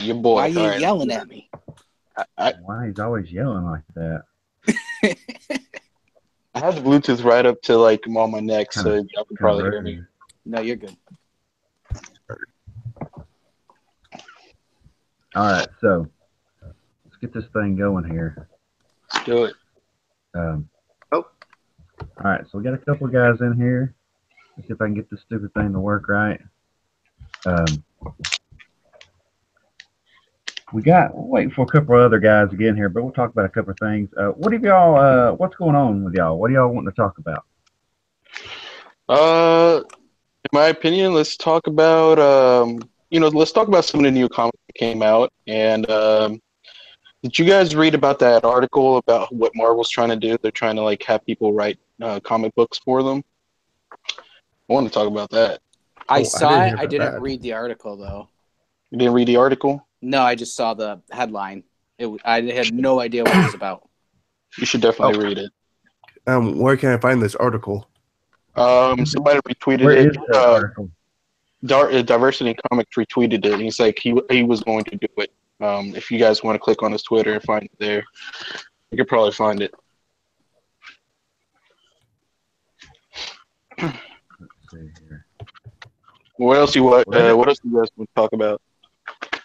Your boy. Why are you All right. yelling at me? Why he's always yelling like that? I have the Bluetooth right up to like on my neck, so y'all can probably hear me. No, you're good. All right, so let's get this thing going here. Let's do it. All right, so we got a couple of guys in here. Let's see if I can get this stupid thing to work right. We'll wait for a couple of other guys to get in here, but we'll talk about a couple of things. What's going on with y'all? What do y'all want to talk about? In my opinion, let's talk about let's talk about some of the new comics that came out. And did you guys read about that article about what Marvel's trying to do? They're trying to like have people write comic books for them. I want to talk about that. I saw it. I didn't that. read the article though. You didn't read the article? No, I just saw the headline. I had no idea what it was about. You should definitely read it. Where can I find this article? Somebody retweeted Where it. is the article? Diversity Comics retweeted it. He's like he was going to do it. If you guys want to click on his Twitter and find it there, you could probably find it. Let's see here. What else you want? What else do you guys want to talk about?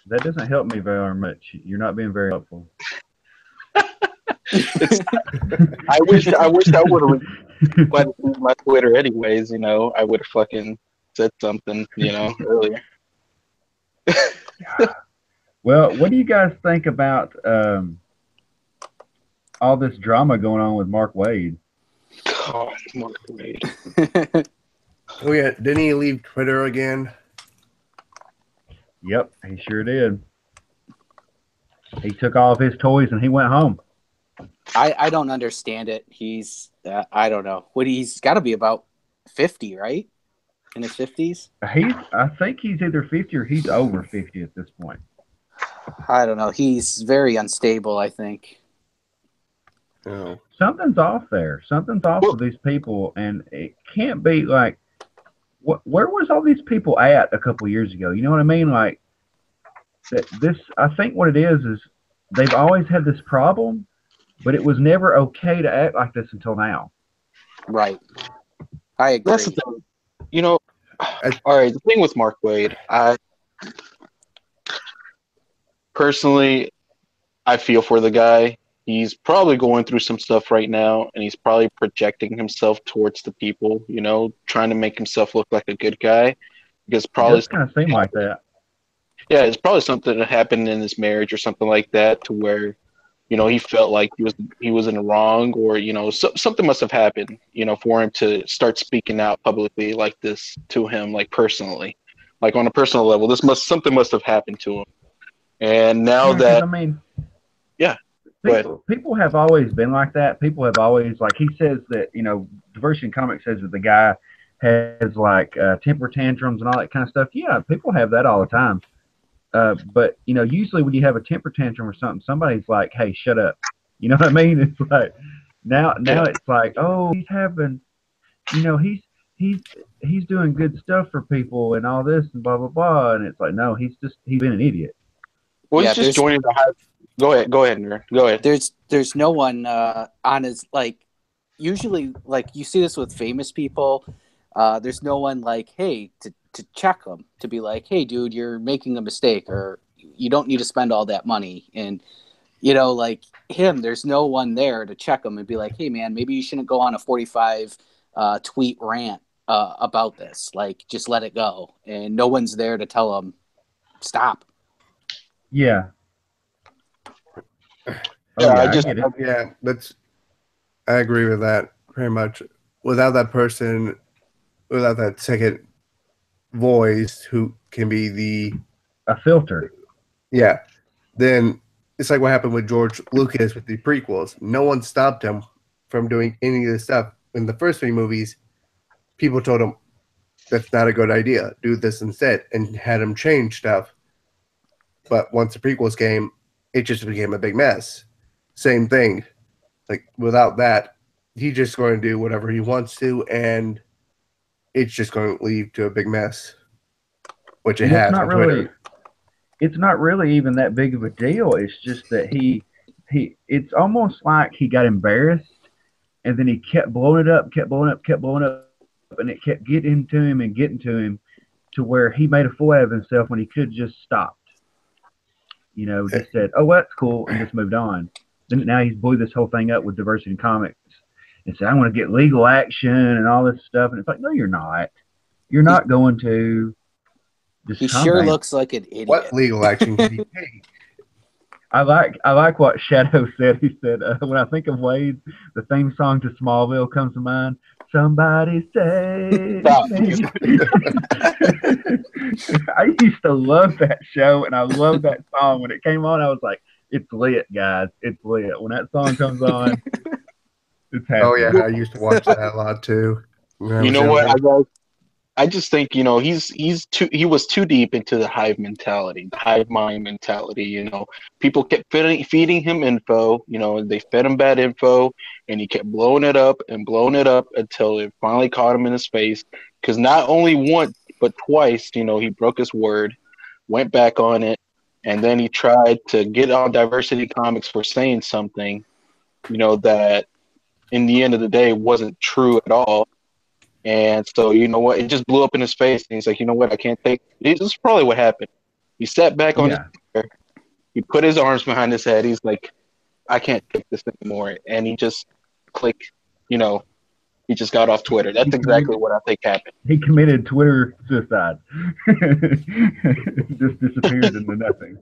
That doesn't help me very much. You're not being very helpful. I wish I would have my Twitter anyways. You know, I would have fucking said something. You know, earlier. Well, what do you guys think about all this drama going on with Mark Waid? God, Mark Waid. Oh yeah, didn't he leave Twitter again? Yep, he sure did. He took all of his toys and he went home. I don't understand it. He's I don't know. He's got to be about 50, right? In his 50s? I think he's either 50 or he's over 50 at this point. I don't know. He's very unstable, I think. Oh. Something's off there. Something's off with these people, and it can't be like, where was all these people at a couple of years ago? You know what I mean? Like, I think what it is they've always had this problem, but it was never okay to act like this until now. Right. I agree. That's the thing. You know, all right, the thing with Mark Waid, personally, I feel for the guy. He's probably going through some stuff right now, and he's probably projecting himself towards the people, you know, trying to make himself look like a good guy. Because probably it does kind of seem like that. Yeah, it's probably something that happened in his marriage or something like that, to where, you know, he felt like he was in the wrong, or you know, something must have happened, you know, for him to start speaking out publicly like this to him, like personally, like on a personal level. Something must have happened to him, and now that I mean, yeah. People have always been like that. People have always, like, he says that, you know, Diversity in Comics says that the guy has like temper tantrums and all that kind of stuff. Yeah, people have that all the time. But you know, usually when you have a temper tantrum or something, somebody's like, "Hey, shut up." You know what I mean? It's like now it's like, "Oh, he's having, you know, he's doing good stuff for people and all this and blah blah blah." And it's like, no, he's been an idiot. Well, he's just joining the hype. Go ahead, Nir. Go ahead. There's no one on his, like, usually, like, you see this with famous people. There's no one like, hey, to check them, to be like, hey, dude, you're making a mistake, or you don't need to spend all that money. And, you know, like him, there's no one there to check him and be like, hey, man, maybe you shouldn't go on a 45 tweet rant about this. Like, just let it go. And no one's there to tell him, stop. Yeah. I agree with that very much. Without that person, without that second voice who can be a filter, then it's like what happened with George Lucas with the prequels. No one stopped him from doing any of this stuff. In the first 3 movies, people told him that's not a good idea, do this instead, and had him change stuff. But once the prequels came, it just became a big mess. Same thing. Like, without that, he's just going to do whatever he wants to, and it's just going to lead to a big mess, which it has on Twitter. it's not really even that big of a deal. It's just that it's almost like he got embarrassed and then he kept blowing it up, kept blowing up, kept blowing up, and it kept getting to him and getting to him to where he made a fool out of himself when he could just stopped. Just said, "Oh, well, that's cool," and just moved on. Then now he's blew this whole thing up with diversity in comics and said, "I want to get legal action and all this stuff," and it's like, no, you're not. You're not going to. Just he sure looks like an idiot. What legal action did he take? I like what Shadow said. He said, "When I think of Wade, the theme song to Smallville comes to mind. Somebody save me." I used to love that show, and I loved that song. When it came on, I was like, "It's lit, guys! It's lit." When that song comes on, it's happy. Oh yeah, I used to watch that a lot too. You know what? I just think he was too deep into the hive mentality, the hive mind mentality. People kept feeding him info. They fed him bad info, and he kept blowing it up until it finally caught him in his face. Because not only once but twice, he broke his word, went back on it, and then he tried to get on Diversity Comics for saying something, that in the end of the day wasn't true at all. And so, you know what? It just blew up in his face. And he's like, you know what? I can't take this. Is probably what happened. He sat back on his chair. He put his arms behind his head. He's like, I can't take this anymore. And he just clicked, he just got off Twitter. That's exactly what I think happened. He committed Twitter suicide. Just disappeared into nothing.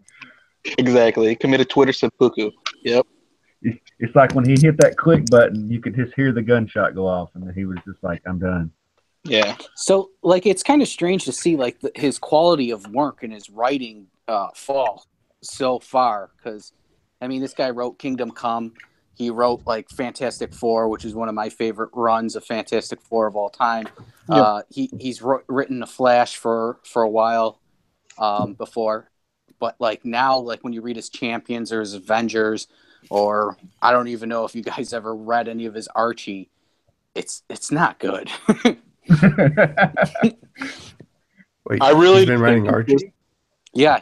Exactly. He committed Twitter seppuku. Yep. It's like when he hit that click button, you could just hear the gunshot go off, and he was just like, "I'm done." Yeah. So, it's kind of strange to see, his quality of work and his writing fall so far. Because, this guy wrote Kingdom Come. He wrote, Fantastic Four, which is one of my favorite runs of Fantastic Four of all time. Yep. He's written The Flash for a while before. But, now, when you read his Champions or his Avengers, or I don't even know if you guys ever read any of his Archie, it's not good. Wait, I really he's been writing Archie? Yeah,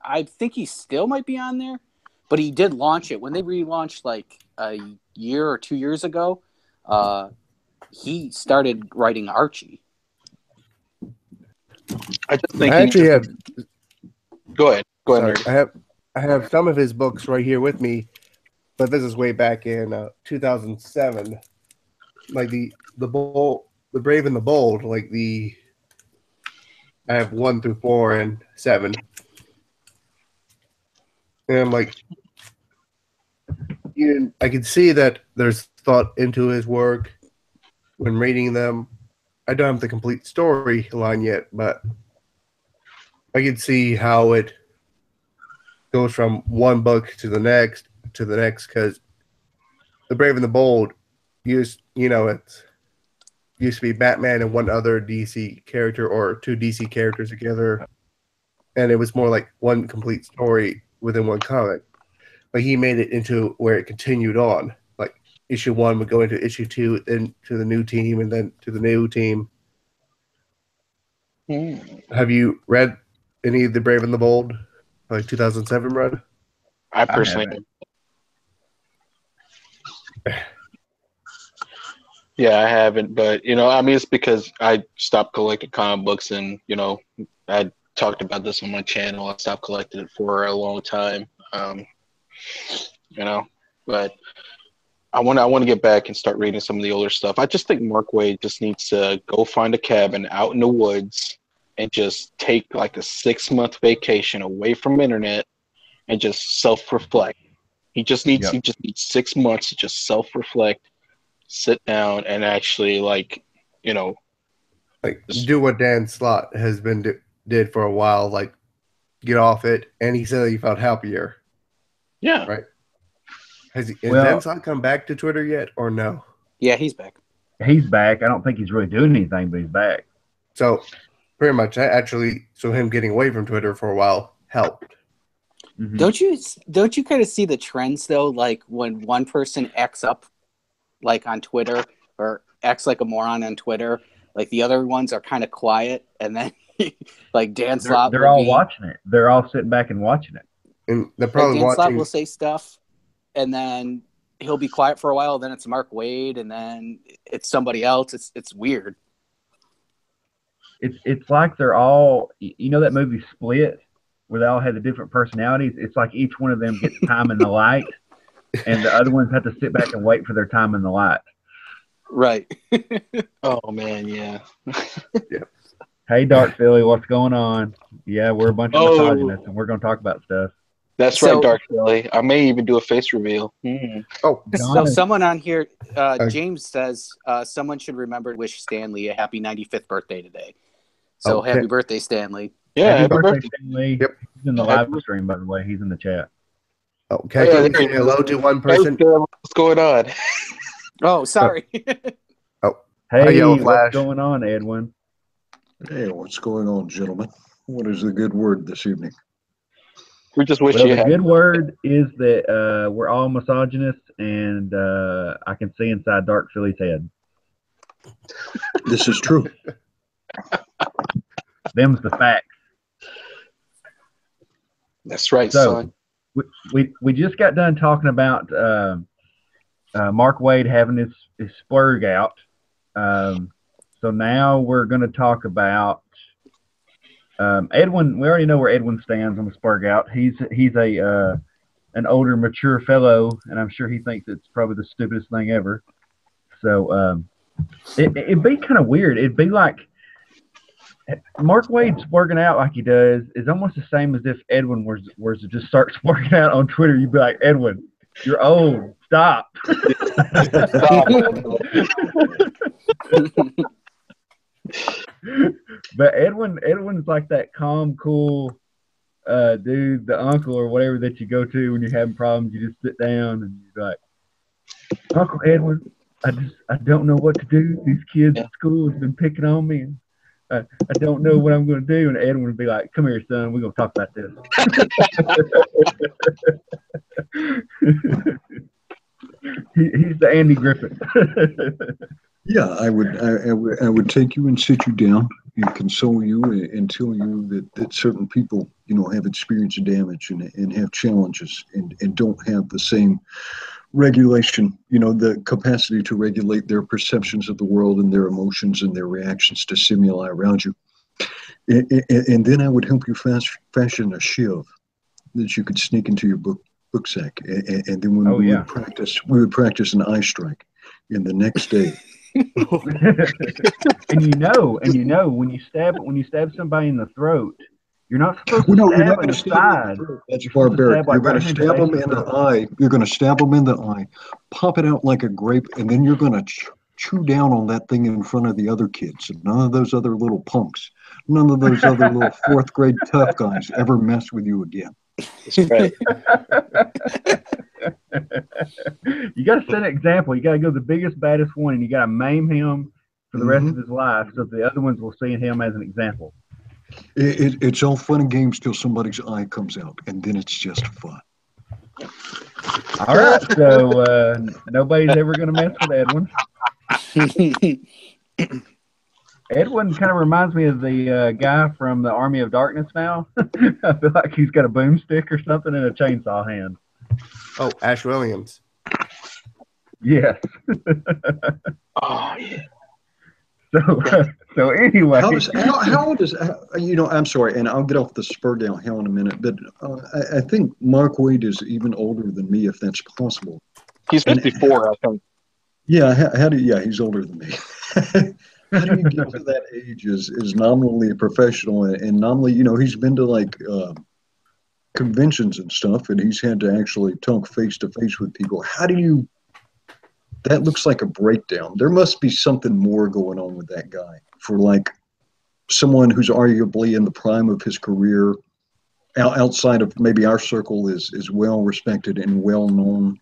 I think he still might be on there, but he did launch it when they relaunched a year or 2 years ago. He started writing Archie. I just think Go ahead, Nerd. I have some of his books right here with me, but this is way back in 2007. The Brave and the Bold. I have 1 through 4 and 7, and I'm like, I can see that there's thought into his work when reading them. I don't have the complete storyline yet, but I can see how it goes from one book to the next because The Brave and the Bold it used to be Batman and one other DC character or 2 DC characters together, and it was more like one complete story within one comic. But he made it into where it continued on. Issue 1 would go into issue 2, then to the new team, and then to the new team. Have you read any of The Brave and the Bold? 2007 run? I personally Yeah, I haven't, but it's because I stopped collecting comic books, and I talked about this on my channel. I stopped collecting it for a long time. But I want to get back and start reading some of the older stuff. I just think Mark Waid just needs to go find a cabin out in the woods and just take a 6-month vacation away from internet and just self-reflect. He just needs 6 months to just self-reflect, sit down, and actually do what Dan Slott has been did for a while, get off it, and he said he felt happier. Yeah. Right. Has Dan Slott come back to Twitter yet, or no? Yeah, he's back. He's back. I don't think he's really doing anything, but he's back. So pretty much, him getting away from Twitter for a while helped. Mm-hmm. Don't you kind of see the trends though? When one person acts up, on Twitter, or acts like a moron on Twitter, the other ones are kind of quiet, and then Like Dan Slott, they're all watching it. They're all sitting back and watching it. And they're probably Dan Slott watching. will say stuff, and then he'll be quiet for a while. Then it's Mark Waid, and then it's somebody else. It's weird. It's like they're all, you know, that movie Split, where they all had the different personalities. It's like each one of them gets time in the light, and the other ones have to sit back and wait for their time in the light. Right. Oh man, yeah. Hey, Dark Philly, what's going on? Yeah, we're a bunch of misogynists, and we're going to talk about stuff. That's right, Dark Philly. I may even do a face reveal. Oh, So someone on here, James says someone should remember to wish Stanley a happy 95th birthday today. So happy birthday, Stanley. Yeah, happy birthday, Stanley. Yep. He's in the live stream, by the way. He's in the chat. Oh, can I say hello to one person? What's going on? Oh, sorry. Hey, Yellow what's Flash. going on, Edwin? Hey, what's going on, gentlemen? What is the good word this evening? We just wish Well, you the had. good word is that we're all misogynists, and I can see inside Dark Philly's head. This is true. Them's the facts. That's right, So, son. we just got done talking about Mark Waid having his splurge out. So now we're going to talk about Edwin. We already know where Edwin stands on the splurge out. He's an older, mature fellow, and I'm sure he thinks it's probably the stupidest thing ever. So it'd be kind of weird. It'd be like Mark Wade's working out like he does is almost the same as if Edwin was to just start working out on Twitter. You'd be like, Edwin, you're old. Stop. But Edwin's like that calm, cool dude, the uncle or whatever that you go to when you're having problems. You just sit down and you're like, Uncle Edwin, I don't know what to do. These kids at school have been picking on me. And I don't know what I'm going to do. And Edwin would be like, come here, son. We're going to talk about this. He's the Andy Griffith. Yeah, I would take you and sit you down and console you and tell you that certain people, have experienced damage and have challenges and don't have the same regulation, the capacity to regulate their perceptions of the world and their emotions and their reactions to stimuli around you. And then I would help you fashion a shiv that you could sneak into your book sack. And then when we would practice an eye strike. And the next day. and you know when you stab somebody in the throat, you're not supposed to stab in the side. That's barbaric. You're going to stab them in the eye. You're going to stab them in the eye, pop it out like a grape, and then you're going to chew down on that thing in front of the other kids. And none of those other little punks, none of those other little fourth grade tough guys ever mess with you again. That's right. You got to set an example. You got to go the biggest, baddest one, and you got to maim him for the rest of his life, so the other ones will see him as an example. It's all fun and games till somebody's eye comes out, and then it's just fun. All right, so nobody's ever going to mess with Edwin. Edwin kind of reminds me of the guy from the Army of Darkness now. I feel like he's got a boomstick or something and a chainsaw hand. Oh, Ash Williams. Yes. Oh, yeah. So anyway. I'm sorry, and I'll get off the spur down hell in a minute, but I think Mark Waid is even older than me, if that's possible. He's 54, I think. Yeah, he's older than me. How do you get to that age is nominally a professional and nominally, he's been to like conventions and stuff, and he's had to actually talk face to face with people. That looks like a breakdown. There must be something more going on with that guy for like someone who's arguably in the prime of his career, outside of maybe our circle, is well respected and well known,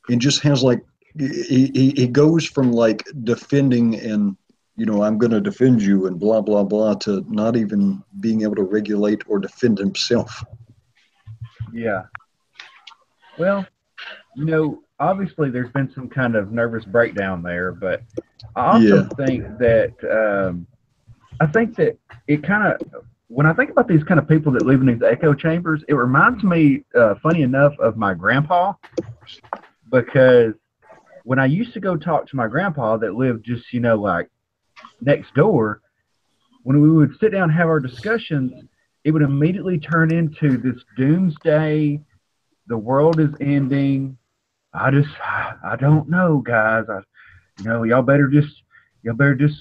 and just has like he goes from like defending and I'm going to defend you and blah blah blah to not even being able to regulate or defend himself. Yeah. Well, obviously there's been some kind of nervous breakdown there, but I also think that I think that it kind of, when I think about these kind of people that live in these echo chambers, it reminds me, funny enough, of my grandpa, because when I used to go talk to my grandpa that lived just, like next door, when we would sit down and have our discussions, it would immediately turn into this doomsday, the world is ending. I don't know, guys. Y'all better just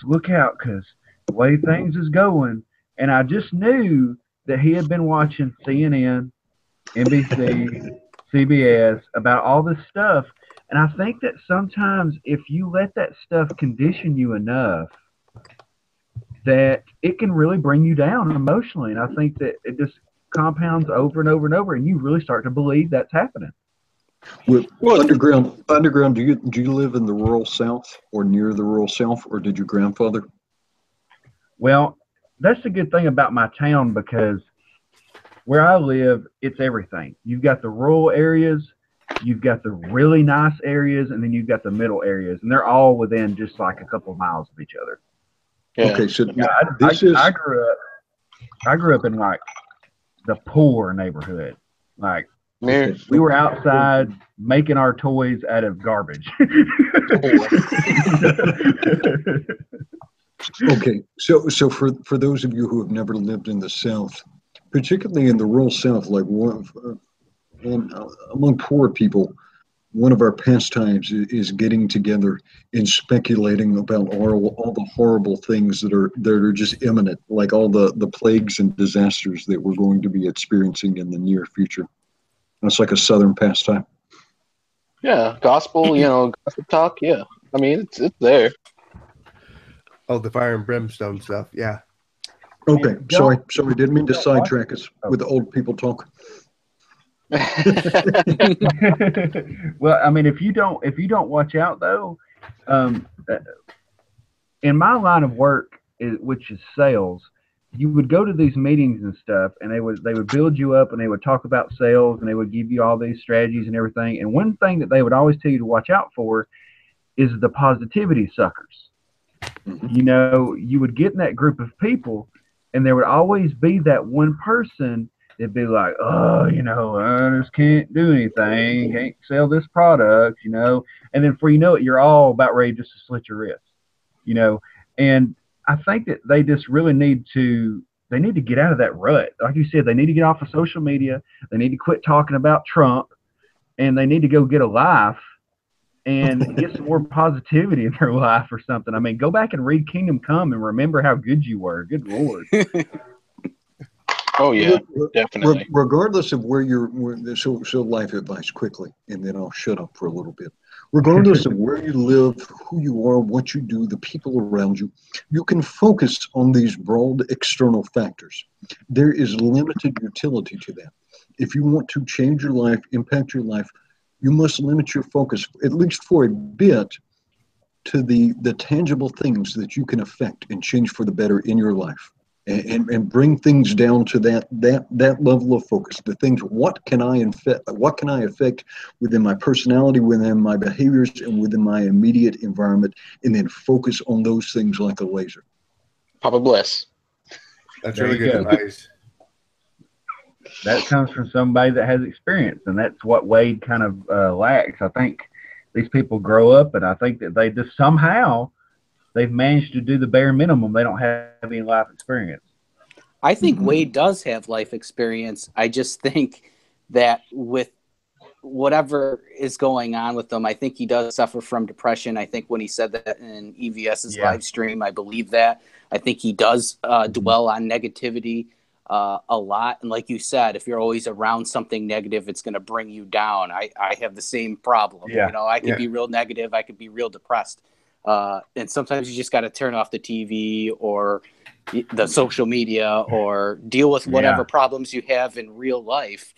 look out, because the way things is going. And I just knew that he had been watching CNN, NBC, CBS about all this stuff. And I think that sometimes if you let that stuff condition you enough, that it can really bring you down emotionally. And I think that it just compounds over and over and over, and you really start to believe that's happening. Well, underground. Do you live in the rural South or near the rural South, or did your grandfather? Well, that's the good thing about my town, because where I live, it's everything. You've got the rural areas, you've got the really nice areas, and then you've got the middle areas, and they're all within just like a couple of miles of each other. Yeah. Okay, so I grew up in like the poor neighborhood. Like, Mir- we were outside making our toys out of garbage. Okay, so for those of you who have never lived in the South, particularly in the rural South, like among poor people, one of our pastimes is getting together and speculating about all the horrible things that are just imminent, like all the plagues and disasters that we're going to be experiencing in the near future. It's like a Southern pastime. Yeah, gospel, gospel talk. Yeah, I mean it's there. Oh, the fire and brimstone stuff. Yeah. Okay, sorry, didn't mean to sidetrack us with the old people talk. Well, I mean, if you don't watch out though, in my line of work, which is sales, you would go to these meetings and stuff, and they would build you up, and they would talk about sales, and they would give you all these strategies and everything. And one thing that they would always tell you to watch out for is the positivity suckers. You would get in that group of people, and there would always be that one person that'd be like, oh, I just can't do anything, can't sell this product, and then before you know it, you're all about ready just to slit your wrist, and I think that they just really need to get out of that rut. Like you said, they need to get off of social media. They need to quit talking about Trump, and they need to go get a life and get some more positivity in their life or something. I mean, go back and read Kingdom Come and remember how good you were. Good Lord. Oh yeah, definitely. Regardless of so life advice quickly, and then I'll shut up for a little bit. Regardless of where you live, who you are, what you do, the people around you, you can focus on these broad external factors. There is limited utility to that. If you want to change your life, impact your life, you must limit your focus, at least for a bit, to the tangible things that you can affect and change for the better in your life. And bring things down to that level of focus. The things, what can I affect within my personality, within my behaviors, and within my immediate environment, and then focus on those things like a laser. Papa bless. That's There really you good go. advice. That comes from somebody that has experience, and that's what Wade kind of lacks. I think these people grow up, and I think that they just somehow they've managed to do the bare minimum. They don't have any life experience. I think Wade does have life experience. I just think that with whatever is going on with him, I think he does suffer from depression. I think when he said that in EVS's live stream, I believe that. I think he does dwell on negativity a lot. And like you said, if you're always around something negative, it's going to bring you down. I have the same problem. Yeah. I could be real negative. I could be real depressed. And sometimes you just got to turn off the TV or the social media or deal with whatever problems you have in real life.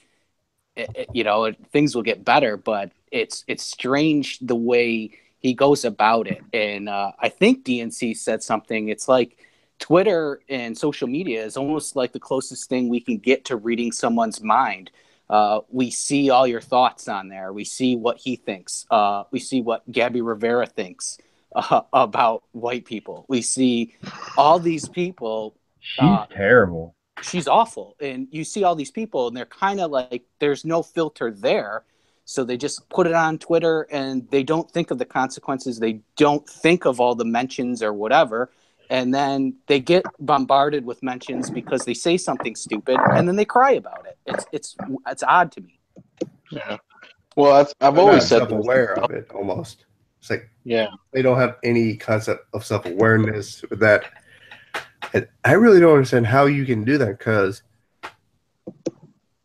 Things will get better, but it's strange the way he goes about it. And I think DNC said something. It's like Twitter and social media is almost like the closest thing we can get to reading someone's mind. We see all your thoughts on there. We see what he thinks. We see what Gabby Rivera thinks. about white people. We see all these people. She's terrible. She's awful. And you see all these people, and they're kind of like, there's no filter there. So they just put it on Twitter, and they don't think of the consequences. They don't think of all the mentions or whatever. And then they get bombarded with mentions because they say something stupid, and then they cry about it. It's odd to me. Yeah. Well, I've They're always not said self-aware of it almost. It's like yeah, they don't have any concept of self-awareness with that. And I really don't understand how you can do that, because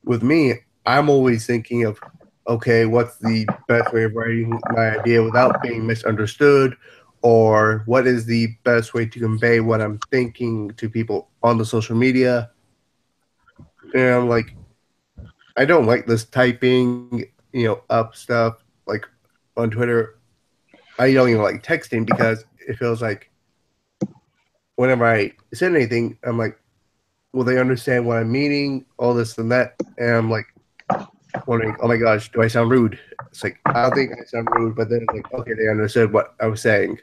with me, I'm always thinking of, okay, what's the best way of writing my idea without being misunderstood, or what is the best way to convey what I'm thinking to people on the social media. And I'm like, I don't like this typing, up stuff like on Twitter. I don't even like texting because it feels like whenever I send anything, I'm like, will they understand what I'm meaning? All this and that. And I'm like wondering, oh my gosh, do I sound rude? It's like, I don't think I sound rude, but then it's like, okay, they understood what I was saying.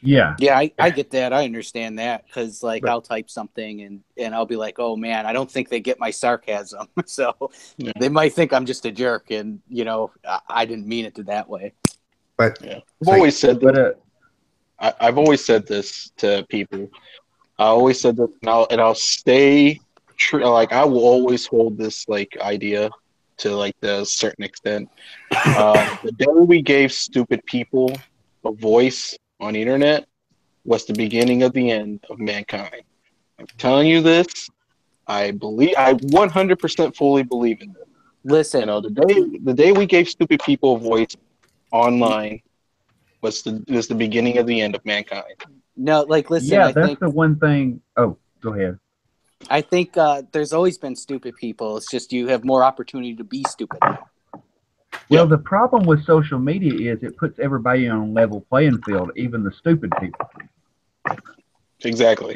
Yeah. Yeah, I get that. I understand that, because like I'll type something and I'll be like, oh man, I don't think they get my sarcasm. So they might think I'm just a jerk, and I didn't mean it that way. But I've always said I've always said this to people. I always said that, and I'll stay true. Like, I will always hold this like idea to like the certain extent. The day we gave stupid people a voice on the internet was the beginning of the end of mankind. I'm telling you this. I 100% fully believe in it. Listen, the day we gave stupid people a voice online was the beginning of the end of mankind. No, like, listen. Yeah, I that's think the one thing. Oh, go ahead. I think there's always been stupid people. It's just you have more opportunity to be stupid now. Well, the problem with social media is it puts everybody on a level playing field, even the stupid people. Exactly.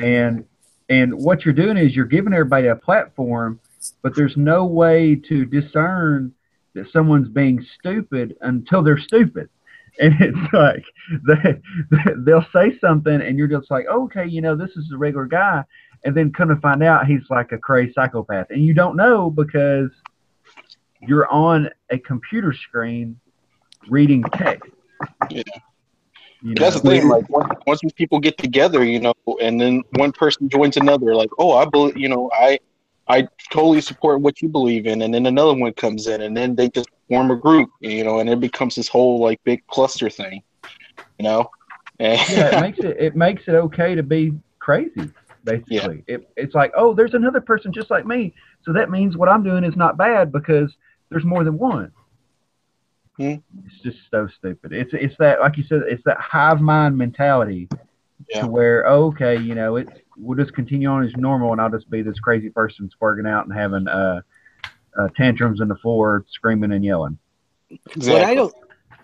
And what you're doing is you're giving everybody a platform, but there's no way to discern that someone's being stupid until they're stupid. And it's like they'll say something, and you're just like, okay, this is a regular guy, and then come to find out he's like a crazy psychopath, and you don't know because you're on a computer screen reading text. Yeah. That's the thing. Like, once these people get together, and then one person joins another, like, oh, I believe, I totally support what you believe in, and then another one comes in, and then they just form a group, and it becomes this whole like big cluster thing, Yeah, it makes it okay to be crazy. Basically, it's like, oh, there's another person just like me, so that means what I'm doing is not bad because there's more than one. It's just so stupid. It's that, like you said, it's that hive mind mentality to where, okay, we'll just continue on as normal, and I'll just be this crazy person swerging out and having tantrums on the floor, screaming and yelling. Exactly.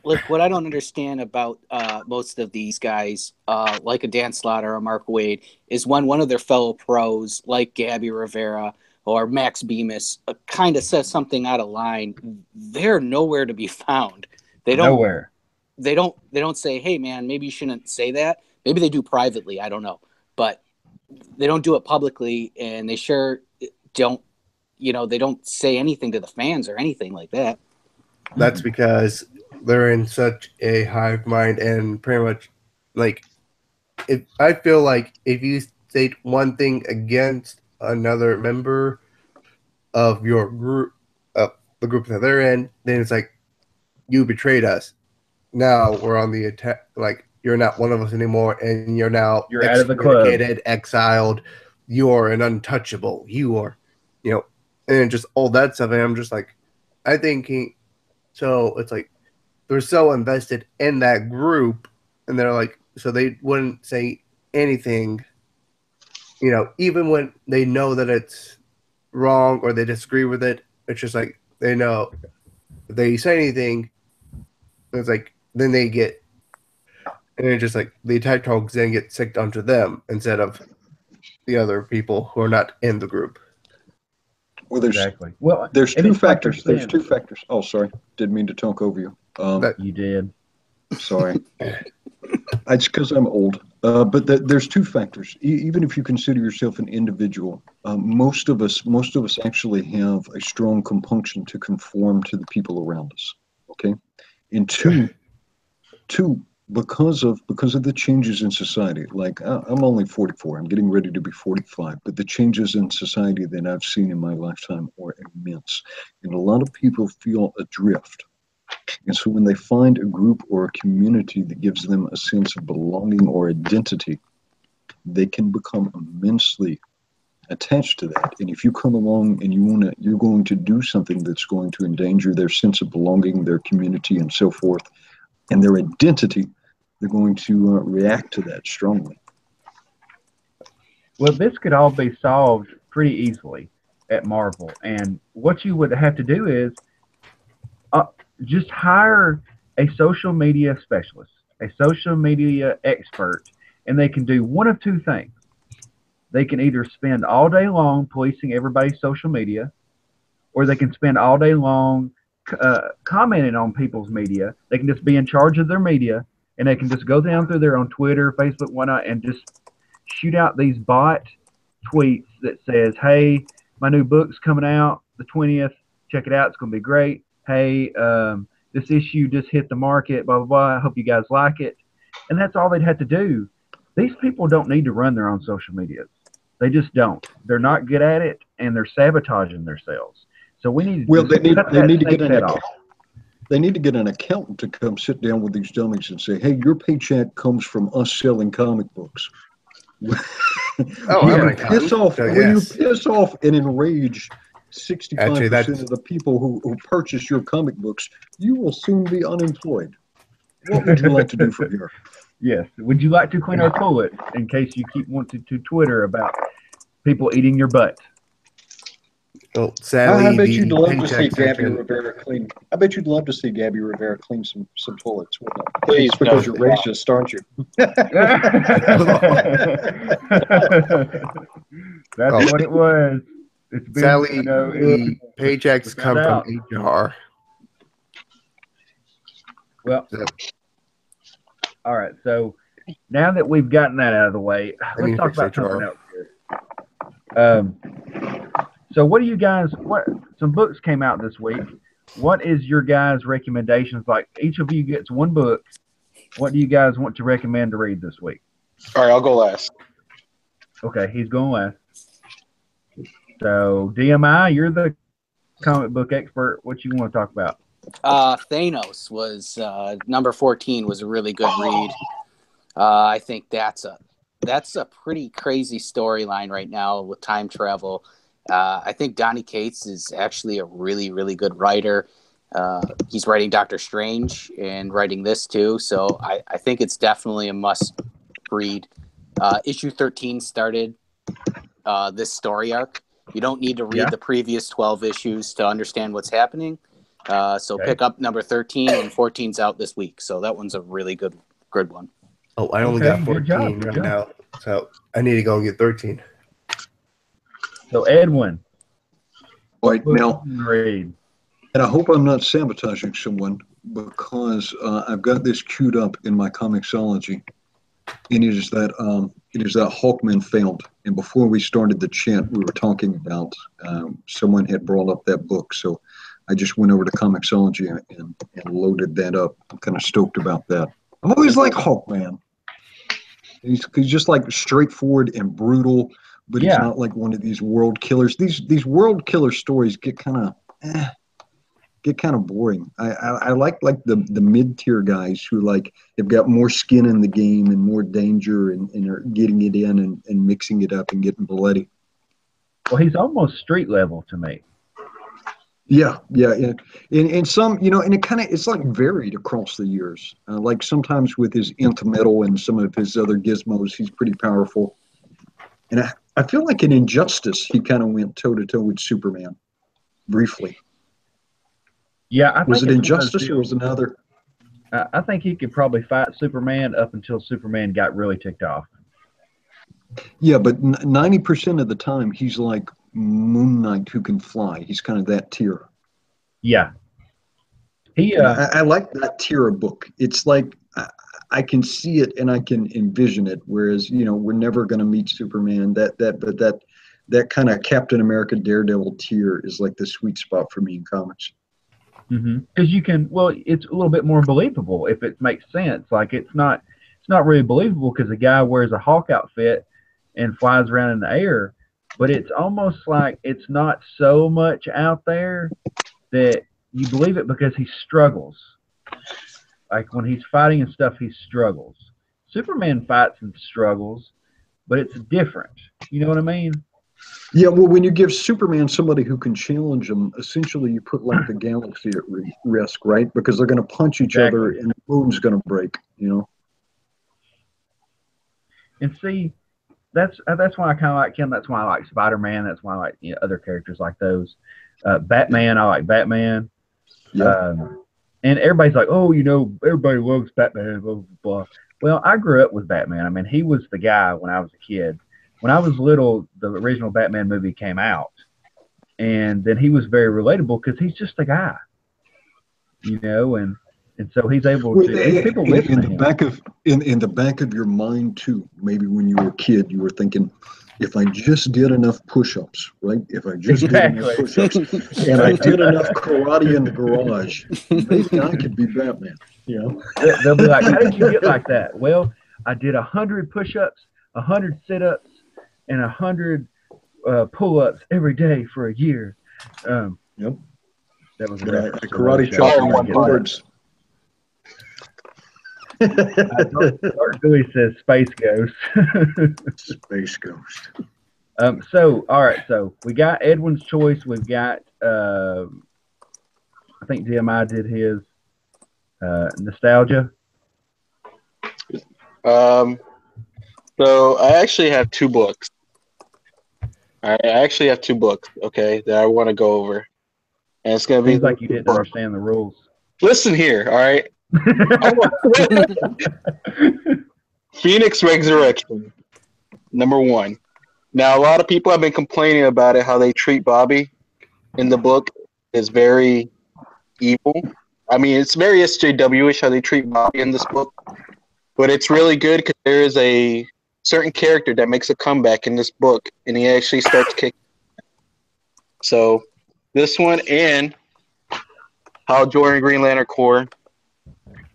What I don't understand about most of these guys, like a Dan Slaughter or Mark Wade, is when one of their fellow pros, like Gabby Rivera or Max Bemis, kind of says something out of line, they're nowhere to be found. Nowhere. They don't say, hey man, maybe you shouldn't say that. Maybe they do privately, I don't know, but they don't do it publicly, and they sure don't. They don't say anything to the fans or anything like that. That's because they're in such a hive mind, and pretty much like, I feel like if you state one thing against another member of your group, of the group that they're in, then it's like, you betrayed us. Now we're on the attack. Like, you're not one of us anymore, and you're out of the club, exiled. You're an untouchable. You are, and just all that stuff. And I'm just like, I think so it's like they're so invested in that group, and they're like, so they wouldn't say anything, even when they know that it's wrong or they disagree with it. It's just like, they know if they say anything, it's like, then they get, and it's just like the attack dogs then get sicked onto them instead of the other people who are not in the group. Well, there's two factors. There's two factors. Oh, sorry, didn't mean to talk over you. You did. Sorry. It's because I'm old. But there's two factors. Even if you consider yourself an individual, most of us actually have a strong compunction to conform to the people around us. Okay, and two, because of the changes in society. Like I'm only 44. I'm getting ready to be 45. But the changes in society that I've seen in my lifetime are immense, and a lot of people feel adrift. And so when they find a group or a community that gives them a sense of belonging or identity, they can become immensely attached to that. And if you come along and you're going to do something that's going to endanger their sense of belonging, their community, and so forth, and their identity, they're going to react to that strongly. Well, this could all be solved pretty easily at Marvel. And what you would have to do is just hire a social media specialist, a social media expert, and they can do one of two things. They can either spend all day long policing everybody's social media, or they can spend all day long commenting on people's media. They can just be in charge of their media, and they can just go down through there on Twitter, Facebook, whatnot, and just shoot out these bot tweets that says, hey, my new book's coming out the 20th. Check it out. It's going to be great. Hey, this issue just hit the market, blah, blah, blah. I hope you guys like it. And that's all they'd have to do. These people don't need to run their own social medias. They just don't. They're not good at it, and they're sabotaging themselves. So we need to they need to get an account. They need to get an accountant to come sit down with these dummies and say, hey, your paycheck comes from us selling comic books. When you piss off and enrage 65% of the people who purchase your comic books, you will soon be unemployed. What would you like to do from here? Yes. Would you like to clean our toilet in case you keep wanting to Twitter about people eating your butt? Well, sadly, I bet you'd love to see Gabby Rivera clean. I bet you'd love to see Gabby Rivera clean some toilets. Please, it's because you're racist, aren't you? That's what it was. It's been, sadly, the paychecks come from HR. Well, all right. So now that we've gotten that out of the way, let's talk about something else here. So what do you guys, some books came out this week. What is your guys' recommendations? Like each of you gets one book. What do you guys want to recommend to read this week? All right, I'll go last. Okay, he's going last. So DMI, you're the comic book expert. What you want to talk about? Thanos was number 14 was a really good read. I think that's a pretty crazy storyline right now with time travel. I think Donny Cates is actually a really, really good writer. He's writing Doctor Strange and writing this too. So I think it's definitely a must read. Issue 13 started this story arc. You don't need to read the previous 12 issues to understand what's happening. Pick up number 13 and 14's out this week. So that one's a really good one. Oh, I only got 14 right now. So I need to go and get 13. So Edwin. Right now, read. And I hope I'm not sabotaging someone because I've got this queued up in my Comixology. And it is that Hawkman found. And before we started the chat, we were talking about someone had brought up that book. So I just went over to Comixology and loaded that up. I'm kind of stoked about that. I'm always like Hawkman. He's just like straightforward and brutal, but he's not like one of these world killers. These world killer stories get kind of boring. I like the mid-tier guys who like have got more skin in the game and more danger and are getting it in and mixing it up and getting bloody. Well, he's almost street level to me. Yeah. And some, and it's like varied across the years. Like sometimes with his nth metal and some of his other gizmos, he's pretty powerful. And I feel like in Injustice, he kind of went toe-to-toe with Superman briefly. Yeah, I think was it Injustice or was it another? I think he could probably fight Superman up until Superman got really ticked off. Yeah, but 90% of the time, he's like Moon Knight who can fly. He's kind of that tier. Yeah. I like that tier of book. It's like I can see it and I can envision it. Whereas, you know, we're never going to meet Superman. That kind of Captain America Daredevil tier is like the sweet spot for me in comics. Because you can, well, it's a little bit more believable if it makes sense. Like it's not really believable because the guy wears a Hawk outfit and flies around in the air, but it's almost like it's not so much out there that you believe it because he struggles. Like when he's fighting and stuff, he struggles. Superman fights and struggles, but it's different. You know what I mean? Yeah, well, when you give Superman somebody who can challenge him, essentially you put like the galaxy at risk, right? Because they're going to punch each other and the moon's going to break, you know? And see, that's why I kind of like him. That's why I like Spider-Man. That's why I like other characters like those. Batman, I like Batman. Yeah. And everybody's like, oh, you know, everybody loves Batman, blah, blah, blah. Well, I grew up with Batman. I mean, he was the guy when I was a kid. When I was little, the original Batman movie came out. And then he was very relatable because he's just a guy. You know, and so he's able to. These people listen in to the him. back of in the back of your mind too. Maybe when you were a kid, you were thinking, if I just did enough push-ups, right? If I just did enough push-ups, and I did enough karate in the garage, maybe I could be Batman. You know? They'll be like, how did you get like that? Well, I did 100 push-ups, 100 sit-ups, and 100 pull-ups every day for a year. Yep. That was a karate chop on my boards. Dark Dewey says Space Ghost. Space Ghost. So, all right. So we got Edwin's choice. We've got, I think DMI did his nostalgia. So I actually have two books. Okay, that I want to go over. And it's going to be Seems like you didn't understand the rules. Listen here, all right? Phoenix Resurrection, #1. Now, a lot of people have been complaining about it, how they treat Bobby in the book is very evil. I mean, it's very SJW-ish how they treat Bobby in this book, but it's really good because there is a certain character that makes a comeback in this book, and he actually starts kicking. So, this one and Hal Jordan Green Lantern Corps.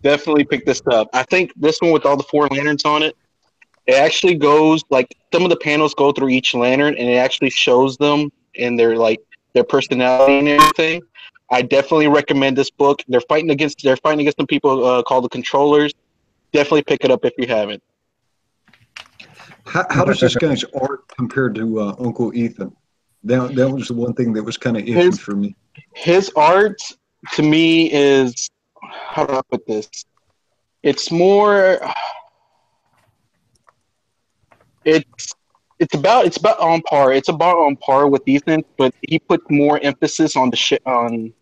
Definitely pick this up. I think this one with all the 4 lanterns on it, it actually goes like some of the panels go through each lantern and it actually shows them and their personality and everything. I definitely recommend this book. They're fighting against some people called the Controllers. Definitely pick it up if you haven't. How does this guy's art compare to Uncle Ethan? That was the one thing that was kind of iffy for me. His art to me is, how do I put this? It's more. It's about on par. It's about on par with Ethan, but he puts more emphasis on the shading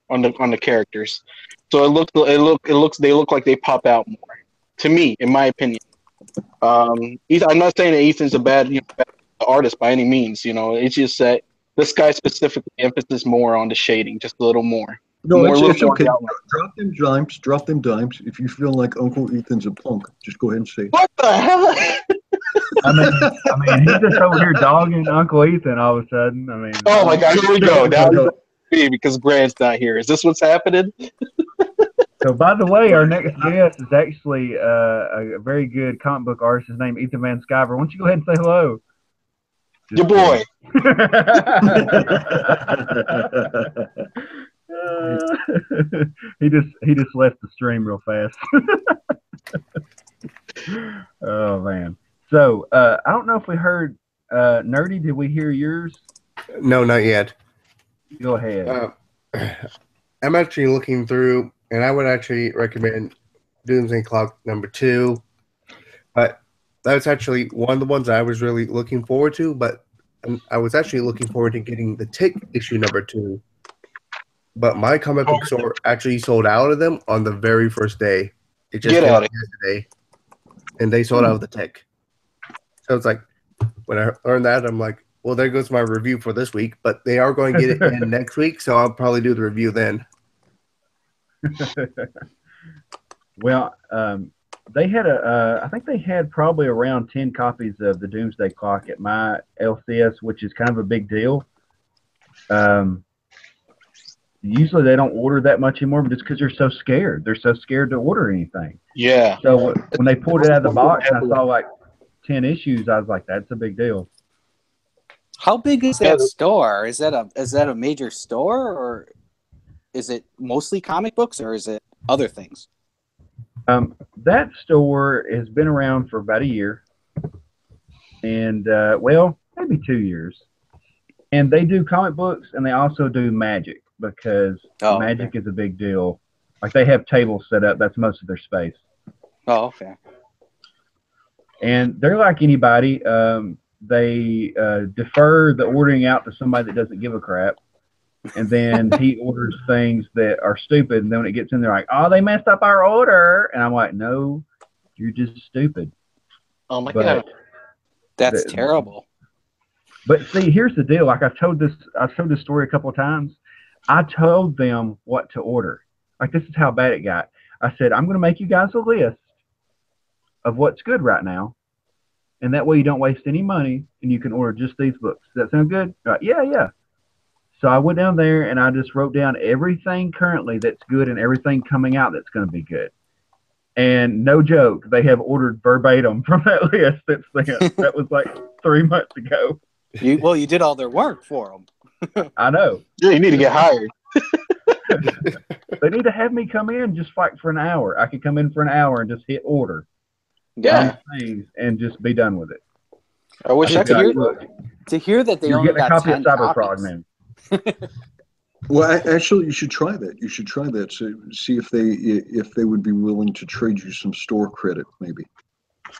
on the characters. So they look like they pop out more. To me, in my opinion, I'm not saying that Ethan's a bad artist by any means. You know, it's just that this guy specifically emphasizes more on the shading, just a little more. No, it's okay. Drop them dimes. If you feel like Uncle Ethan's a punk, just go ahead and say it. What the hell? I mean, he's just over here dogging Uncle Ethan all of a sudden. I mean, oh my God, here we go. Now because Grant's not here. Is this what's happening? So, by the way, our next guest is actually a very good comic book artist. His name is Ethan Van Sciver. Why don't you go ahead and say hello? Your boy. He just left the stream real fast. Oh man. So I don't know if we heard Nerdy. Did we hear yours? No, not yet. Go ahead. I'm actually looking through, and I would actually recommend Doomsday Clock #2. But that's actually one of the ones I was really looking forward to. But I was actually looking forward to getting the Tick issue #2. But my comic book store actually sold out of them on the very first day. It just came out yesterday, and they sold out of the Tick. So it's like, when I learned that, I'm like, well, there goes my review for this week. But they are going to get it in next week, so I'll probably do the review then. Well, they had I think they had probably around 10 copies of the Doomsday Clock at my LCS, which is kind of a big deal. Usually they don't order that much anymore, but it's because they're so scared. They're so scared to order anything. Yeah. So when they pulled it out of the box and I saw like 10 issues, I was like, that's a big deal. How big is that store? Is that a major store, or is it mostly comic books, or is it other things? That store has been around for about a year, and well, maybe 2 years. And they do comic books, and they also do magic because magic is a big deal. Like they have tables set up. That's most of their space. Oh, okay. And they're like anybody. They defer the ordering out to somebody that doesn't give a crap. And then he orders things that are stupid. And then when it gets in, they're like, oh, they messed up our order. And I'm like, no, you're just stupid. Oh, my God. That's terrible. But see, here's the deal. Like I've told this story a couple of times. I told them what to order. Like this is how bad it got. I said, I'm going to make you guys a list of what's good right now. And that way you don't waste any money and you can order just these books. Does that sound good? Right. Yeah. So I went down there and I just wrote down everything currently that's good and everything coming out that's going to be good. And no joke, they have ordered verbatim from that list that's there. That was like 3 months ago. You did all their work for them. I know. Yeah, you need to get hired. They need to have me come in just like for an hour. I could come in for an hour and just hit order. Yeah. Things and just be done with it. I wish I could hear that they only got 10 copies. Man. Well, actually, you should try that. You should try that. So see if they would be willing to trade you some store credit, maybe.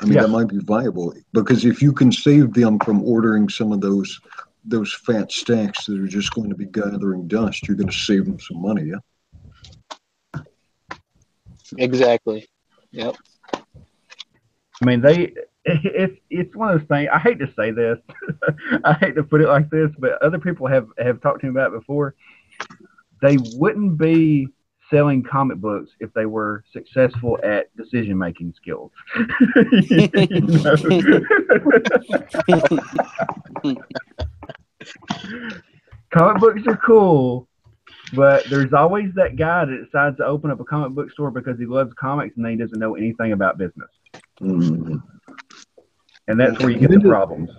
I mean, that might be viable because if you can save them from ordering some of those fat stacks that are just going to be gathering dust, you're going to save them some money. Yeah. Exactly. Yep. I mean, it's one of those things. I hate to say this. I hate to put it like this, but other people have talked to me about it before. They wouldn't be selling comic books if they were successful at decision-making skills. Comic books are cool, but there's always that guy that decides to open up a comic book store because he loves comics and he doesn't know anything about business. Mm-hmm. And that's where you get the problems.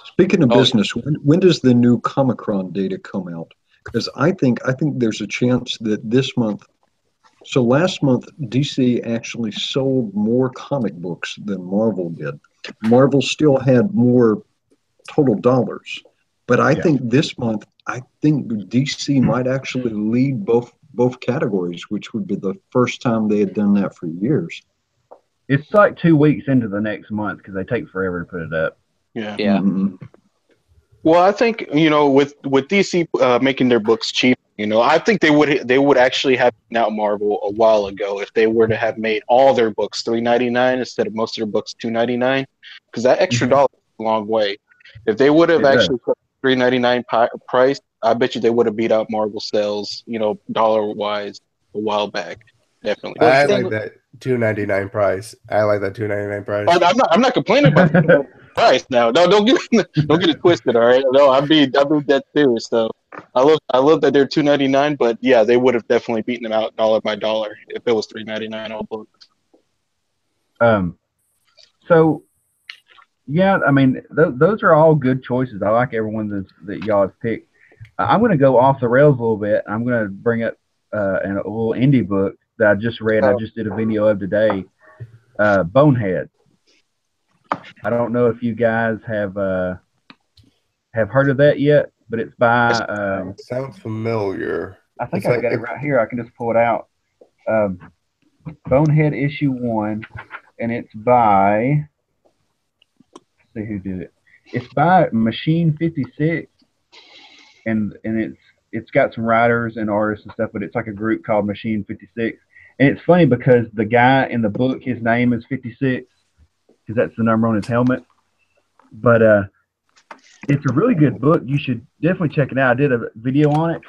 Speaking of business, when does the new Comic-Con data come out? Because I think there's a chance that this month. So last month, DC actually sold more comic books than Marvel did. Marvel still had more total dollars, but I think this month, I think DC might actually lead both categories, which would be the first time they had done that for years. It's like 2 weeks into the next month because they take forever to put it up. Yeah. Mm-hmm. Well, I think with DC making their books cheap, I think they would actually have out Marvel a while ago if they were to have made all their books $3.99 instead of most of their books $2.99, because that extra dollar is a long way. If they would have actually put $3.99 price, I bet you they would have beat out Marvel sales, dollar wise a while back. Definitely. I like that $2.99 price. I like that $2.99 price. I'm not complaining about the price now. No, don't get it twisted. All right. No, I mean that too. So I love that they're $2.99, but yeah, they would have definitely beaten them out dollar by dollar if it was $3.99 all books. So yeah, I mean those are all good choices. I like everyone that y'all have picked. I'm going to go off the rails a little bit. I'm going to bring up a little indie book that I just read. I just did a video of today. Bonehead. I don't know if you guys have heard of that yet, but it's by. Sounds familiar. I think I've got it right here. I can just pull it out. Bonehead issue 1, and it's by. Let's see who did it. It's by Machine 56, and it's got some writers and artists and stuff, but it's like a group called Machine 56. And it's funny because the guy in the book, his name is 56, because that's the number on his helmet. But it's a really good book. You should definitely check it out. I did a video on it.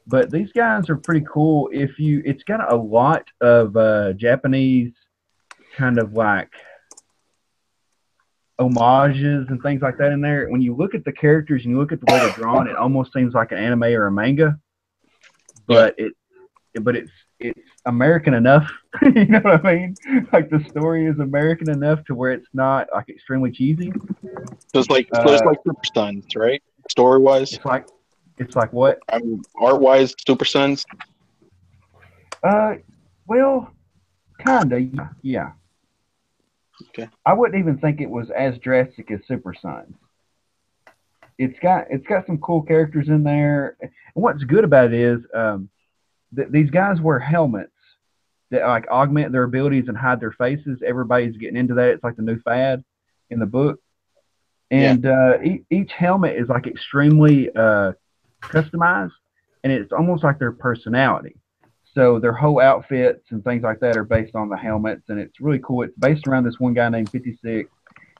But these guys are pretty cool. It's got a lot of Japanese kind of like homages and things like that in there. When you look at the characters and you look at the way they're drawn, it almost seems like an anime or a manga. But it's American enough. You know what I mean? Like the story is American enough to where it's not like extremely cheesy. So it's like Super Sons, right? Story wise. It's like what? Art wise, Super Sons. Well, kinda, yeah. Okay. I wouldn't even think it was as drastic as Super Sons. It's got some cool characters in there. And what's good about it is these guys wear helmets that like augment their abilities and hide their faces. Everybody's getting into that. It's like the new fad in the book. And each helmet is like extremely customized, and it's almost like their personality. So their whole outfits and things like that are based on the helmets, and it's really cool. It's based around this one guy named 56,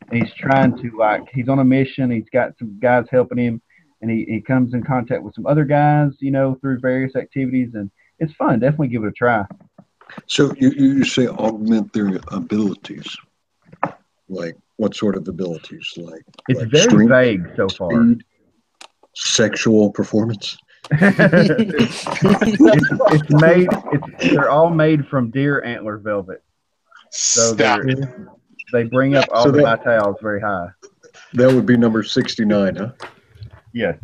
and he's trying to he's on a mission. He's got some guys helping him, and he comes in contact with some other guys, through various activities, and it's fun. Definitely give it a try. So you say augment their abilities. Like what sort of abilities? It's like very strength, vague so far. speed, sexual performance. They're all made from deer antler velvet. So they bring up all the vitals very high. That would be number 69, huh? Yes.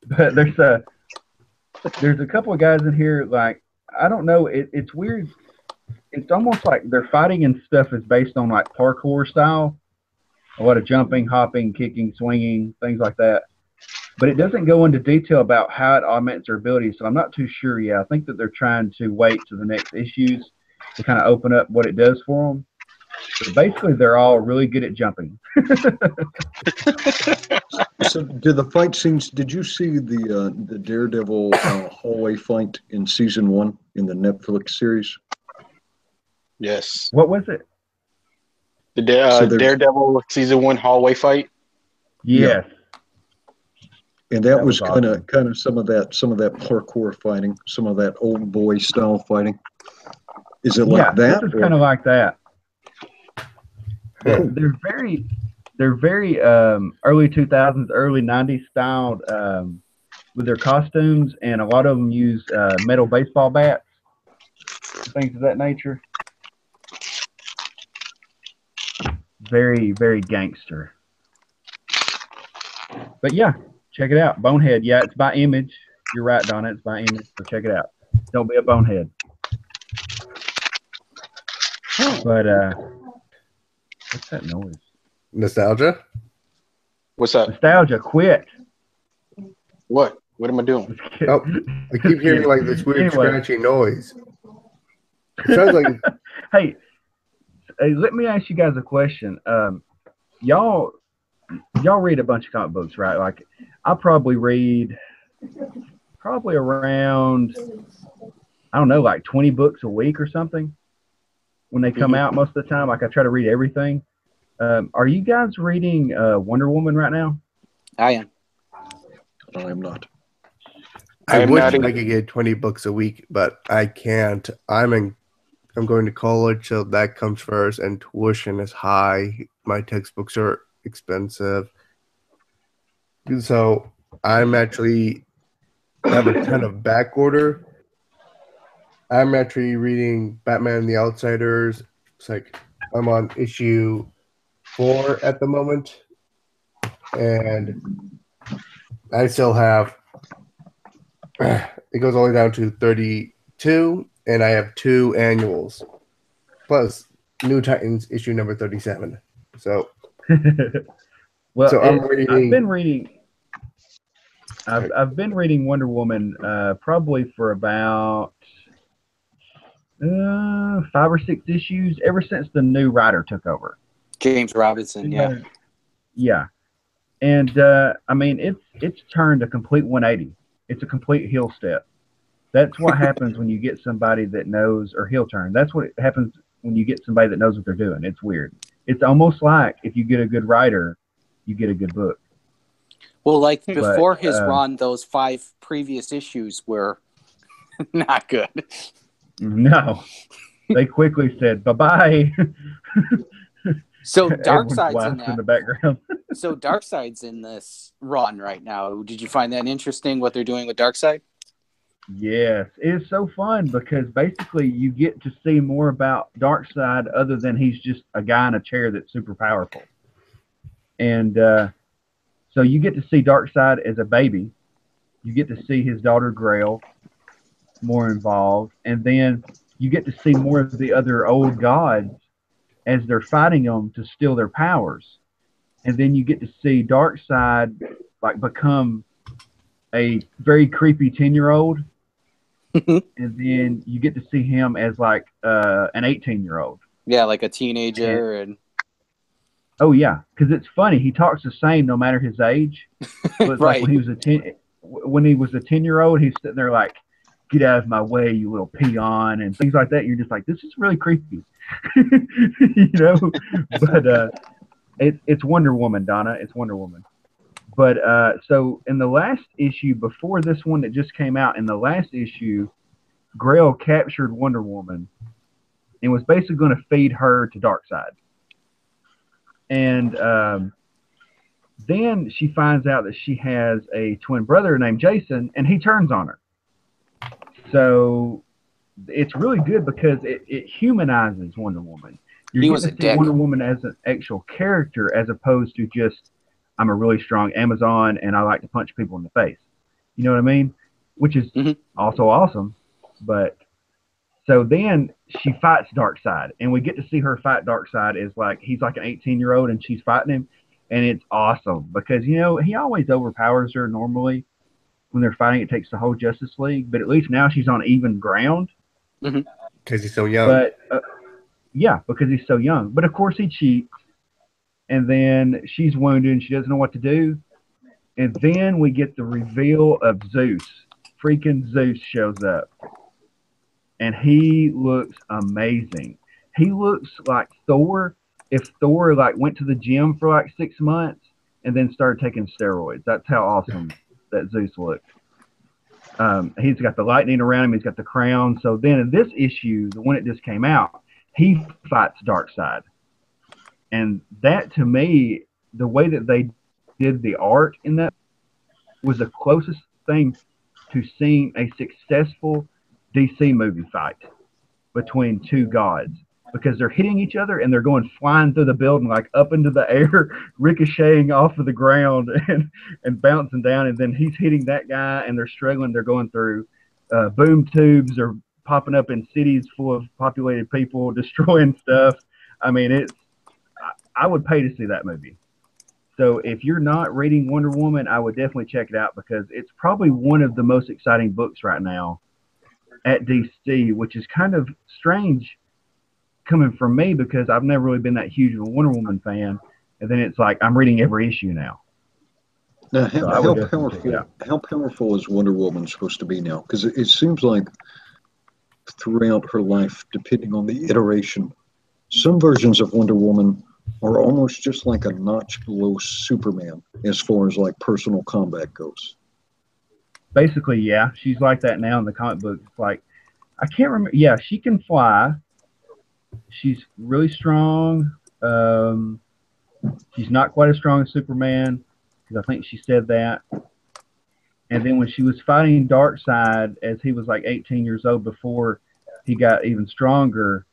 But there's a couple of guys in here, like, I don't know, it's weird. It's almost like their fighting and stuff is based on like parkour style. A lot of jumping, hopping, kicking, swinging, things like that. But it doesn't go into detail about how it augments their abilities, so I'm not too sure yet. I think that they're trying to wait to the next issues to kind of open up what it does for them. But basically, they're all really good at jumping. So, did the fight scenes? Did you see the Daredevil hallway fight in season 1 in the Netflix series? Yes. What was it? The Daredevil season 1 hallway fight. Yes. Yeah. And that was awesome. kind of some of that parkour fighting, some of that old boy style fighting. Is it like that? This is kind of like that. They're very early 2000s, early 90s styled with their costumes, and a lot of them use metal baseball bats, things of that nature. Very, very gangster. But yeah, check it out. Bonehead. Yeah, it's by Image. You're right, Donna. It's by Image, so check it out. Don't be a bonehead. But what's that noise? Nostalgia? What's up? Nostalgia, quit. What? What am I doing? Oh, I keep hearing like this weird scratchy noise. It sounds like. Hey, let me ask you guys a question. Y'all read a bunch of comic books, right? Like, I probably read around, I don't know, like 20 books a week or something when they come out most of the time. Like, I try to read everything. Are you guys reading Wonder Woman right now? I am. I am not. I wish I could get 20 books a week, but I can't. I'm going to college, so that comes first, and tuition is high. My textbooks are expensive. So I'm actually have a ton of back order. I'm actually reading Batman and the Outsiders. It's like I'm on issue 4 at the moment, and I still have it goes all the way down to 32, and I have 2 annuals plus New Titans issue number 37. So well, so I've been reading Wonder Woman probably for about 5 or 6 issues ever since the new writer took over. James Robinson, yeah. Yeah. And I mean, it's turned a complete 180. It's a complete heel step. That's what happens when you get somebody that knows, or heel turn. That's what happens when you get somebody that knows what they're doing. It's weird. It's almost like if you get a good writer, you get a good book. Well, like But, before his run, those 5 previous issues were not good. No, they quickly said bye-bye. So Everyone's Darkseid's in laughing in that. the background. So Darkseid's in this run right now. Did you find that interesting, what they're doing with Darkseid? Yes, it's so fun because basically you get to see more about Darkseid other than he's just a guy in a chair that's super powerful. And so you get to see Darkseid as a baby. You get to see his daughter Grail more involved. And then you get to see more of the other old gods as they're fighting them to steal their powers. And then you get to see Darkseid like become a very creepy 10-year-old. And then you get to see him as like an 18-year-old. Yeah, like a teenager. And oh yeah, because it's funny. He talks the same no matter his age. But it's right. like when he was a 10-year-old, he's sitting there like, "Get out of my way, you little peon," and things like that. You're just like, this is really creepy, you know. But it's Wonder Woman, Donna. It's Wonder Woman. But so in the last issue, before this one that just came out, in the last issue, Grail captured Wonder Woman and was basically going to feed her to Darkseid. And then she finds out that she has a twin brother named Jason, and he turns on her. So it's really good because it humanizes Wonder Woman. You're getting to see Wonder Woman as an actual character as opposed to just, I'm a really strong Amazon and I like to punch people in the face. You know what I mean? Which is also awesome. But so then she fights Darkseid, and we get to see her fight Darkseid as like he's like an 18-year-old and she's fighting him, and it's awesome because you know he always overpowers her normally when they're fighting. It takes the whole Justice League, but at least now she's on even ground because he's so young. But yeah, because he's so young. But of course he cheats, and then she's wounded and she doesn't know what to do, and then we get the reveal of Zeus. Freaking Zeus shows up. And he looks amazing. He looks like Thor. If Thor like went to the gym for like 6 months and then started taking steroids, that's how awesome that Zeus looked. He's got the lightning around him. He's got the crown. So then in this issue, the one that just came out, he fights Darkseid. And that to me, the way that they did the art in that was the closest thing to seeing a successful DC movie fight between two gods, because they're hitting each other and they're going flying through the building like up into the air, ricocheting off of the ground and bouncing down, and then he's hitting that guy and they're struggling. They're going through boom tubes or popping up in cities full of populated people, destroying stuff. I mean, I would pay to see that movie. So if you're not reading Wonder Woman, I would definitely check it out because it's probably one of the most exciting books right now at DC, which is kind of strange coming from me because I've never really been that huge of a Wonder Woman fan. And then it's like I'm reading every issue now. Now, how powerful is Wonder Woman supposed to be now? Because it seems like throughout her life, depending on the iteration, some versions of Wonder Woman are almost just like a notch below Superman as far as like personal combat goes. Basically, yeah, she's like that now in the comic book. It's like, I can't remember. Yeah, she can fly. She's really strong. She's not quite as strong as Superman, because I think she said that. And then when she was fighting Darkseid, as he was like 18 years old before he got even stronger,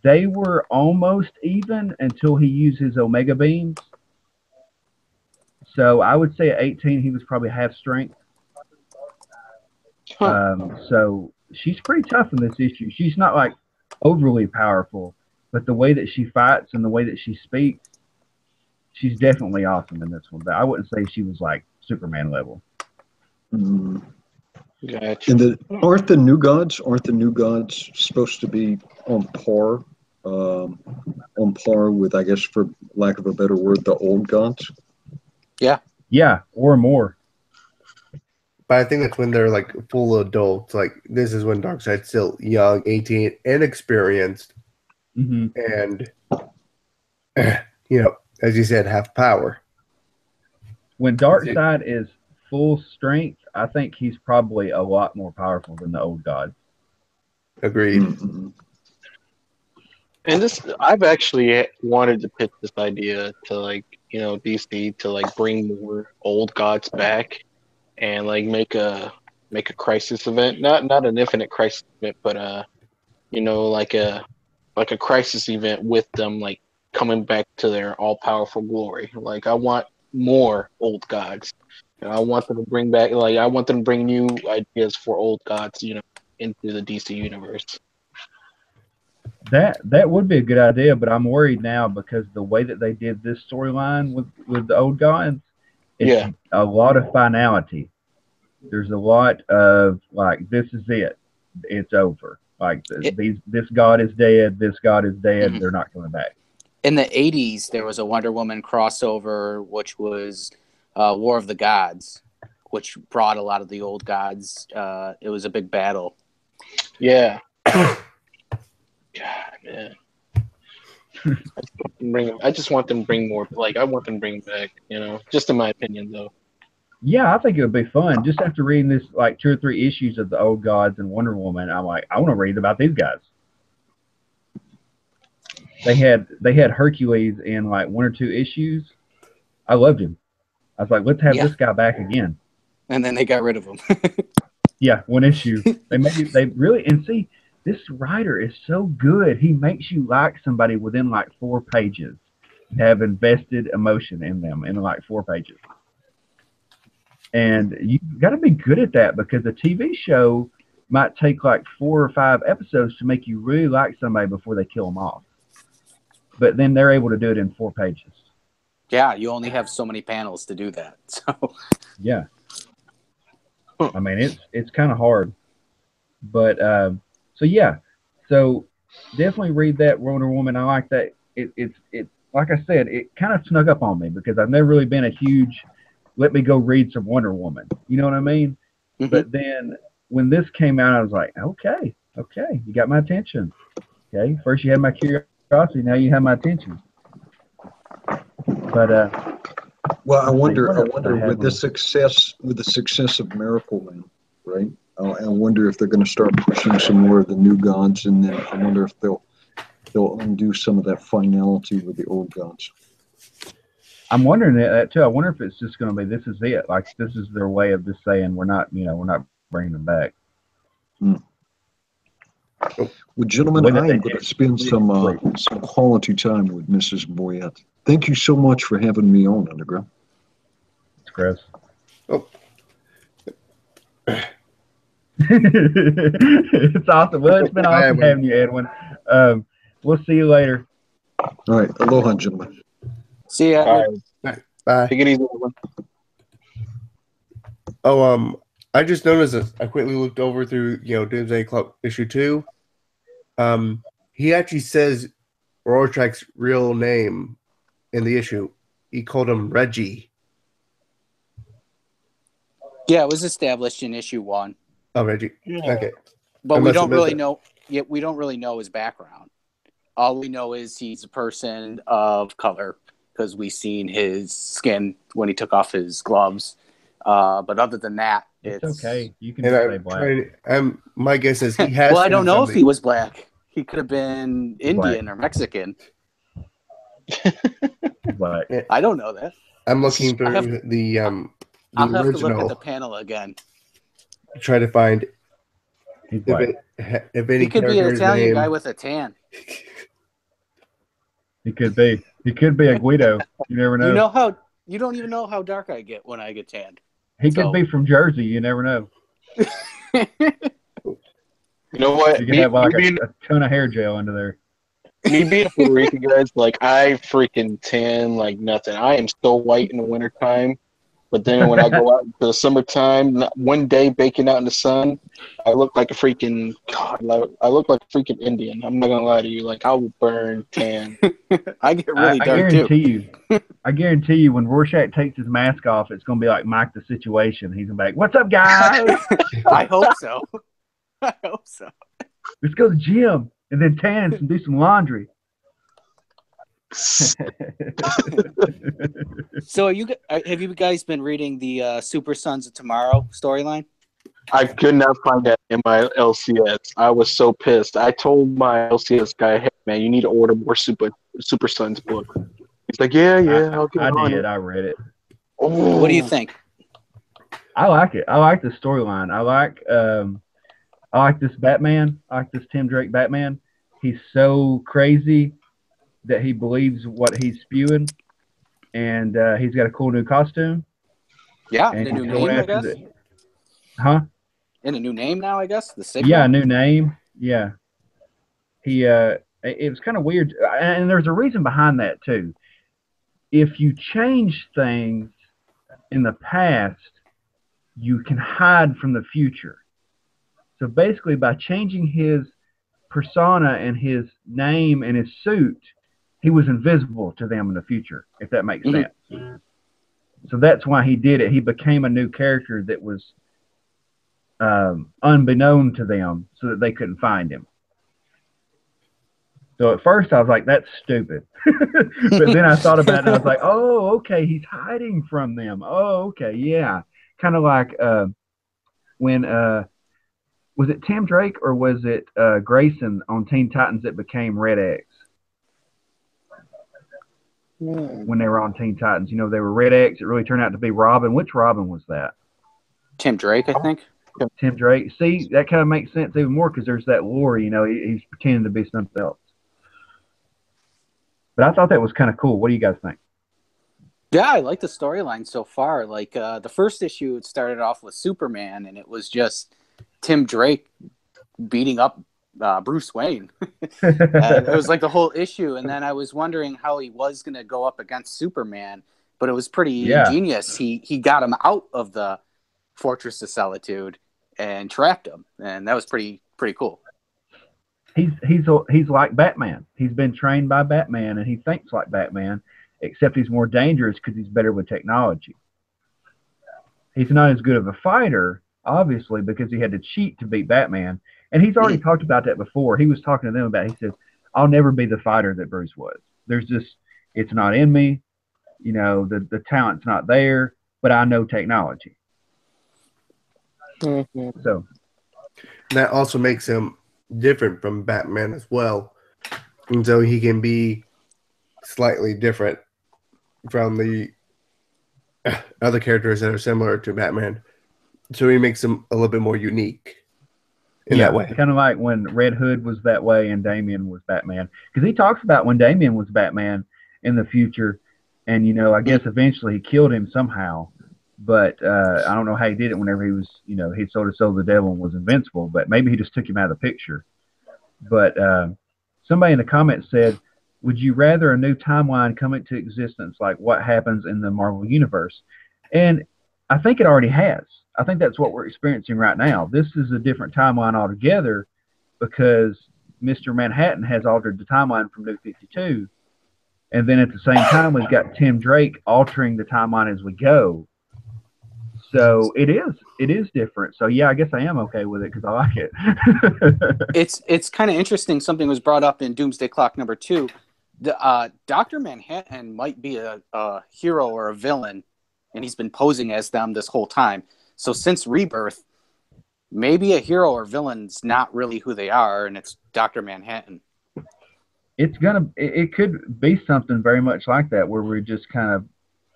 they were almost even until he used his Omega beams. So I would say at 18, he was probably half strength. So she's pretty tough in this issue. She's not like overly powerful, but the way that she fights and the way that she speaks, she's definitely awesome in this one. But I wouldn't say she was like Superman level. Gotcha. And aren't the new gods supposed to be on par with, I guess, for lack of a better word, the old gods? Yeah, or more. But I think that's when they're like full adults. Like this is when Darkseid's still young, 18, inexperienced, and you know, as you said, have power. when Darkseid is full strength, I think he's probably a lot more powerful than the old gods. Agreed. Mm-hmm. And this, I've actually wanted to pitch this idea to like, DC to like bring more old gods back and like make a crisis event, not an infinite crisis event, but like a crisis event with them like coming back to their all powerful glory. Like I want more old gods. I want them to bring back I want them to bring new ideas for old gods, into the DC universe. That would be a good idea, but I'm worried now because the way that they did this storyline with the old gods, it's a lot of finality. There's a lot of like, this is it, it's over. Like this god is dead, this god is dead. Mm-hmm. They're not coming back. In the 80s, there was a Wonder Woman crossover, which was War of the Gods, which brought a lot of the old gods. It was a big battle. Yeah. God, man. I just want them to bring more. Like, I want them to bring back, just in my opinion, though. Yeah, I think it would be fun. Just after reading this, like 2 or 3 issues of the old gods and Wonder Woman, I'm like, I want to read about these guys. They had Hercules in like 1 or 2 issues. I loved him. I was like, let's have this guy back again. And then they got rid of him. Yeah, 1 issue. They really, and see, this writer is so good. He makes you like somebody within like 4 pages. Have invested emotion in them in like 4 pages. And you got to be good at that because a TV show might take like 4 or 5 episodes to make you really like somebody before they kill them off. But then they're able to do it in 4 pages. Yeah, you only have so many panels to do that. So yeah, I mean it's kind of hard, but so definitely read that Wonder Woman. I like that. It's like I said, it kind of snuck up on me because I've never really been a huge let me go read some Wonder Woman. You know what I mean? Mm-hmm. But then when this came out, I was like, okay, you got my attention. Okay, first you had my curiosity, now you have my attention. But well, I wonder with the success of Miracle Man, right? I wonder if they're going to start pushing some more of the new gods, and then I wonder if they'll undo some of that finality with the old gods. I'm wondering that too. I wonder if it's just going to be this is it, like this is their way of just saying we're not bringing them back. Well, gentlemen, I am going to spend some quality time with Mrs. Boyette. Thank you so much for having me on, Underground. It's Chris. Oh. It's awesome. Well, it's been awesome having you, Edwin. We'll see you later. All right. Aloha, gentlemen. See ya. All right. Bye. Take it easy, everyone. Oh, I just noticed this. I quickly looked over through, Doomsday Clock issue 2. He actually says Rorschach's real name in the issue. He called him Reggie. Yeah, it was established in issue 1. Oh, Reggie. Yeah. Okay. But we don't really know. Yeah, we don't really know his background. All we know is he's a person of color because we seen his skin when he took off his gloves. But other than that, it's okay. You can say black. My guess is he has. Well, I don't know if he was black. He could have been Indian or Mexican. But I don't know that. I'm looking through the I'll have original. to look at the panel again. Try to find if any. He could be an Italian guy with a tan. He could be. He could be a Guido. You never know. You don't even know how dark I get when I get tanned. He could be from Jersey. You never know. You know what? You can have like a ton of hair gel under there. Me being a Puerto Rican, guys, like I freaking tan like nothing. I am so white in the wintertime. But then when I go out into the summertime, one day baking out in the sun, I look like a freaking I look like a freaking Indian. I'm not gonna lie to you. Like I will burn tan. I get really dark too. I guarantee you, when Rorschach takes his mask off, it's gonna be like Mike the Situation. He's gonna be like, "What's up, guys?" I hope so. I hope so. Let's go to the gym and then tan and do some laundry. So have you guys been reading the Super Sons of Tomorrow storyline? I could not find that in my LCS. I was so pissed. I told my LCS guy, "Hey man, you need to order more Super Sons book." He's like, "Yeah, I'll get on did. it." I read it. Oh. What do you think? I like it. I like the storyline. I like this Batman. I like this Tim Drake Batman. He's so crazy that he believes what he's spewing, and he's got a cool new costume. Yeah, and and a new he's name, going I after guess. Huh? And a new name now, I guess. The signal. Yeah, a new name. Yeah. It was kind of weird, and there's a reason behind that too. If you change things in the past, you can hide from the future. So basically, by changing his persona and his name and his suit, he was invisible to them in the future, if that makes sense. So that's why he did it. He became a new character that was unbeknown to them so that they couldn't find him. So at first I was like, that's stupid. But then I thought about it and I was like, oh, okay, he's hiding from them. Oh, okay, yeah. Kind of like when, was it Tim Drake or was it Grayson on Teen Titans that became Red X? When they were on Teen Titans. You know, they were Red X. It really turned out to be Robin. Which Robin was that? Tim Drake, I think. Tim Drake. See, that kind of makes sense even more because there's that lore, you know, he's pretending to be something else. But I thought that was kind of cool. What do you guys think? Yeah, I like the storyline so far. Like the first issue, it started off with Superman, and it was just Tim Drake beating up Bruce Wayne. And it was like the whole issue. And then I was wondering how he was going to go up against Superman, but it was pretty ingenious. He got him out of the Fortress of Solitude and trapped him, and that was pretty cool. He's like Batman. He's been trained by Batman, and he thinks like Batman, except he's more dangerous because he's better with technology. He's not as good of a fighter, obviously, because he had to cheat to beat Batman. And he's already talked about that before. He was talking to them about it. He says, I'll never be the fighter that Bruce was. There's just, it's not in me. You know, the talent's not there, but I know technology. So that also makes him different from Batman as well. And so he can be slightly different from the other characters that are similar to Batman. So he makes him a little bit more unique in that way. Kind of like when Red Hood was that way and Damian was Batman. Because he talks about when Damian was Batman in the future. And, you know, I guess eventually he killed him somehow. But I don't know how he did it whenever he was, you know, he sort of sold the devil and was invincible. But maybe he just took him out of the picture. But somebody in the comments said, would you rather a new timeline come into existence like what happens in the Marvel Universe? And I think it already has. I think that's what we're experiencing right now. This is a different timeline altogether because Mr. Manhattan has altered the timeline from New 52. And then at the same time, we've got Tim Drake altering the timeline as we go. So it is different. So yeah, I guess I am okay with it because I like it. It's kind of interesting. Something was brought up in Doomsday Clock #2. The Dr. Manhattan might be a hero or a villain, and he's been posing as them this whole time. So since Rebirth, maybe a hero or villain's not really who they are, and it's Dr. Manhattan. It could be something very much like that, where we just kind of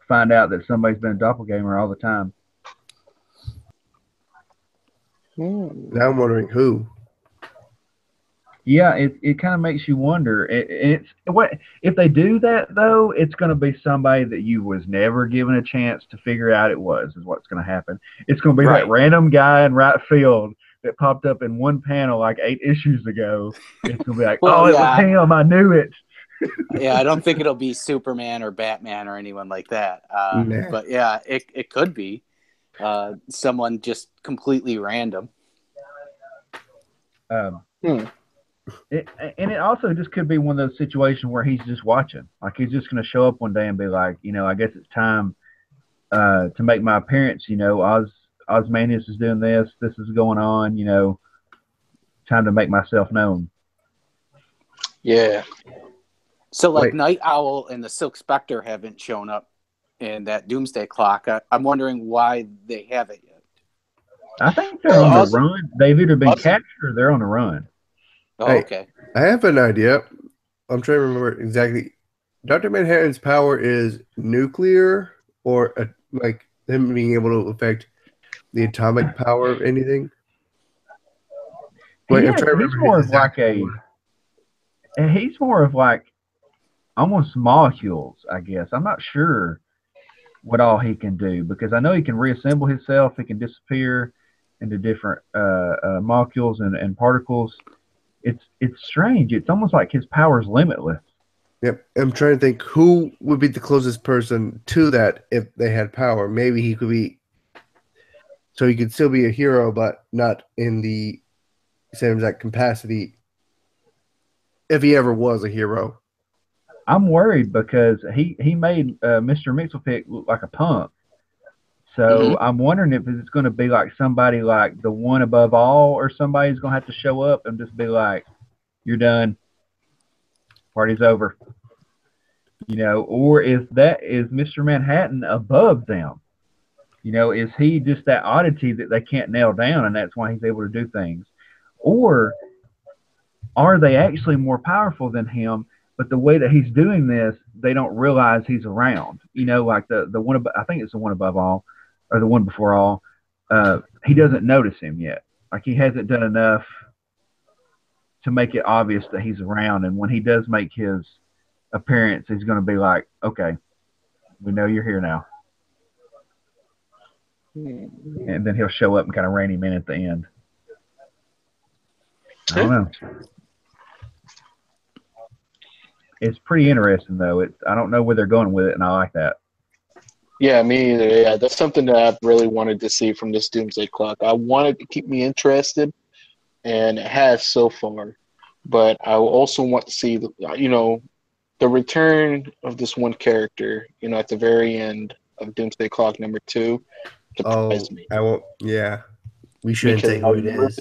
find out that somebody's been a doppelganger all the time. Now I'm wondering who. Yeah, it kind of makes you wonder. It's what if they do that though? It's going to be somebody that you was never given a chance to figure out it was. Is what's going to happen. It's going to be that random guy in right field that popped up in one panel like 8 issues ago. It's going to be like, well, it was him. I knew it. Yeah, I don't think it'll be Superman or Batman or anyone like that. But yeah, it could be someone just completely random. It also just could be one of those situations where he's just watching. Like he's just going to show up one day and be like, you know, I guess it's time to make my appearance. You know, Ozymandias is doing this. This is going on. You know, time to make myself known. Yeah. So, like, Wait. Night Owl and the Silk Spectre haven't shown up in that Doomsday Clock. I'm wondering why they haven't yet. I think they're Well, on the also- run. They've either been also- captured or they're on the run. Oh, Hey. okay. I have an idea. I'm trying to remember exactly. Dr. Manhattan's power is nuclear, or like him being able to affect the atomic power of anything. Wait, I'm trying to He's remember more his of like exact a. power. And he's more of like almost molecules, I guess. I'm not sure what all he can do because I know he can reassemble himself. He can disappear into different molecules and particles. It's strange. It's almost like his power's limitless. Yep. I'm trying to think who would be the closest person to that if they had power. Maybe he could be. So he could still be a hero, but not in the same exact capacity. If he ever was a hero. I'm worried because he made Mr. Mixelpick look like a punk. So I'm wondering if it's going to be like somebody like the one above all, or somebody's going to have to show up and just be like, "You're done. Party's over." Or is Mr. Manhattan above them? Is he just that oddity that they can't nail down, and that's why he's able to do things? Or are they actually more powerful than him? But the way that he's doing this, they don't realize he's around. Like the one I think it's the one above all, or the one before all. He doesn't notice him yet. Like he hasn't done enough to make it obvious that he's around. And when he does make his appearance, he's going to be like, "Okay, we know you're here now." And then he'll show up and kind of rein him in at the end. I don't know. It's pretty interesting, though. I don't know where they're going with it, and I like that. Yeah, me either. Yeah, that's something that I've really wanted to see from this Doomsday Clock. I wanted to keep me interested, and it has so far. But I also want to see, the return of this one character, at the very end of Doomsday Clock number 2, surprised me. I won't. Yeah. We shouldn't Because say who it is.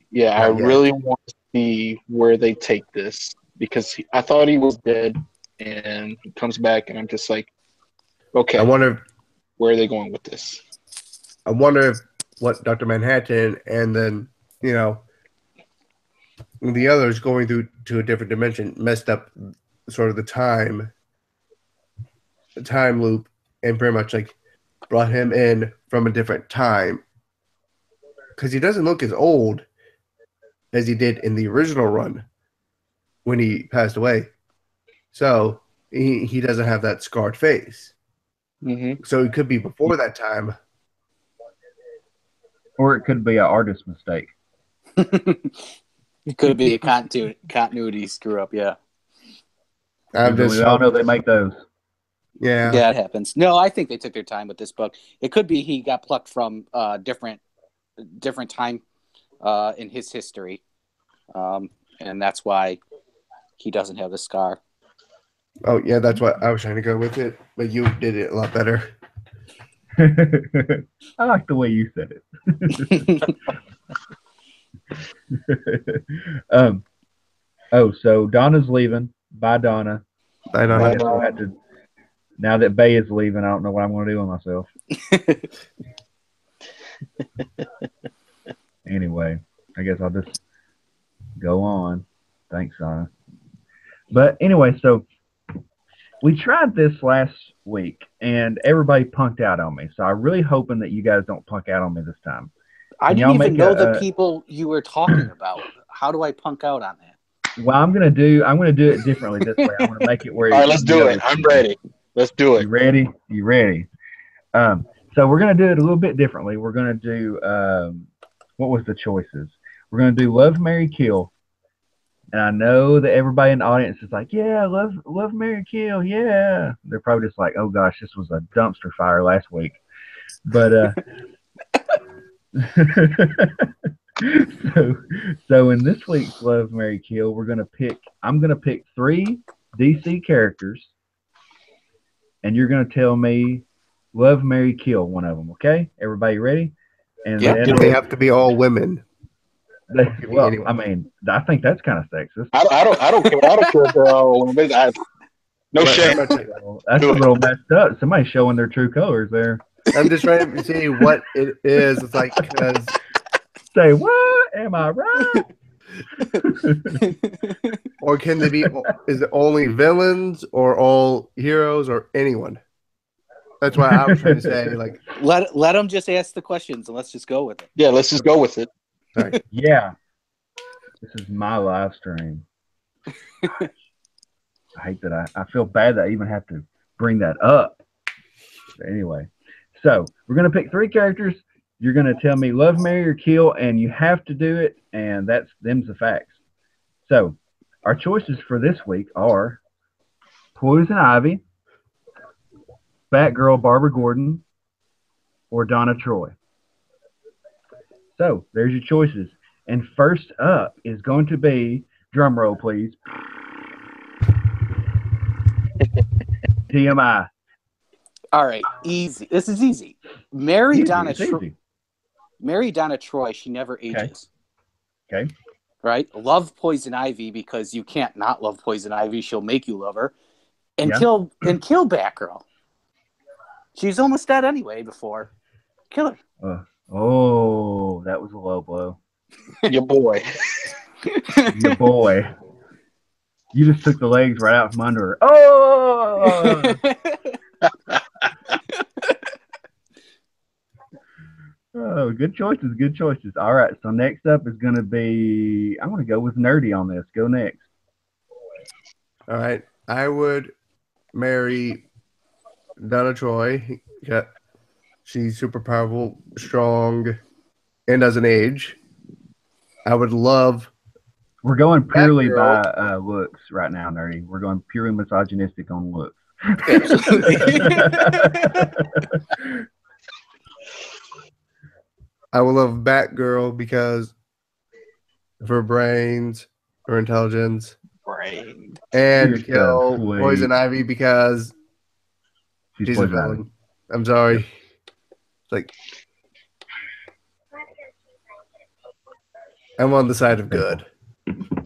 Yeah, Not I yet. really want to see where they take this because I thought he was dead, and he comes back, and I'm just like, okay, I wonder where are they going with this? if what Dr. Manhattan and then, the others going through to a different dimension messed up sort of the time loop and pretty much like brought him in from a different time. Because he doesn't look as old as he did in the original run when he passed away. So he doesn't have that scarred face. Mm-hmm. So it could be before that time. Or it could be an artist mistake. It could be a continuity screw up, yeah. We all know they make those. Yeah. Yeah, it happens. No, I think they took their time with this book. It could be he got plucked from different time in his history, and that's why he doesn't have the scar. Oh, yeah, that's what I was trying to go with it, but you did it a lot better. I like the way you said it. So Donna's leaving. Bye, Donna. I don't I know. guess we'll have to. Now that Bay is leaving, I don't know what I'm going to do with myself. Anyway, I guess I'll just go on. Thanks, Donna. But anyway, so we tried this last week, and everybody punked out on me. So I'm really hoping that you guys don't punk out on me this time. I y'all didn't even make know a- the people you were talking about. How do I punk out on that? Well, I'm gonna do it differently this way. I'm gonna make it where. All right, let's do it. I'm ready. Let's do it. You ready? You ready? So we're gonna do it a little bit differently. We're gonna do what was the choices? We're gonna do Love, Marry, Kill. And I know that everybody in the audience is like, yeah, love, marry, kill, yeah. They're probably just like, oh gosh, this was a dumpster fire last week. But so in this week's Love, Marry, Kill, I'm gonna pick 3 DC characters, and you're gonna tell me Love, Marry, Kill one of them. Okay, everybody ready? And Yep. then Do they have to be all women? Well, anyone. I mean, I think that's kind of sexist. I don't care. I don't care if they're all women. No But shame. I'm, trying, That's a little messed up. Somebody's showing their true colors there. I'm just trying to see what it is. It's like, because Say what? Am I right? or can they be? Is it only villains or all heroes or anyone? That's why I was trying to say, like, Let them just ask the questions and let's just go with it. Yeah, let's just go with it. sorry. Yeah. This is my live stream. I hate that I feel bad that I even have to bring that up. But anyway, so we're going to pick 3 characters. You're going to tell me love, marry, or kill, and you have to do it, and them's the facts. So our choices for this week are Poison Ivy, Batgirl Barbara Gordon, or Donna Troy. So there's your choices. And first up is going to be, drum roll please, TMI. All right, easy. This is easy. Marry Easy, Donna it's easy. Marry Donna Troy. She never ages. Okay. Right? Love Poison Ivy because you can't not love Poison Ivy. She'll make you love her. And Yeah. kill Batgirl. She's almost dead anyway before. Kill her. Oh, that was a low blow. Your boy. Your boy. You just took the legs right out from under her. Oh! Oh, good choices, good choices. All right, so next up is going to be, I'm going to go with Nerdy on this. Go next. All right, I would marry Donna Troy. Yeah, she's super powerful, strong, and doesn't age. I would love. We're going purely Batgirl. by looks right now, Nerdy. We're going purely misogynistic on looks. I will love Batgirl because of her brains, her intelligence, Brain. and You're to kill so sweet. Poison Ivy because she's a Poison Ivy. villain. I'm sorry. It's like I'm on the side of good.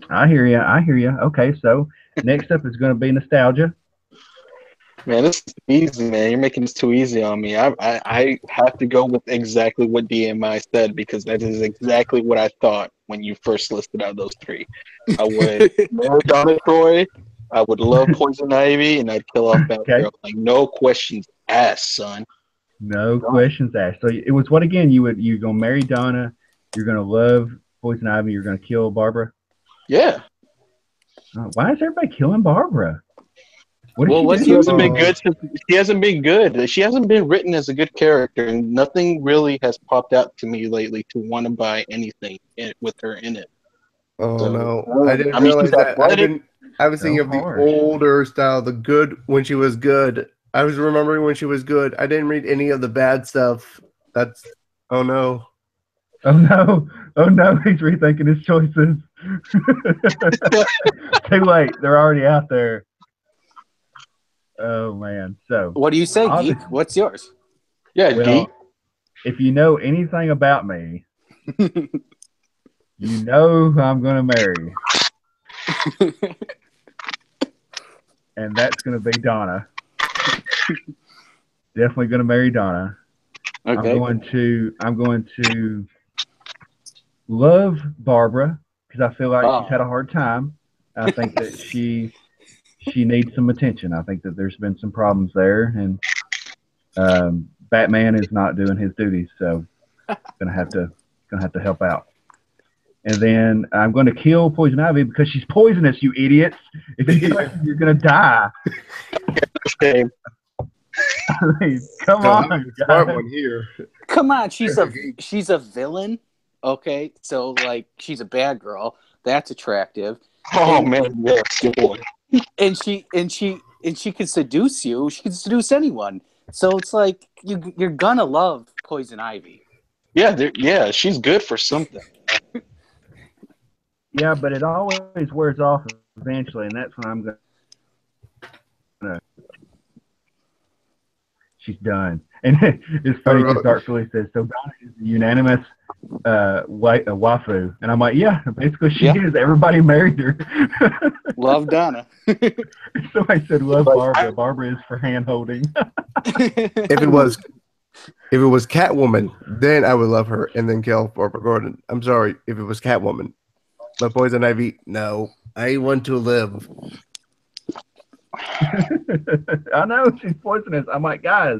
I hear you. I hear you. Okay, so next up is going to be nostalgia. Man, this is easy, man. You're making this too easy on me. I have to go with exactly what DMI said because that is exactly what I thought when you first listed out those 3. I would marry Donna Troy, I would love Poison Ivy, and I'd kill off Batgirl. Okay. Like, no questions asked, son. No questions asked. So it was what again? You're gonna marry Donna. You're gonna love Poison Ivy. You're gonna kill Barbara. Yeah. Why is everybody killing Barbara? What did Well, she what's do? She yours? hasn't been good. She hasn't been good. She hasn't been written as a good character, and nothing really has popped out to me lately to want to buy anything with her in it. Oh So, no, I didn't I mean, realize she's that. athletic. I was thinking of the harsh. older style, the good when she was good. I was remembering when she was good. I didn't read any of the bad stuff. That's oh no. Oh no! Oh no! He's rethinking his choices. Too late. They're already out there. Oh man! So What do you say, Obvi- Geek? What's yours? Yeah, well, Geek. if you know anything about me, you know who I'm going to marry, and that's going to be Donna. Definitely going to marry Donna. Okay. I'm going to love Barbara because I feel like she's had a hard time. I think that she needs some attention. I think that there's been some problems there, and Batman is not doing his duties, so gonna have to help out. And then I'm going to kill Poison Ivy because she's poisonous, you idiots. If you get her, you're gonna die. Shame. I mean, come So on, I'm the smart guys. one here. Come on, she's a villain. Okay, so like she's a bad girl. That's attractive. Oh man, yes, good boy. And she can seduce you. She can seduce anyone. So it's like you're gonna love Poison Ivy. Yeah, she's good for something. Yeah, but it always wears off eventually, and that's when I'm gonna. She's done, and it's funny because Dark Philly says so. Donna is a unanimous waifu, and I'm like, yeah, basically she Yeah. is. Everybody married her. Love Donna. So I said, love But Barbara. Barbara is for hand holding. If it was Catwoman, then I would love her and then kill Barbara Gordon. I'm sorry if it was Catwoman, but Poison Ivy, no. I want to live. I know she's poisonous. I'm like, guys,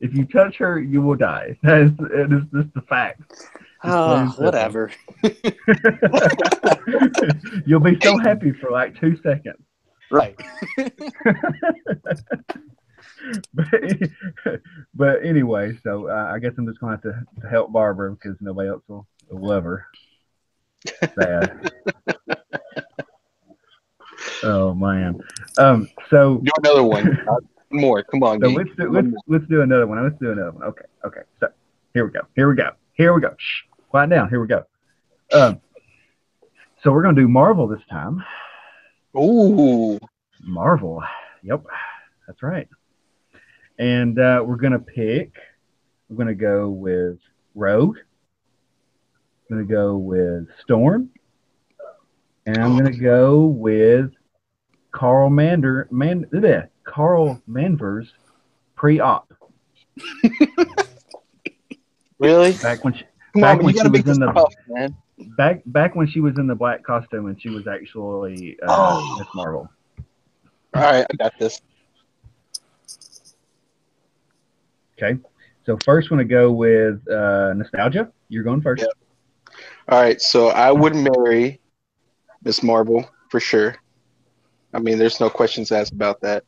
if you touch her, you will die. It is just the fact. Oh, whatever. You'll be so happy for like 2 seconds. Right. but anyway, so I guess I'm just going to have to help Barbara because nobody else will love her. Sad. Oh man. So do another one. More. Come on. So gang. let's do another one. Let's do another one. Okay. So here we go. Shh. Quiet down. Here we go. So we're gonna do Marvel this time. Ooh. Marvel. Yep, that's right. And we're gonna go with Rogue. I'm gonna go with Storm. And I'm gonna go with Carl Manver's pre-op. Really? Back when she, Come back on, when you she gotta was make this in the tough, man. back when she was in the black costume and she was actually Miss Marvel. All right, I got this. Okay, so first, want to go with nostalgia. You're going first. Yep. All right, so I would marry Miss Marvel for sure. I mean, there's no questions asked about that.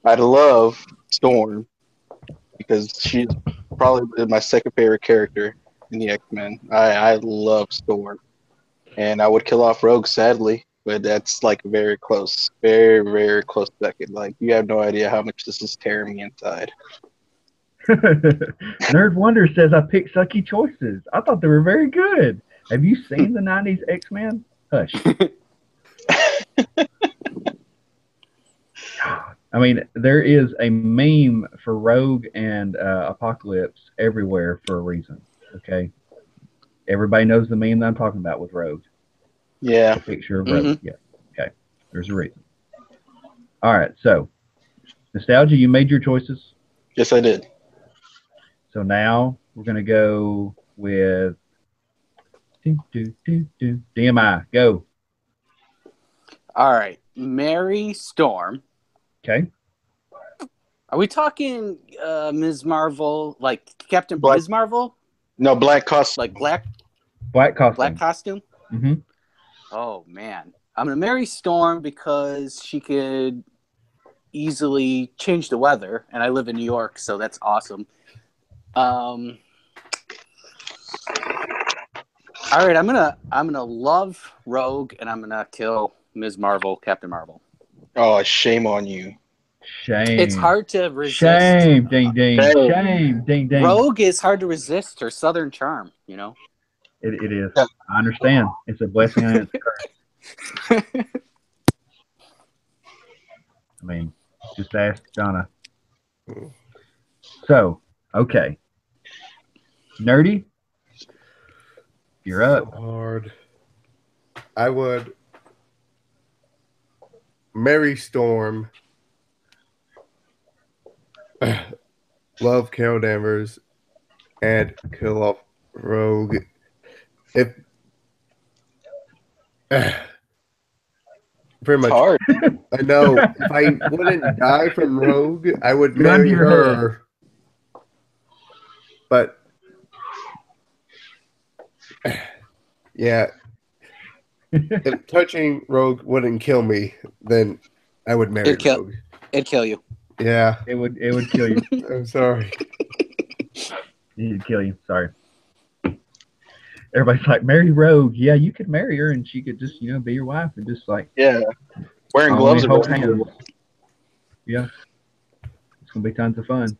I'd love Storm because she's probably my second favorite character in the X-Men. I love Storm, and I would kill off Rogue sadly, but that's like very close, very close second. Like you have no idea how much this is tearing me inside. Nerd Wonder says I picked sucky choices. I thought they were very good. Have you seen the '90s X-Men? Hush. I mean, there is a meme for Rogue and Apocalypse everywhere for a reason. Okay, everybody knows the meme that I'm talking about with Rogue. Yeah. The picture of Rogue. Yeah. Okay, there's a reason. All right, so nostalgia. You made your choices. Yes, I did. So now we're gonna go with DMI. Go. All right. Mary Storm. Okay. Are we talking Ms. Marvel, like Captain Black- Ms. Marvel? No, black costume. Like black Black costume. costume? Oh, man. I'm going to marry Storm because she could easily change the weather, and I live in New York, so that's awesome. All right, I'm gonna love Rogue, and I'm gonna kill Ms. Marvel, Captain Marvel. Oh, shame on you. Shame. It's hard to resist. Shame. Ding ding. Shame. Shame. Ding ding. Rogue is hard to resist her southern charm, you know. It is. Yeah. I understand. It's a blessing and it's a curse. I mean, just ask Donna. So, okay. Nerdy, you're up. Hard. I would marry Storm, love Carol Danvers, and kill off Rogue. If pretty much, Hard. I know. If I wouldn't die from Rogue, I would Gun marry to your her. But yeah, if touching Rogue wouldn't kill me, then I would marry Rogue. It'd kill you. Yeah, It would kill you. I'm sorry. It'd kill you. Sorry. Everybody's like, marry Rogue. Yeah, you could marry her and she could just, be your wife and just like Yeah. Wearing only gloves. hold are hands. Yeah. It's gonna be tons of fun.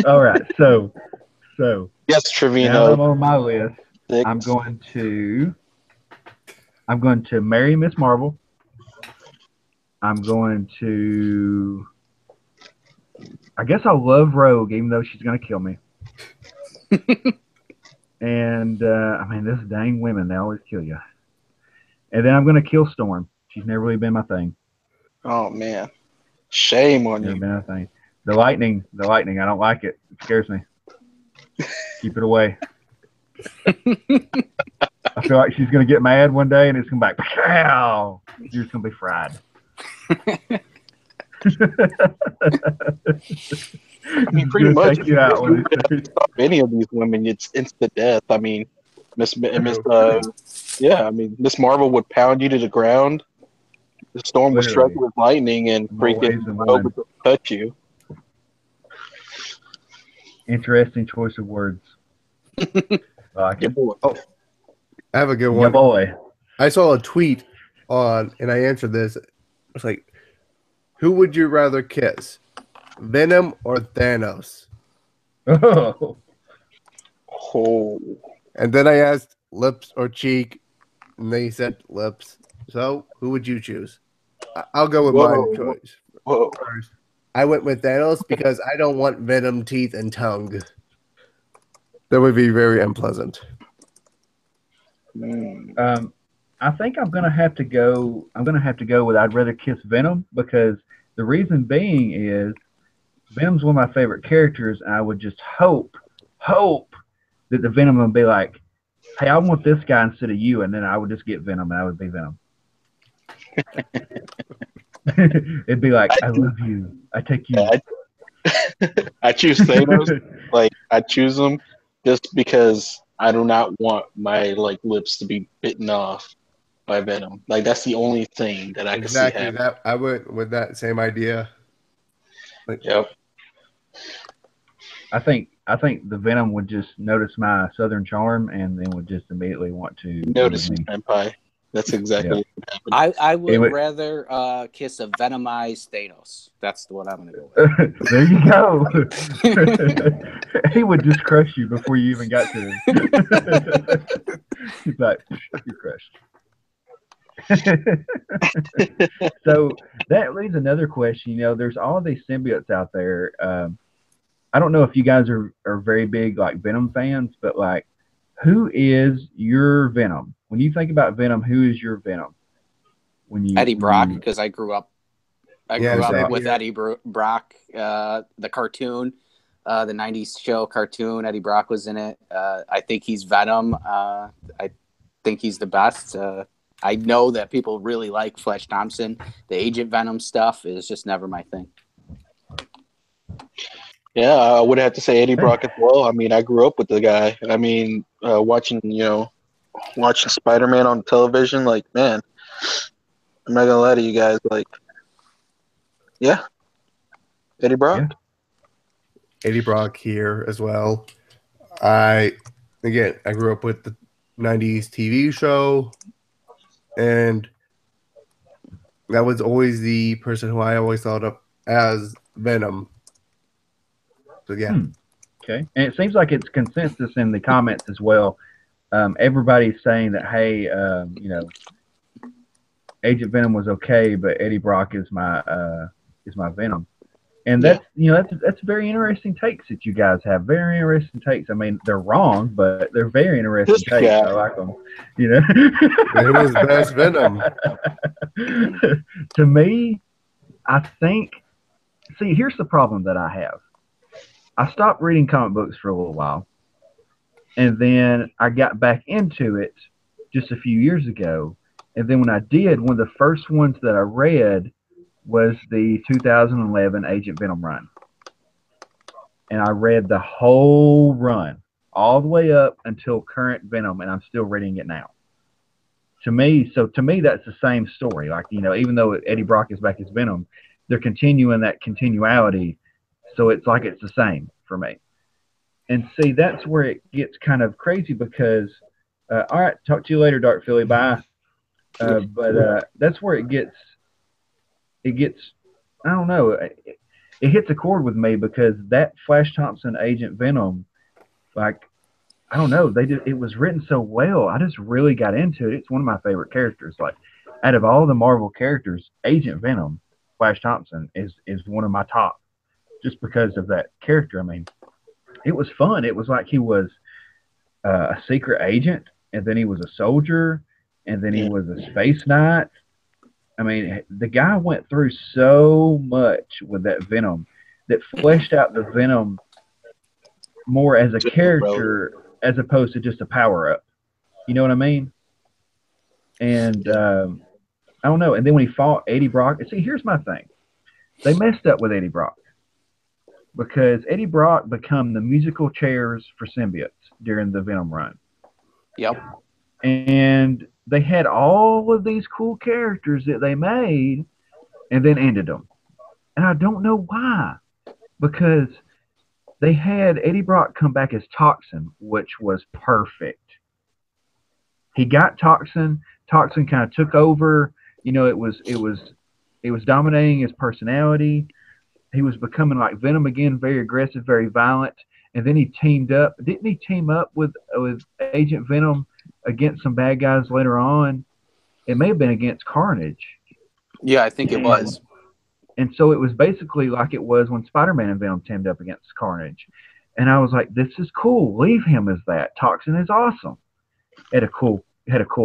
All right, so Yes, now Trevino. I'm on my list. Six. I'm going to marry Miss Marvel. I'm going to. I guess I'll love Rogue, even though she's gonna kill me. And I mean, this dang women, they always kill you. And then I'm gonna kill Storm. She's never really been my thing. Oh man, shame on Never you. been my thing. The lightning, I don't like it. It scares me. Keep it away. I feel like she's gonna get mad one day and it's gonna be like, pow! You're just gonna be fried. I mean, pretty much, Take you out one of these days. any of these women, it's instant death. I mean, Miss yeah, I mean, Miss Marvel would pound you to the ground. The Storm would strike Literally. you with lightning and More ways freaking than one. touch you. Interesting choice of words. Like Yeah, it. boy. I have a good Yeah, one. boy. I saw a tweet and I answered this. It's like, who would you rather kiss, Venom or Thanos? Oh. Oh. And then I asked lips or cheek, and they said lips. So, who would you choose? I'll go with Whoa. my choice Whoa. first. I went with Thanos because I don't want Venom teeth and tongue. That would be very unpleasant. Mm. I think I'm gonna have to go. I'm gonna have to go with I'd rather kiss Venom because the reason being is Venom's one of my favorite characters, and I would just hope that the Venom would be like, "Hey, I want this guy instead of you," and then I would just get Venom, and I would be Venom. It'd be like, "I love you. I take you." I choose Thanos. Like, I choose him just because I do not want my lips to be bitten off by Venom. Like, that's the only thing that I can see Exactly happening. that. I went with that same idea. Yep. I think the Venom would just notice my Southern charm and then would just immediately want to Notice me. Senpai. That's exactly what happened. I would would- rather kiss a venomized Thanos. That's what I'm gonna go with. There you go. He would just crush you before you even got to him. He's like, you're crushed. So that leaves another question. You know, there's all these symbiotes out there. I don't know if you guys are very big Venom fans, but who is your Venom? When you think about Venom, who is your Venom? Eddie Brock, because I grew up same with here. Eddie Brock, the cartoon, the '90s show cartoon. Eddie Brock was in it. I think he's Venom. I think he's the best. I know that people really like Flash Thompson. The Agent Venom stuff is just never my thing. Yeah, I would have to say Eddie Brock as well. I mean, I grew up with the guy. I mean, watching Spider-Man on television, man, I'm not gonna lie to you guys, yeah, Eddie Brock. Yeah. Eddie Brock here as well. I grew up with the 90s TV show, and that was always the person who I always thought of as Venom. So, yeah. Okay. And it seems like it's consensus in the comments as well. Everybody's saying that, hey, Agent Venom was okay, but Eddie Brock is my Venom. And that's very interesting takes that you guys have. Very interesting takes. I mean, they're wrong, but they're very interesting takes. I like them. It was best Venom. To me, I think. See, here's the problem that I have. I stopped reading comic books for a little while, and then I got back into it just a few years ago. And then when I did, one of the first ones that I read was the 2011 Agent Venom run. And I read the whole run, all the way up until current Venom, and I'm still reading it now. To me, that's the same story. Even though Eddie Brock is back as Venom, they're continuing that continuality. So it's it's the same for me. And see, that's where it gets kind of crazy because, all right, talk to you later, Dark Philly. Bye. But that's where it gets, I don't know, it hits a chord with me because that Flash Thompson Agent Venom, I don't know, it was written so well. I just really got into it. It's one of my favorite characters. Out of all the Marvel characters, Agent Venom, Flash Thompson is one of my top, just because of that character. I mean, it was fun. It was like he was a secret agent, and then he was a soldier, and then he was a space knight. I mean, the guy went through so much with that Venom that fleshed out the Venom more as a character as opposed to just a power up. You know what I mean? And I don't know. And then when he fought Eddie Brock, see, here's my thing. They messed up with Eddie Brock because Eddie Brock became the musical chairs for symbiotes during the Venom run. Yep. And they had all of these cool characters that they made and then ended them. And I don't know why. Because they had Eddie Brock come back as Toxin, which was perfect. He got Toxin. Toxin kind of took over. You know, it was dominating his personality. He was becoming like Venom again, very aggressive, very violent. And then he teamed up. Didn't he team up with Agent Venom against some bad guys later on? It may have been against Carnage. Yeah, I think it was. And so it was basically like it was when Spider-Man and Venom teamed up against Carnage. And I was like, this is cool. Leave him as that. Toxin is awesome. Had a cool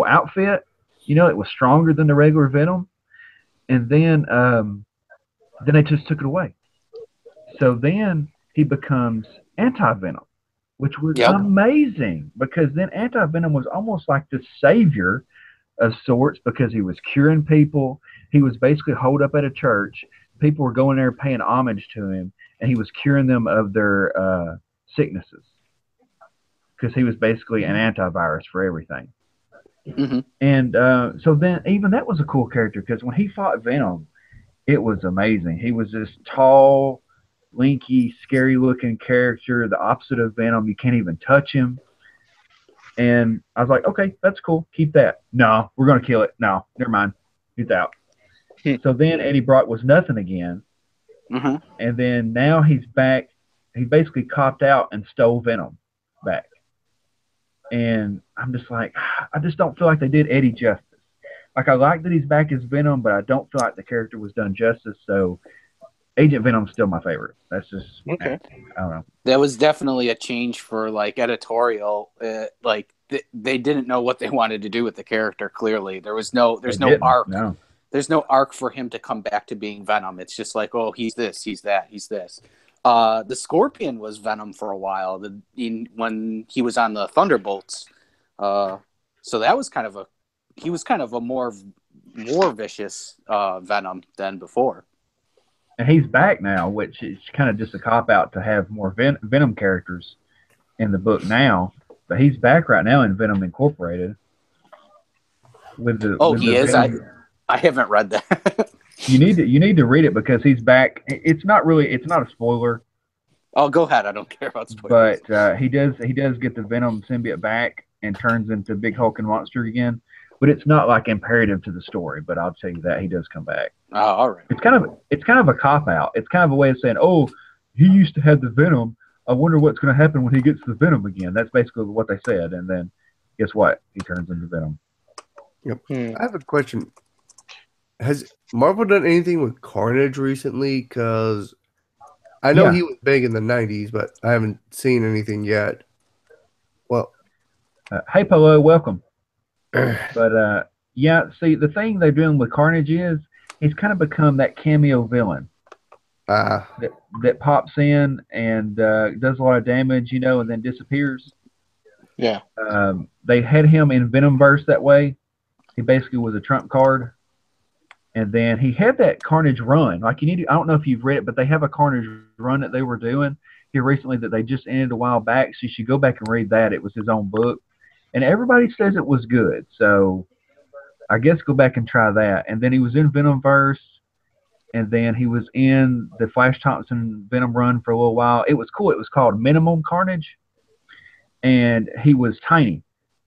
outfit. You know, it was stronger than the regular Venom. And then they just took it away. So then he becomes Anti-Venom, which was amazing because then Anti-Venom was almost like the savior of sorts because he was curing people. He was basically holed up at a church. People were going there paying homage to him, and he was curing them of their sicknesses because he was basically an antivirus for everything. Mm-hmm. And so then even that was a cool character because when he fought Venom, it was amazing. He was this tall, lanky, scary-looking character, the opposite of Venom. You can't even touch him. And I was like, okay, that's cool. Keep that. No, we're going to kill it. No, never mind. He's out. So then Eddie Brock was nothing again. Mm-hmm. And then now he's back. He basically copped out and stole Venom back. And I'm just like, I just don't feel like they did Eddie justice. Like, I like that he's back as Venom, but I don't feel like the character was done justice. So Agent Venom's still my favorite. That's just, okay. I don't know. That was definitely a change for, like, editorial. They didn't know what they wanted to do with the character, clearly. There's no arc. No. There's no arc for him to come back to being Venom. It's just like, oh, he's this, he's that, he's this. The Scorpion was Venom for a while when he was on the Thunderbolts. So that was kind of a more vicious Venom than before. And he's back now, which is kind of just a cop-out to have more Venom characters in the book now. But he's back right now in Venom Incorporated. He is? I haven't read that. You need to read it because he's back. It's not a spoiler. Oh, go ahead. I don't care about spoilers. But he does get the Venom symbiote back and turns into big hulking monster again. But it's not like imperative to the story. But I'll tell you that he does come back. Oh, all right. It's kind of a cop out. It's kind of a way of saying, oh, he used to have the Venom. I wonder what's going to happen when he gets the Venom again. That's basically what they said. And then guess what? He turns into Venom. Yep. I have a question. Has Marvel done anything with Carnage recently? Because I know he was big in the 90s, but I haven't seen anything yet. Well, hey, Polo, welcome. But, see, the thing they're doing with Carnage is he's kind of become that cameo villain that pops in and does a lot of damage, and then disappears. Yeah. They had him in Venomverse that way. He basically was a trump card. And then he had that Carnage run. Like, I don't know if you've read it, but they have a Carnage run that they were doing here recently that they just ended a while back. So you should go back and read that. It was his own book. And everybody says it was good. So I guess go back and try that. And then he was in Venomverse. And then he was in the Flash Thompson Venom run for a little while. It was cool. It was called Minimum Carnage. And he was tiny.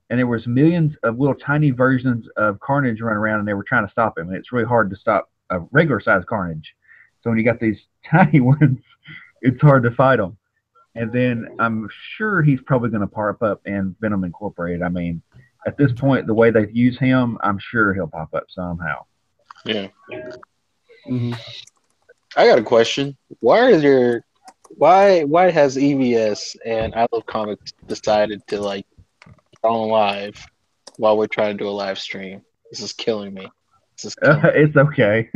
And there was millions of little tiny versions of Carnage running around, and they were trying to stop him. And it's really hard to stop a regular-sized Carnage. So when you got these tiny ones, it's hard to fight them. And then I'm sure he's probably going to pop up in Venom Incorporated. I mean, at this point, the way they use him, I'm sure he'll pop up somehow. Yeah. Mm-hmm. I got a question. Why are there why has EVS and I Love Comics decided to like go on live while we're trying to do a live stream? This is killing me. This is killing me. It's okay.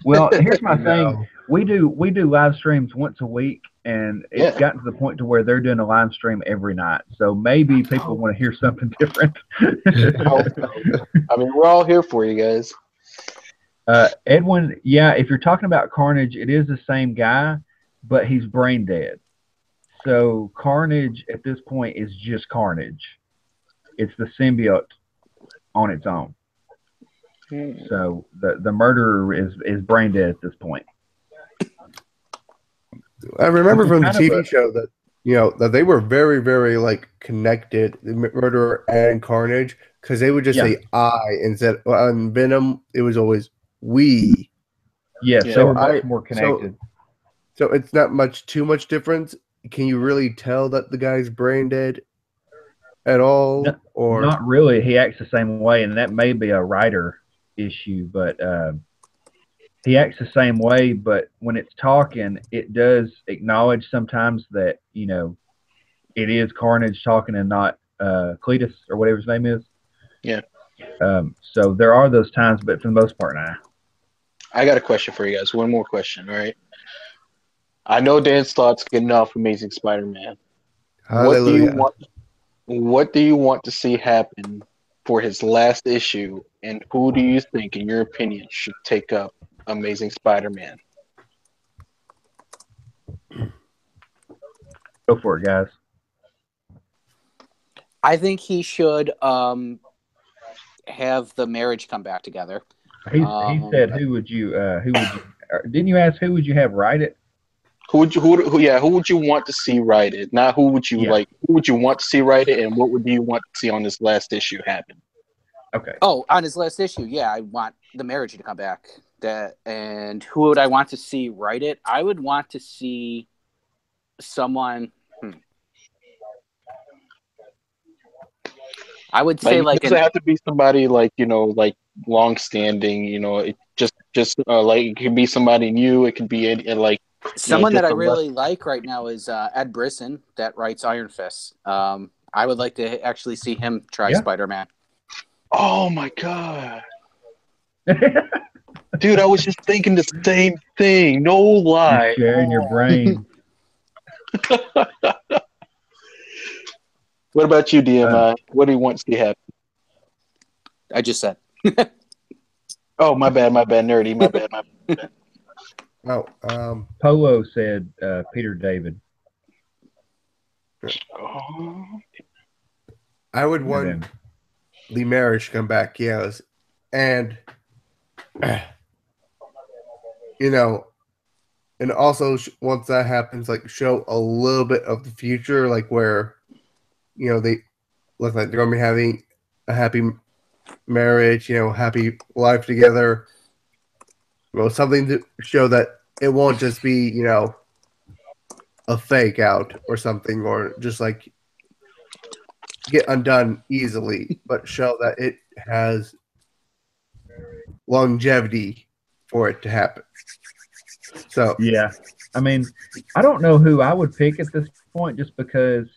Well, here's my thing. No. We do live streams once a week, and it's Yeah. gotten to the point to where they're doing a live stream every night. So maybe people want to hear something different. I mean, we're all here for you guys. Edwin, yeah, if you're talking about Carnage, it is the same guy, but he's brain dead. So Carnage at this point is just Carnage. It's the symbiote on its own. So the murderer is brain dead at this point. I remember from the Kind of TV show that that they were very, very like connected, the Murderer and Carnage, because they would just say "I" instead. On Venom, it was always "we." Yes, Yeah. they were much more connected. So it's not too much difference. Can you really tell that the guy's brain dead at all? No, Or not really. He acts the same way, and that may be a writer issue, but he acts the same way. But when it's talking, it does acknowledge sometimes that it is Carnage talking and not Cletus or whatever his name is. Yeah. So there are those times, but for the most part, nah. I got a question for you guys. One more question, all right? I know Dan's thoughts getting off Amazing Spider-Man. hallelujah. What do you want to see happen for his last issue, and who do you think, in your opinion, should take up Amazing Spider-Man? Go for it, guys. I think he should have the marriage come back together. He said, who would you didn't you ask who would you have write it? Who would you want to see write it? Not who would you like. Who would you want to see write it, and what would you want to see on this last issue happen? Okay. Oh, on his last issue, yeah, I want the marriage to come back. And who would I want to see write it? I would want to see someone. I would say Does it have to be somebody like long standing? It just like it could be somebody new. It could be like someone that I just a really like right now is Ed Brisson that writes Iron Fist. I would like to actually see him try Spider-Man. Oh my god, dude! I was just thinking the same thing. No lie. You're sharing your brain. What about you, DMI? What do you want to see happen? I just said. Oh, my bad, nerdy, my bad. Oh, Polo said Peter David. I would want the marriage to come back, yes, and and also once that happens, like show a little bit of the future, like where they look like they're gonna be having a happy marriage, happy life together. Well, something to show that it won't just be, a fake out or something, or just like get undone easily, but show that it has longevity for it to happen. So yeah, I mean, I don't know who I would pick at this point, just because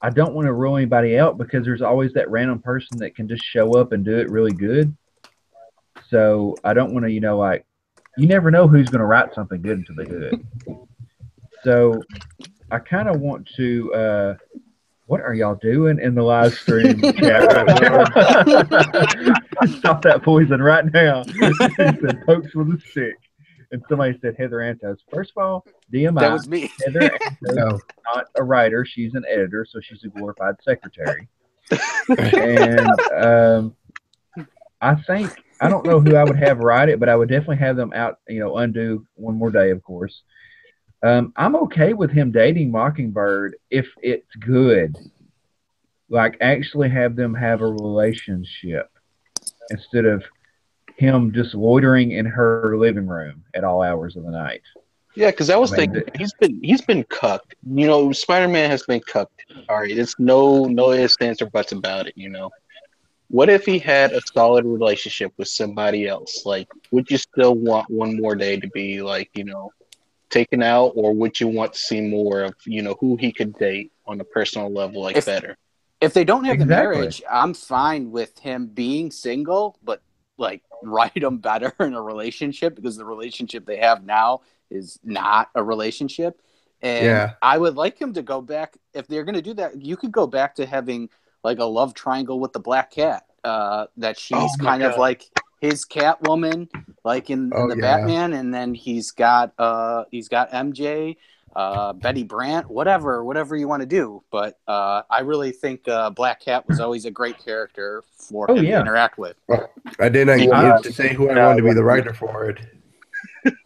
I don't want to rule anybody out, because there's always that random person that can just show up and do it really good. So I don't want to, you never know who's going to write something good until they do it. So I kind of want to, what are y'all doing in the live stream chat right now? Stop that poison right now. He said pokes with a stick. And somebody said Heather Antos. First of all, DMI. That was me. Heather Antos is not a writer. She's an editor, so she's a glorified secretary. And I don't know who I would have write it, but I would definitely have them out, undo One More Day, of course. I'm okay with him dating Mockingbird if it's good. Like, actually have them have a relationship instead of him just loitering in her living room at all hours of the night. Yeah, because I was thinking he's been cucked. Spider-Man has been cucked. All right, it's no ifs, ands, or buts about it. What if he had a solid relationship with somebody else? Like, would you still want One More Day to be like, taken out, or would you want to see more of, you know, who he could date on a personal level, like better? If they don't have the Exactly. marriage, I'm fine with him being single, but like write him better in a relationship, because the relationship they have now is not a relationship. And I would like him to go back. If they're going to do that, you could go back to having like a love triangle with the black cat, that she's kind of like his Catwoman, like in the Batman, and then he's got MJ, Betty Brant, whatever you want to do. But I really think Black Cat was always a great character for him to interact with. Well, I didn't get to say who I wanted to be the writer for it.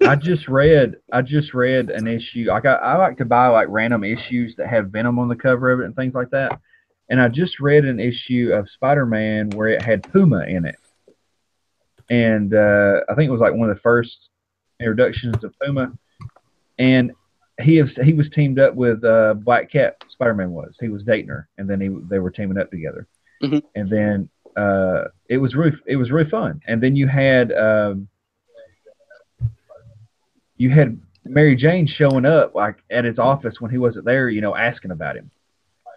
I just read an issue. I like to buy like random issues that have Venom on the cover of it and things like that. And I just read an issue of Spider-Man where it had Puma in it. And I think it was like one of the first introductions of Puma. And he was teamed up with Black Cat. Spider-Man was. He was dating her, and then they were teaming up together. Mm-hmm. And then it was really fun. And then you had Mary Jane showing up like at his office when he wasn't there, you know, asking about him.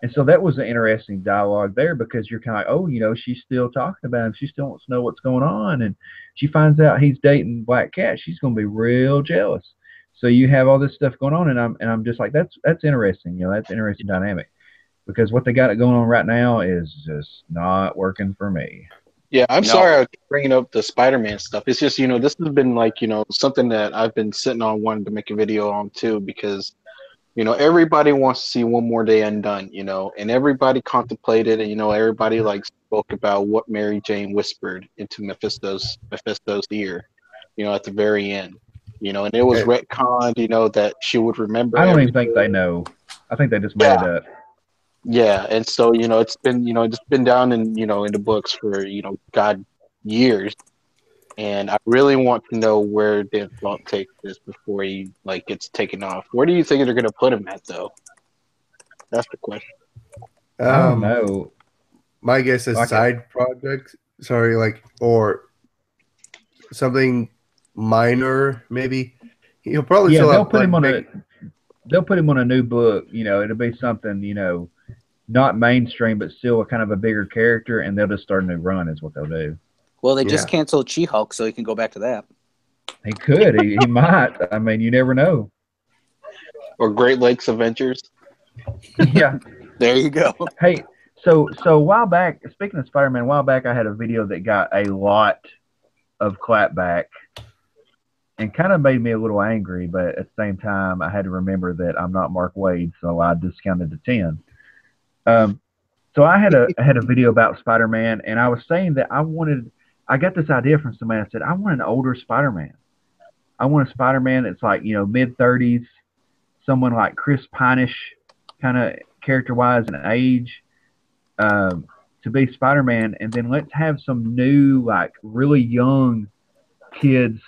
And so that was an interesting dialogue there, because you're kind of like, oh, you know, she's still talking about him. She still wants to know what's going on. And she finds out he's dating Black Cat. She's going to be real jealous. So you have all this stuff going on, and I'm just like, that's interesting. You know, that's an interesting dynamic, because what they got going on right now is just not working for me. Yeah, I'm sorry I keep bringing up the Spider-Man stuff. It's just, you know, this has been like, you know, something that I've been sitting on wanting to make a video on too, because, you know, everybody wants to see One More Day Undone, you know, and everybody contemplated, and, you know, everybody like spoke about what Mary Jane whispered into Mephisto's ear, you know, at the very end, you know, and it was retconned, you know, that she would remember. I don't even think they know. I think they just made it up. Yeah, and so, you know, it's been down in, you know, in the books for, you know, years, and I really want to know where Dan Slott takes this before he like gets taken off. Where do you think they're going to put him at, though? That's the question. I don't know. My guess is side projects. Sorry, like, or something minor, maybe. He'll probably they'll put him on a new book. You know, it'll be something, you know, not mainstream, but still a kind of a bigger character, and they'll just start a new run is what they'll do. Well, they just canceled She-Hulk, so he can go back to that. He could. He might. I mean, you never know. Or Great Lakes Avengers. Yeah. There you go. Hey, so a while back, speaking of Spider-Man, a while back I had a video that got a lot of clapback and kind of made me a little angry, but at the same time, I had to remember that I'm not Mark Waid, so I discounted to 10. So I had a video about Spider-Man, and I was saying that I got this idea from somebody. I said, I want an older Spider-Man. I want a Spider-Man that's like, you know, mid-30s, someone like Chris Pine-ish kind of character-wise and age, to be Spider-Man. And then let's have some new, like, really young kids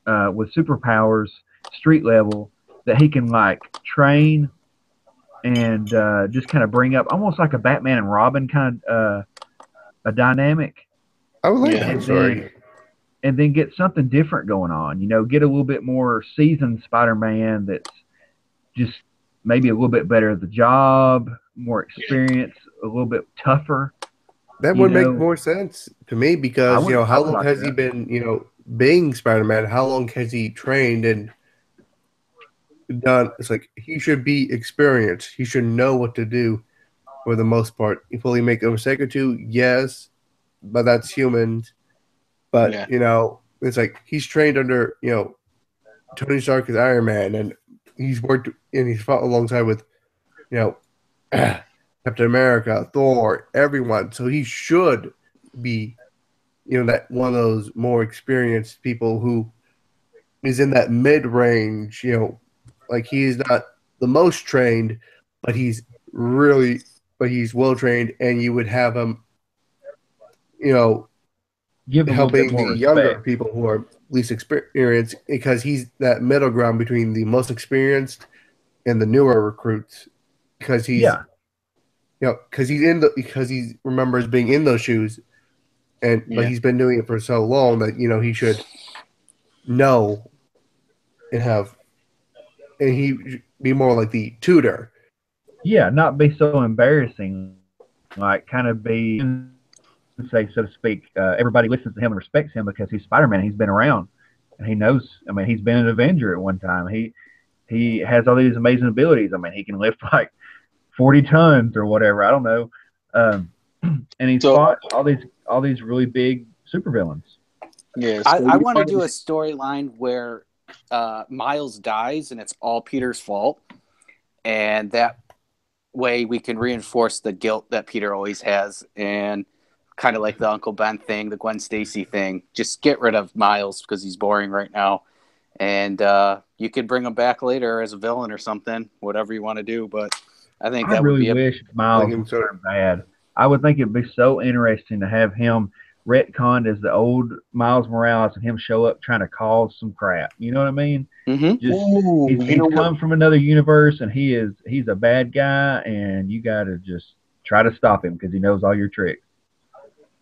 with superpowers, street level, that he can, like, train and just kind of bring up almost like a Batman and Robin kind of a dynamic. I would like that story. And then get something different going on. You know, get a little bit more seasoned Spider-Man that's just maybe a little bit better at the job, more experience, a little bit tougher. That would make more sense to me, because, you know, how long has he been, you know, being Spider-Man? How long has he trained and done? It's like he should be experienced. He should know what to do for the most part. Will he make a mistake or two? Yes, but that's human. But you know, it's like he's trained under, you know, Tony Stark is Iron Man, and he's worked and he's fought alongside with, you know, Captain America, Thor, everyone. So he should be, you know, that one of those more experienced people who is in that mid-range, you know. Like, he's not the most trained, but he's well trained, and you would have him, you know, helping the younger people who are least experienced, because he's that middle ground between the most experienced and the newer recruits, because he's, you know, because he remembers being in those shoes, and but he's been doing it for so long that, you know, he should know and have and he be more like the tutor. Yeah, not be so embarrassing. Like, kind of be, say, so to speak, everybody listens to him and respects him because he's Spider-Man. He's been around, and he knows. I mean, he's been an Avenger at one time. He has all these amazing abilities. I mean, he can lift like 40 tons or whatever. I don't know. And he's fought all these really big supervillains. Yeah, I want to do a storyline where Miles dies and it's all Peter's fault, and that way we can reinforce the guilt that Peter always has, and kind of like the Uncle Ben thing, the Gwen Stacy thing. Just get rid of Miles because he's boring right now, and you could bring him back later as a villain or something, whatever you want to do. But I think that really would be wish Miles was turned bad. I would think it'd be so interesting to have him retconned as the old Miles Morales and him show up trying to cause some crap. You know what I mean? Mm-hmm. He's come from another universe and he's a bad guy, and you got to just try to stop him because he knows all your tricks.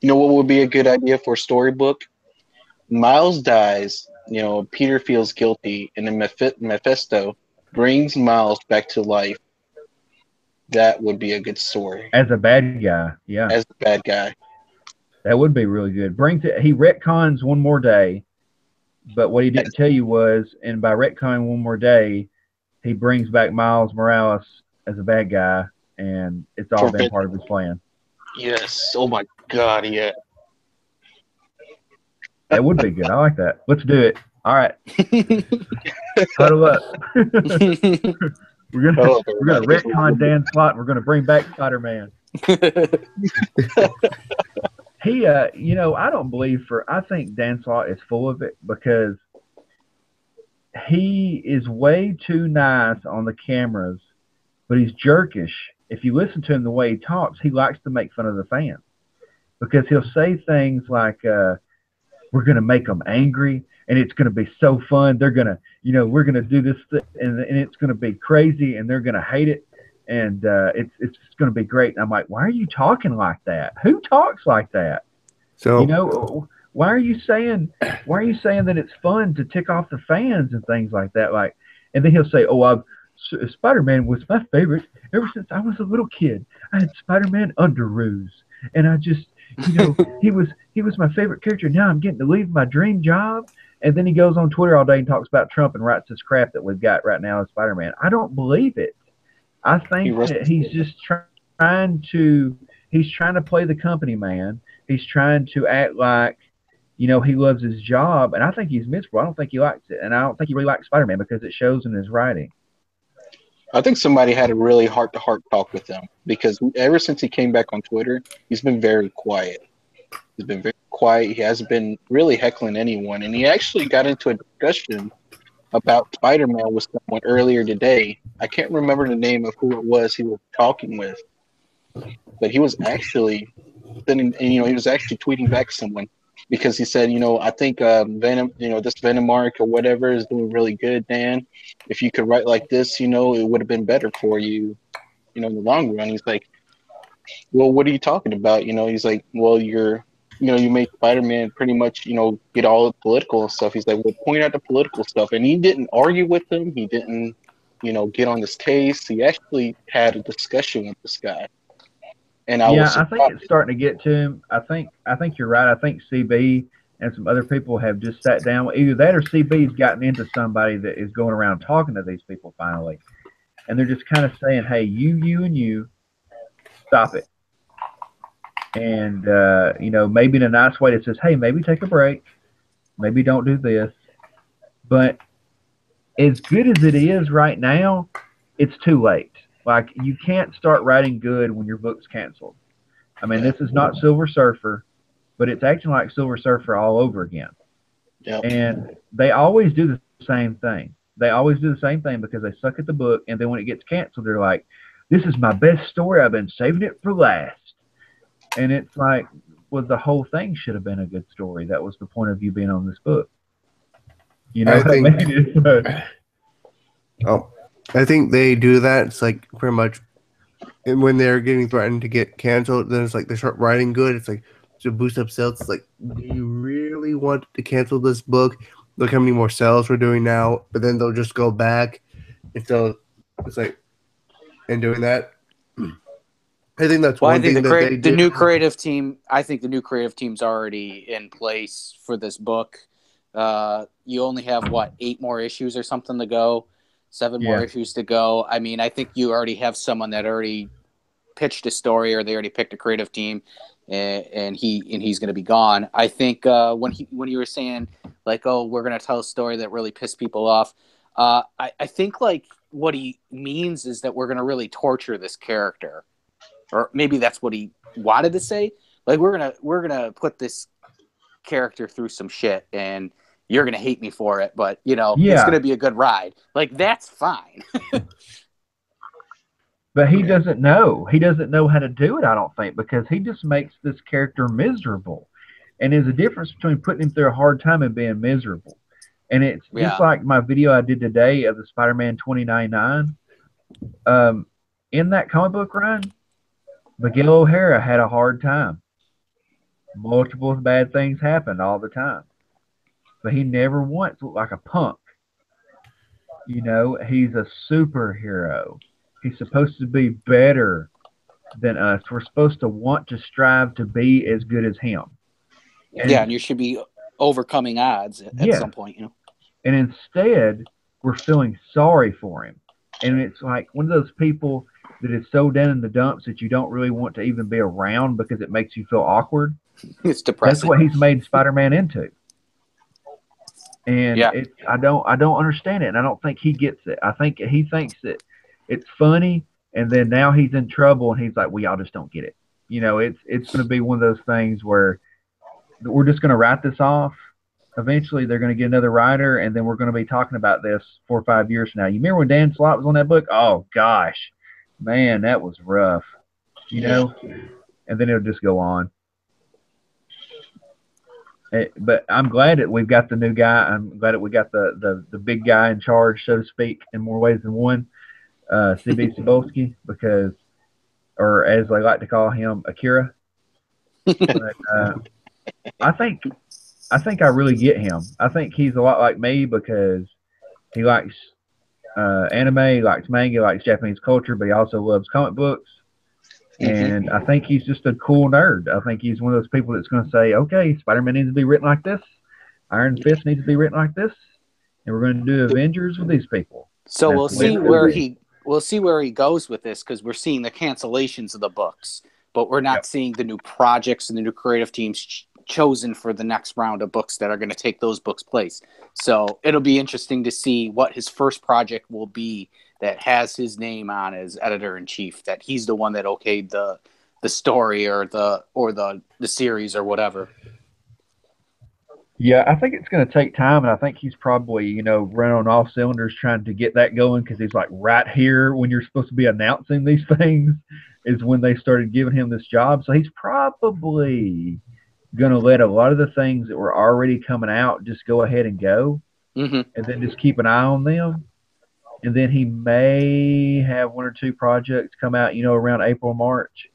You know what would be a good idea for a storybook? Miles dies. You know, Peter feels guilty, and then Mephisto brings Miles back to life. That would be a good story. As a bad guy, yeah. As a bad guy. That would be really good. He retcons one more day, but what he didn't tell you was, and by retconning one more day, he brings back Miles Morales as a bad guy, and it's all been part of his plan. Yes. Oh my God, yeah. That would be good. I like that. Let's do it. All right. Huddle up. We're gonna retcon Dan Slott. And we're gonna bring back Spider-Man. He, you know, I don't believe I think Dan Slott is full of it because he is way too nice on the cameras, but he's jerkish. If you listen to him the way he talks, he likes to make fun of the fans because he'll say things like, we're going to make them angry and it's going to be so fun. They're going to, you know, we're going to do this and it's going to be crazy and they're going to hate it. And it's going to be great. And I'm like, why are you talking like that? Who talks like that? So, you know, why are you saying that it's fun to tick off the fans and things like that? Like, and then he'll say, oh, Spider-Man was my favorite ever since I was a little kid. I had Spider-Man underoos, and I just, you know, he was my favorite character. Now I'm getting to leave my dream job. And then he goes on Twitter all day and talks about Trump and writes this crap that we've got right now as Spider-Man. I don't believe it. I think that he's just trying to play the company man. He's trying to act like, you know, he loves his job, and I think he's miserable. I don't think he likes it, and I don't think he really likes Spider-Man because it shows in his writing. I think somebody had a really heart-to-heart talk with him because ever since he came back on Twitter, he's been very quiet. He's been very quiet. He hasn't been really heckling anyone, and he actually got into a discussion about Spider-Man with someone earlier today. I can't remember the name of who it was he was talking with, but he was actually he was actually tweeting back someone because he said, you know, I think Venom, you know, this Venom arc or whatever is doing really good, Dan. If you could write like this, you know, it would have been better for you, you know, in the long run. He's like, well, what are you talking about? You know, he's like, well, you made Spider-Man pretty much, you know, get all the political and stuff. He's like, well, point out the political stuff. And he didn't argue with him. He didn't, you know, get on this case. He actually had a discussion with this guy. And I think it's starting to get to him. I think you're right. I think CB and some other people have just sat down. Either that or CB's gotten into somebody that is going around talking to these people finally. And they're just kind of saying, hey, you, and you, stop it. And, you know, maybe in a nice way that says, hey, maybe take a break. Maybe don't do this. But as good as it is right now, it's too late. Like, you can't start writing good when your book's canceled. I mean, this is not Silver Surfer, but it's acting like Silver Surfer all over again. Yep. And they always do the same thing. They always do the same thing because they suck at the book, and then when it gets canceled, they're like, this is my best story. I've been saving it for last. And it's like, well, the whole thing should have been a good story. That was the point of you being on this book. You know what I mean? I think they do that. It's like pretty much when they're getting threatened to get canceled, then it's like they start writing good. It's like to boost up sales. It's like, do you really want to cancel this book? Look how many more sales we're doing now. But then they'll just go back until it's like, and doing that. I think that's Well, I one think thing that they the did. new creative team. I think the new creative team's already in place for this book. You only have 8 more issues or something to go, 7 more Yeah. issues to go. I mean, I think you already have someone that already pitched a story, or they already picked a creative team, and he's going to be gone. I think when you were saying like, oh, we're going to tell a story that really pissed people off. I think like what he means is that we're going to really torture this character. Or maybe that's what he wanted to say. Like we're gonna put this character through some shit, and you're gonna hate me for it, but it's gonna be a good ride. Like that's fine. But he doesn't know. He doesn't know how to do it, I don't think, because he just makes this character miserable. And there's a difference between putting him through a hard time and being miserable. And it's just like my video I did today of the Spider-Man 2099. In that comic book run, Miguel O'Hara had a hard time. Multiple bad things happened all the time. But he never once looked like a punk. He's a superhero. He's supposed to be better than us. We're supposed to want to strive to be as good as him. And you should be overcoming odds at some point, And instead, we're feeling sorry for him. And it's like one of those people that is so down in the dumps that you don't really want to even be around because it makes you feel awkward. It's depressing. That's what he's made Spider-Man into. And I don't understand it, and I don't think he gets it. I think he thinks that it's funny, and then now he's in trouble, and he's like, "Well, y'all just don't get it." It's going to be one of those things where we're just going to write this off. Eventually, they're going to get another writer, and then we're going to be talking about this 4 or 5 years from now. You remember when Dan Slott was on that book? Oh gosh. Man, that was rough, and then it'll just go on. But I'm glad that we've got the new guy. I'm glad that we got the big guy in charge, so to speak, in more ways than one, C.B. Cebulski, because, or as they like to call him, Akira. But, I think I really get him. I think he's a lot like me because he likes anime, he likes manga, he likes Japanese culture, but he also loves comic books. And I think he's just a cool nerd. I think he's one of those people that's going to say, okay, Spider-Man needs to be written like this. Iron Fist needs to be written like this. And we're going to do Avengers with these people. So we'll see where he goes with this, because we're seeing the cancellations of the books, but we're not seeing the new projects and the new creative teams chosen for the next round of books that are going to take those books' place. So it'll be interesting to see what his first project will be that has his name on as editor-in-chief, that he's the one that okayed the story or the series or whatever. Yeah, I think it's going to take time, and I think he's probably, running on all cylinders trying to get that going, because he's like right here when you're supposed to be announcing these things is when they started giving him this job. So he's probably going to let a lot of the things that were already coming out just go ahead and go, and then just keep an eye on them. And then he may have 1 or 2 projects come out, around April, March.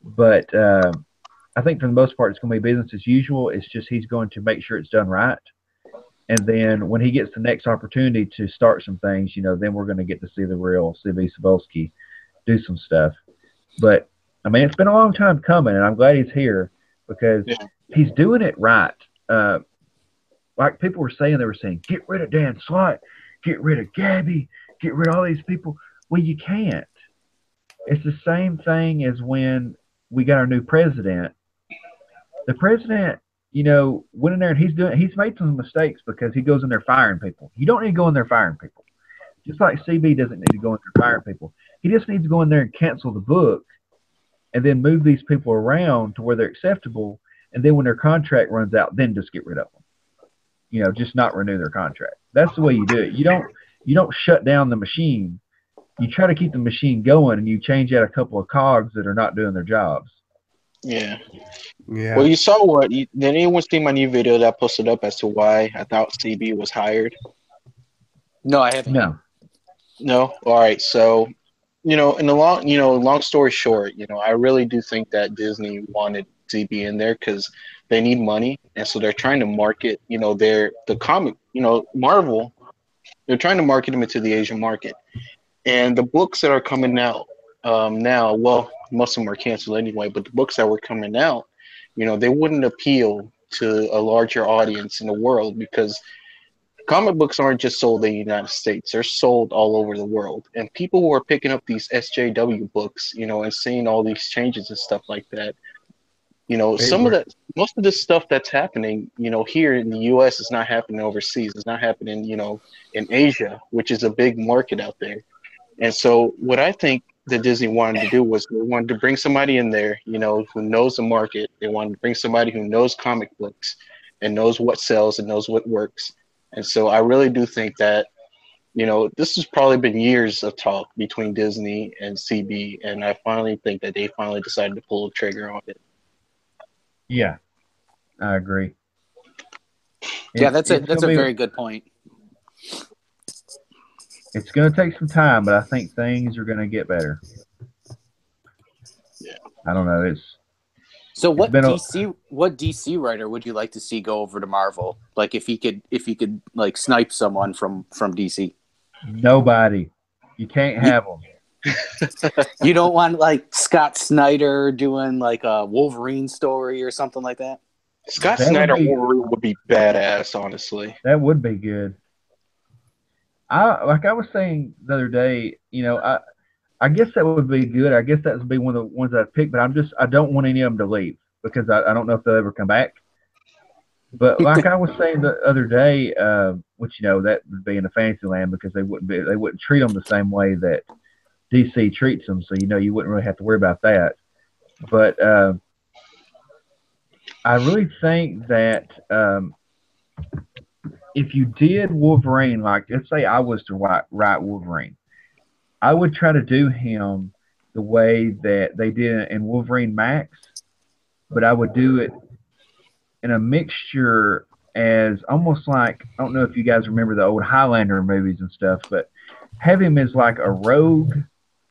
But I think for the most part, it's going to be business as usual. It's just he's going to make sure it's done right. And then when he gets the next opportunity to start some things, then we're going to get to see the real C.B. Cebulski do some stuff. But, I mean, it's been a long time coming, and I'm glad he's here because he's doing it right. Like people were saying, they were saying, get rid of Dan Slott, get rid of Gabby, get rid of all these people. Well, you can't. It's the same thing as when we got our new president. The president, went in there and he's made some mistakes because he goes in there firing people. You don't need to go in there firing people. Just like CB doesn't need to go in there firing people. He just needs to go in there and cancel the book and then move these people around to where they're acceptable. And then when their contract runs out, then just get rid of them. Just not renew their contract. That's the way you do it. You don't shut down the machine. You try to keep the machine going, and you change out a couple of cogs that are not doing their jobs. Yeah. Well, you saw did anyone see my new video that I posted up as to why I thought CB was hired? No, I haven't. No? All right. So, in the long story short, I really do think that Disney wanted CB in there because they need money. And so they're trying to market, the comic, Marvel They're trying to market him into the Asian market. And the books that are coming out now, well, most of them are canceled anyway, but the books that were coming out, they wouldn't appeal to a larger audience in the world because comic books aren't just sold in the United States. They're sold all over the world. And people who are picking up these SJW books, and seeing all these changes and stuff like that, most of this stuff that's happening, here in the US is not happening overseas. It's not happening, in Asia, which is a big market out there. And so what I think that Disney wanted to do was they wanted to bring somebody in there, who knows the market. They wanted to bring somebody who knows comic books and knows what sells and knows what works. And so I really do think that, this has probably been years of talk between Disney and CB, and I finally think that they finally decided to pull the trigger on it. Yeah, I agree. Yeah, that's a very good point. It's going to take some time, but I think things are going to get better. Yeah. I don't know. So what DC writer would you like to see go over to Marvel? Like if he could like snipe someone from DC. Nobody. You can't have them. You don't want like Scott Snyder doing like a Wolverine story or something like that? Scott Snyder Wolverine would be badass, honestly. That would be good. I was saying the other day, I guess that would be good. I guess that would be one of the ones I'd pick, but I don't want any of them to leave because I don't know if they'll ever come back. But like I was saying the other day, which that would be in a fantasy land because they wouldn't treat them the same way that DC treats them. So you wouldn't really have to worry about that. But I really think that if you did Wolverine, like let's say I was to write Wolverine, I would try to do him the way that they did in Wolverine Max, but I would do it in a mixture as almost like, I don't know if you guys remember the old Highlander movies and stuff, but have him as like a rogue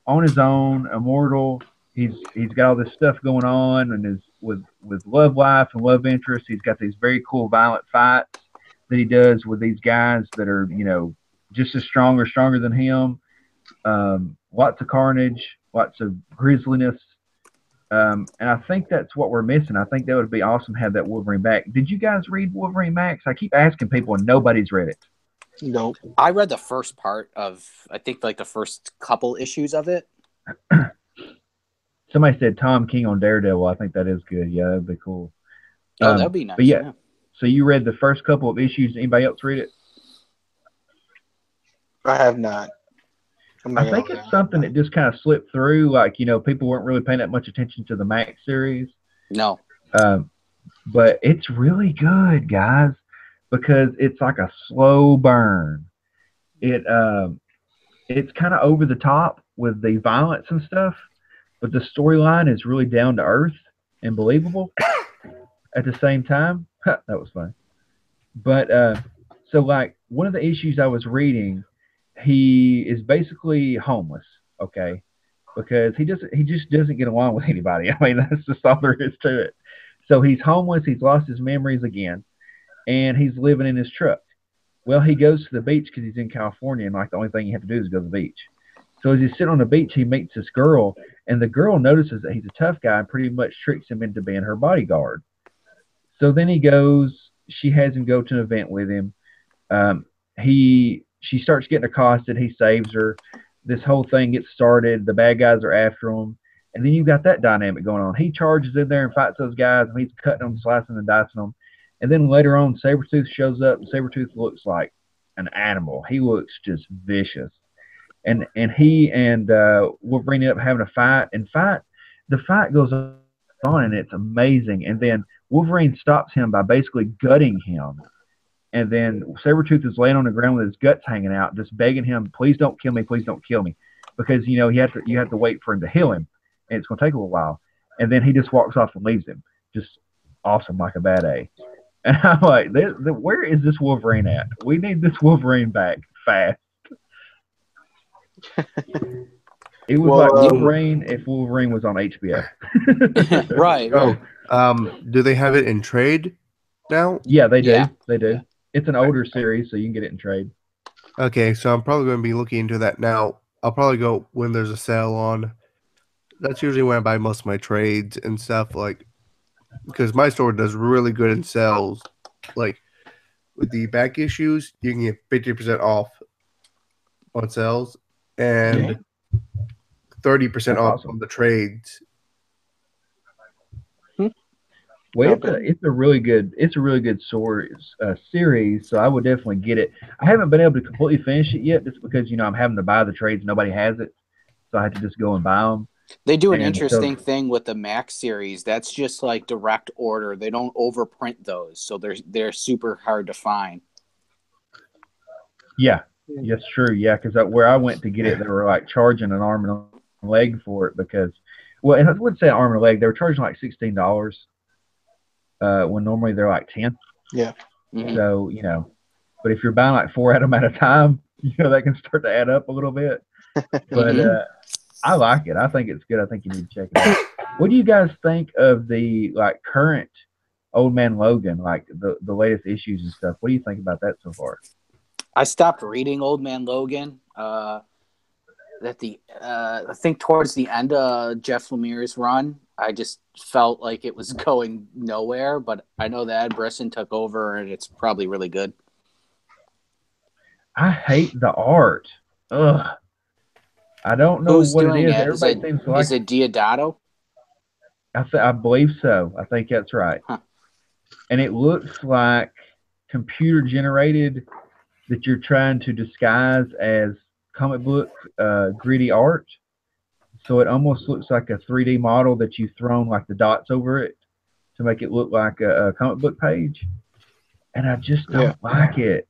on his own, immortal. He's got all this stuff going on and is with love life and love interest. He's got these very cool violent fights that he does with these guys that are, just as strong or stronger than him. Lots of carnage, lots of grisliness. And I think that's what we're missing. I think that would be awesome to have that Wolverine back. Did you guys read Wolverine Max? I keep asking people and nobody's read it. No. I read the first part of, I think like the first couple issues of it. Somebody said Tom King on Daredevil. I think that is good. Yeah, that'd be cool. Oh, that'd be nice. But yeah. So you read the first couple of issues. Anybody else read it? I have not. I think it's something that just kind of slipped through. Like, people weren't really paying that much attention to the Max series. No. But it's really good, guys, because it's like a slow burn. It's kind of over the top with the violence and stuff, but the storyline is really down to earth and believable at the same time. That was fun. But so like one of the issues I was reading, he is basically homeless, okay? Because he just doesn't get along with anybody. I mean, that's just all there is to it. So he's homeless, he's lost his memories again, and he's living in his truck. Well, he goes to the beach because he's in California, and like the only thing you have to do is go to the beach. So as he's sitting on the beach, he meets this girl, and the girl notices that he's a tough guy and pretty much tricks him into being her bodyguard. So then she has him go to an event with him. She starts getting accosted. He saves her. This whole thing gets started. The bad guys are after him. And then you've got that dynamic going on. He charges in there and fights those guys, and he's cutting them, slicing and dicing them. And then later on, Sabretooth shows up, and Sabretooth looks like an animal. He looks just vicious. And he and Wolverine end up having a fight. And the fight goes on, and it's amazing. And then Wolverine stops him by basically gutting him. And then Sabretooth is laying on the ground with his guts hanging out, just begging him, please don't kill me, please don't kill me. Because, you have to wait for him to heal him, and it's going to take a little while. And then he just walks off and leaves him. Just awesome, like a bad A. And I'm like, where is this Wolverine at? We need this Wolverine back fast. It was like Wolverine if Wolverine was on HBO. Right. Do they have it in trade now? Yeah, they do. Yeah. They do. It's an older series, so you can get it in trade. Okay, so I'm probably going to be looking into that now. I'll probably go when there's a sale on. That's usually when I buy most of my trades and stuff, like because my store does really good in sales. Like with the back issues, you can get 50% off on sales and 30% That's off awesome. on the trades. Well, Okay. it's a really good sword series, so I would definitely get it. I haven't been able to completely finish it yet, just because I'm having to buy the trades. Nobody has it, so I had to just go and buy them. They do an And so, interesting thing with the Max series. That's just like direct order. They don't overprint those, so they're super hard to find. yeah, yes, true, yeah, because where I went to get it, they were like charging an arm and a leg for it because, well, and I wouldn't say an arm and a leg. They were charging like $16, when normally they're like 10. Yeah. Mhm. So but if you're buying like 4 of them at a time, that can start to add up a little bit. But Mhm. I like it. I think it's good. I think you need to check it out. What do you guys think of the like current Old Man Logan, like the latest issues and stuff? What do you think about that so far? I stopped reading Old Man Logan. I think towards the end of Jeff Lemire's run, I just felt like it was going nowhere. But I know that Ed Brisson took over, and it's probably really good. I hate the art. Ugh. I don't know Who's what it doing is. it? Everybody seems to like Is it. it Diodato? I believe so. I think that's right. Huh. And it looks like computer generated that you're trying to disguise as comic book gritty art. So it almost looks like a 3D model that you've thrown like the dots over it to make it look like a comic book page. And I just Yeah. don't like it.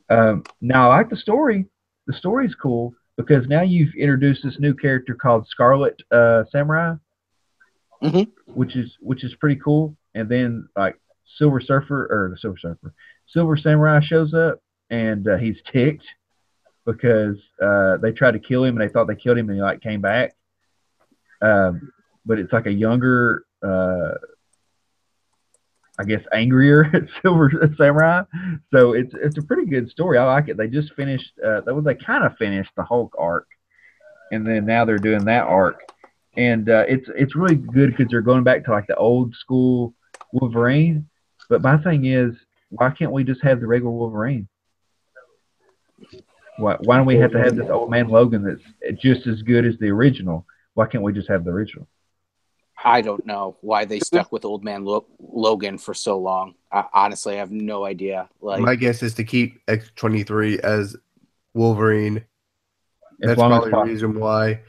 Now I like the story. The story's cool because now you've introduced this new character called Scarlet Samurai, Mhm. which is pretty cool. And then like Silver Samurai shows up, and he's ticked because they tried to kill him and they thought they killed him and he like came back. Um, but it's like a younger, I guess, angrier Silver Samurai. So it's a pretty good story. I like it. They just finished. They kind of finished the Hulk arc, and then now they're doing that arc, and it's really good because they're going back to like the old school Wolverine. But my thing is, why can't we just have the regular Wolverine? Why do we have to have this old man Logan that's just as good as the original? Why can't we just have the original? I don't know why they stuck with Old Man Logan for so long. I honestly have no idea. My guess is to keep X-23 as Wolverine. As That's long as probably the possible. reason why.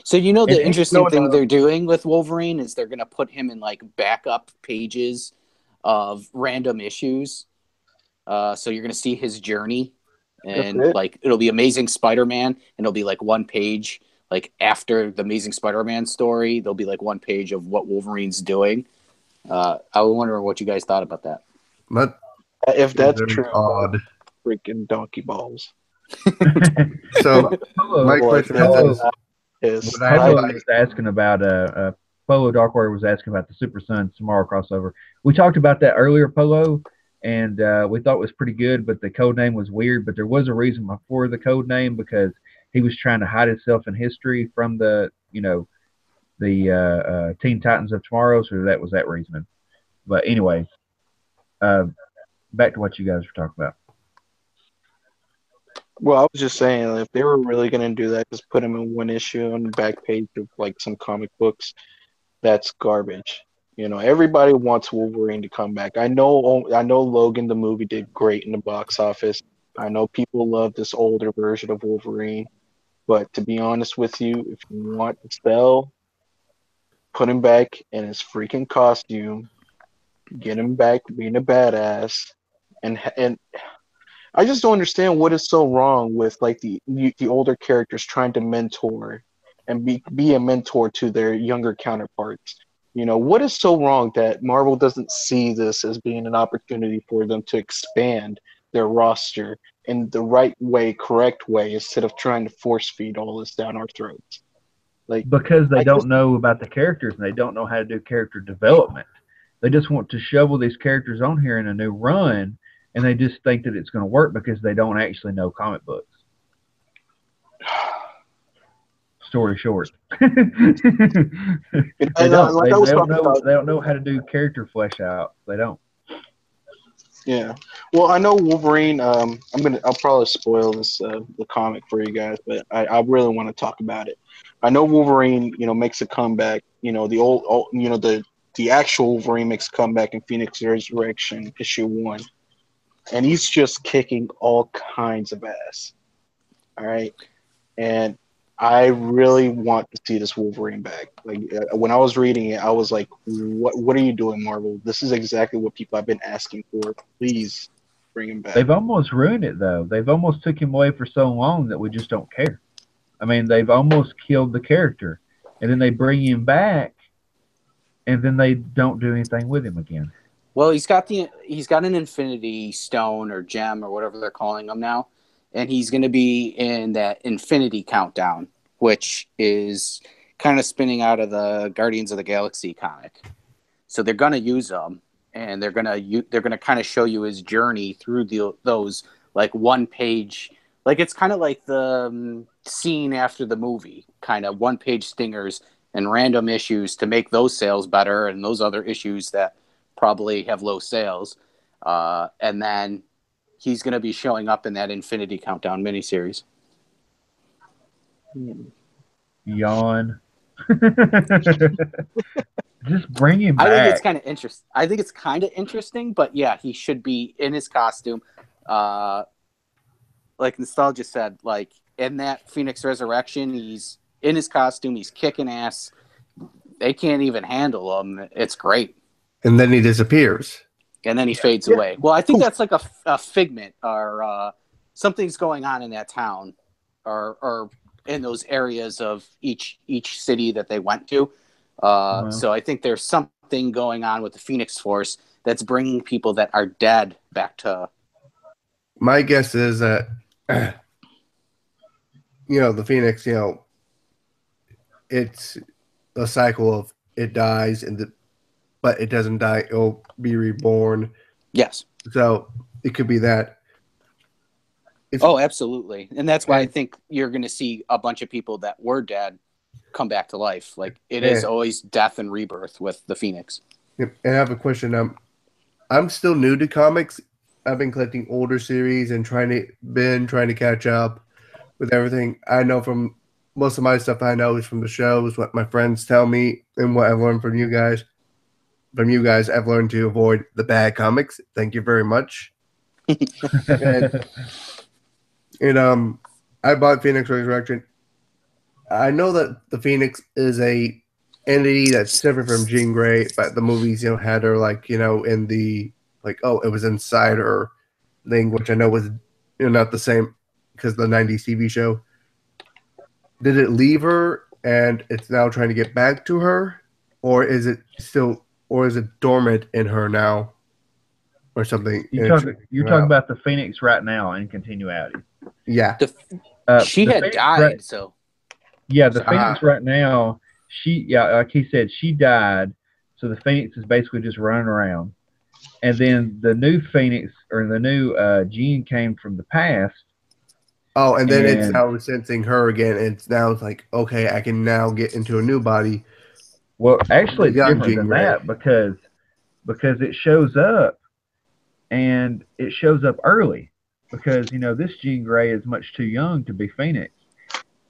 So the And interesting thing they're doing with Wolverine is they're going to put him in like backup pages of random issues. So you're going to see his journey, and like it'll be Amazing Spider-Man, and it'll be like one page. Like after the Amazing Spider-Man story, there'll be like one page of what Wolverine's doing. I was wondering what you guys thought about that. But If that's very true, odd. freaking donkey balls. So my Boy, question that Polo, is pissed. What I Polo like, was asking about Polo Darkwater was asking about the Super Sons tomorrow crossover. We talked about that earlier, Polo, and we thought it was pretty good, but the code name was weird. But there was a reason for the code name because he was trying to hide himself in history from the Teen Titans of Tomorrow. So that was that reasoning. But anyway, back to what you guys were talking about. Well, I was just saying, if they were really going to do that, just put him in one issue on the back page of like some comic books. That's garbage. Everybody wants Wolverine to come back. I know Logan the movie did great in the box office. I know people love this older version of Wolverine, but to be honest with you, if you want to sell, put him back in his freaking costume, get him back being a badass, and I just don't understand what is so wrong with like the older characters trying to mentor and be a mentor to their younger counterparts. What is so wrong that Marvel doesn't see this as being an opportunity for them to expand their roster in the right way, correct way, instead of trying to force feed all this down our throats? Like, Because they I just don't know about the characters and they don't know how to do character development. They just want to shovel these characters on here in a new run, and they just think that it's going to work because they don't actually know comic books. Story short, they don't. They don't know. They don't know how to do character flesh out. They don't. Yeah. Well, I know Wolverine. I'll probably spoil this the comic for you guys, but I really want to talk about it. I know Wolverine, makes a comeback. The old the actual Wolverine makes a comeback in Phoenix Resurrection issue 1, and he's just kicking all kinds of ass. All right, and I really want to see this Wolverine back. Like when I was reading it, I was like, "What are you doing, Marvel? This is exactly what people have been asking for. Please bring him back." They've almost ruined it, though. They've almost took him away for so long that we just don't care. I mean, they've almost killed the character, and then they bring him back, and then they don't do anything with him again. Well, he's got an Infinity Stone or gem or whatever they're calling them now, and he's going to be in that Infinity Countdown, which is kind of spinning out of the Guardians of the Galaxy comic. So they're going to use him, and they're going to kind of show you his journey through those like one page, like it's kind of like the scene after the movie, kind of one page stingers and random issues to make those sales better, and those other issues that probably have low sales, and then he's going to be showing up in that Infinity Countdown miniseries. Yawn. Just bring him back. I think it's kind of interesting. I think it's kind of interesting, but yeah, he should be in his costume. Like Nostalgia said, like in that Phoenix Resurrection, he's in his costume. He's kicking ass. They can't even handle him. It's great. And then he disappears. And then he fades away. Well, I think that's like a figment, or something's going on in that town, or in those areas of each city that they went to. So I think there's something going on with the Phoenix Force that's bringing people that are dead back to. My guess is that, the Phoenix, it's a cycle of it dies but it doesn't die. It'll be reborn. Yes. So it could be that. Absolutely. And that's why I think you're going to see a bunch of people that were dead come back to life. Like it is always death and rebirth with the Phoenix. And I have a question. I'm still new to comics. I've been collecting older series and trying to catch up with everything. I know from most of my stuff I know is from the shows, what my friends tell me, and what I've learned from you guys. From you guys, I've learned to avoid the bad comics. Thank you very much. and I bought Phoenix Resurrection. I know that the Phoenix is a entity that's separate from Jean Grey, but the movies, had her in the it was inside her thing, which I know was not the same because of the 90s TV show. Did it leave her and it's now trying to get back to her, or is it dormant in her now, or something? You're talking about the Phoenix right now in continuity. Yeah. She had died, so. Yeah, the Phoenix right now, like he said, she died, so the Phoenix is basically just running around. And then the new Phoenix, or the new Jean, came from the past. Oh, and then it's now sensing her again, and it's like, okay, I can now get into a new body. Well, actually, it's different than that because it shows up, and it shows up early because, this Jean Grey is much too young to be Phoenix.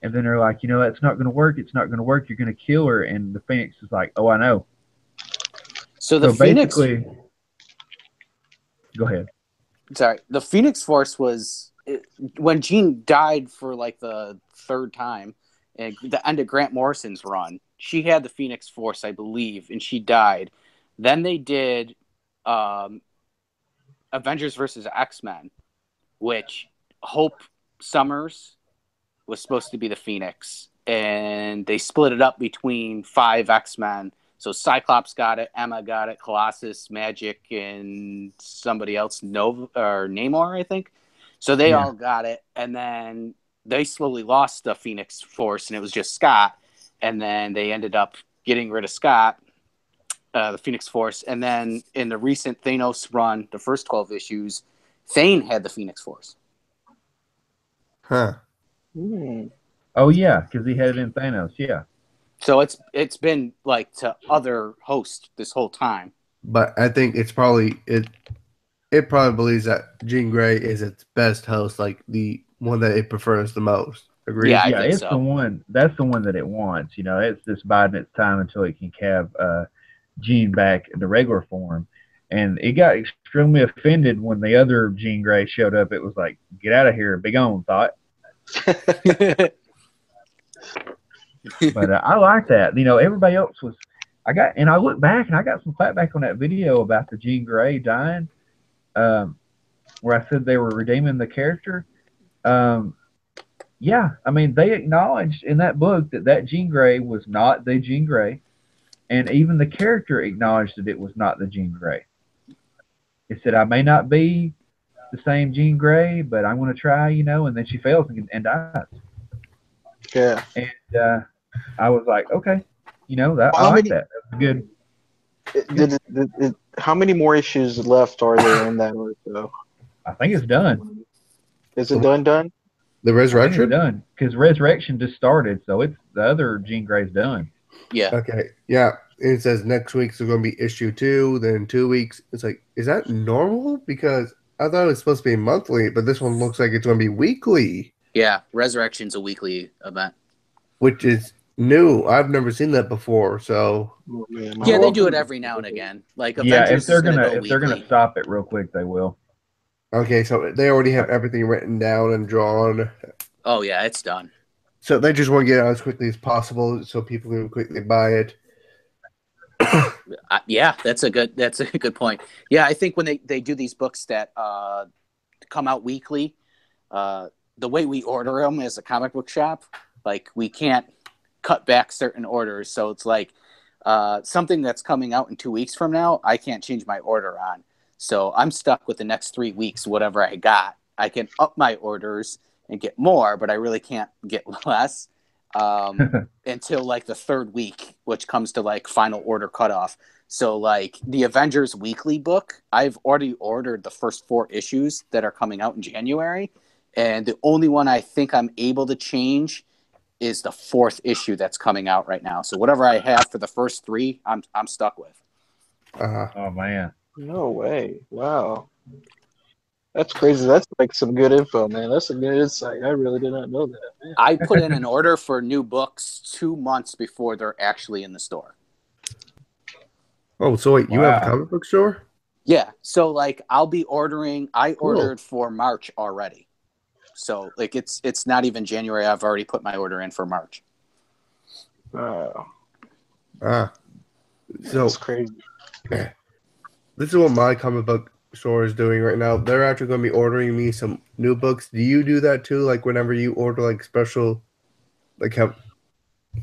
And then they're like, that's not going to work. It's not going to work. You're going to kill her. And the Phoenix is like, oh, I know. So the Phoenix. Basically, go ahead. Sorry. The Phoenix Force was when Jean died for like the third time, at the end of Grant Morrison's run. She had the Phoenix Force, I believe, and she died. Then they did Avengers versus X-Men, which Hope Summers was supposed to be the Phoenix, and they split it up between 5 X-Men. So Cyclops got it, Emma got it, Colossus, Magic, and somebody else, Namor, I think. So they all got it, and then they slowly lost the Phoenix Force, and it was just Scott. And then they ended up getting rid of Scott, the Phoenix Force. And then in the recent Thanos run, the first 12 issues, Thane had the Phoenix Force. Huh. Oh yeah, because he had it in Thanos. Yeah. So it's been like to other hosts this whole time. But I think it's probably it probably believes that Jean Grey is its best host, like the one that it prefers the most. Agreed? Yeah, I Yeah, think it's so. the one. That's the one that it wants. You know, it's just biding its time until it can have Jean back in the regular form. And it got extremely offended when the other Jean Grey showed up. It was like, "Get out of here, be gone, thought." But I like that. You know, everybody else was. I look back and I got some clapback on that video about the Jean Grey dying, where I said they were redeeming the character. Yeah, I mean, they acknowledged in that book that Jean Grey was not the Jean Grey, and even the character acknowledged that it was not the Jean Grey. It said, "I may not be the same Jean Grey, but I'm going to try," you know, and then she fails and dies. Yeah. And I was like, okay, you know, I How like many- that. That's good. How many more issues left are there in that arc, though? I think it's done. Is it done? The I think Resurrection? it's done because Resurrection just started, so it's the other Jean Grey's done. Yeah. Okay. Yeah. It says next week's going to be issue 2, then 2 weeks. It's like, is that normal? Because I thought it was supposed to be monthly, but this one looks like it's going to be weekly, Yeah. Resurrection's a weekly event. which is new. I've never seen that before. So, Oh, man, Yeah, they do it every now and again. Like Yeah, Avengers if they're is gonna gonna go if they're weekly. gonna stop it real quick, they will. okay, so they already have everything written down and drawn. Oh yeah, it's done. So they just want to get it out as quickly as possible so people can quickly buy it. Yeah, that's a good point. Yeah, I think when they do these books that come out weekly, the way we order them as a comic book shop, like we can't cut back certain orders. So it's like something that's coming out in 2 weeks from now, I can't change my order on. So I'm stuck with the next 3 weeks, whatever I got. I can up my orders and get more, but I really can't get less until like the third week, which comes to like final order cutoff. So like the Avengers weekly book, I've already ordered the first 4 issues that are coming out in January. And the only one I think I'm able to change is the 4th issue that's coming out right now. So whatever I have for the first 3, I'm stuck with. Oh man. No way! Wow, that's crazy. That's like some good info, man. That's some good insight. I really did not know that. Man. I put in an order for new books 2 months before they're actually in the store. Oh, so wait, you have a Wow. comic book store? Yeah, so like I'll be ordering. I Cool. ordered for March already, so like it's not even January. I've already put my order in for March. Wow, So that's crazy. this is what my comic book store is doing right now. They're actually going to be ordering me some new books. Do you do that too? Like whenever you order like special, like how?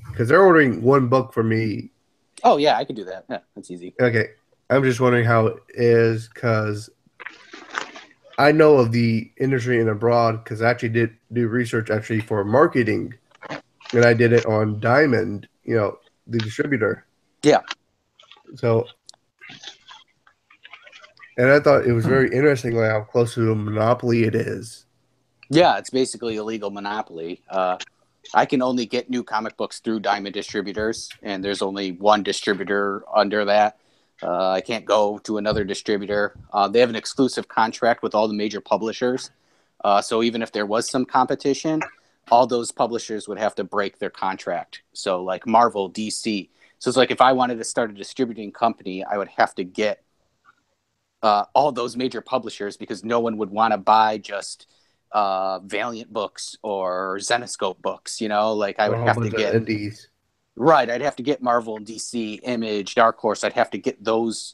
Because they're ordering 1 book for me. Oh yeah, I could do that. Yeah, that's easy. Okay, I'm just wondering how it is because I know of the industry and abroad because I actually did do research actually for marketing, and I did it on Diamond, you know, the distributor. Yeah. So, and I thought it was very interesting like how close to a monopoly it is. Yeah, it's basically a legal monopoly. I can only get new comic books through Diamond Distributors, and there's only one distributor under that. I can't go to another distributor. They have an exclusive contract with all the major publishers. So even if there was some competition, all those publishers would have to break their contract. So like Marvel, DC. So it's like if I wanted to start a distributing company, I would have to get all those major publishers because no one would want to buy just Valiant books or Zenoscope books, you know, like I would have to get indies. Right, I'd have to get Marvel, DC, Image, Dark Horse. I'd have to get those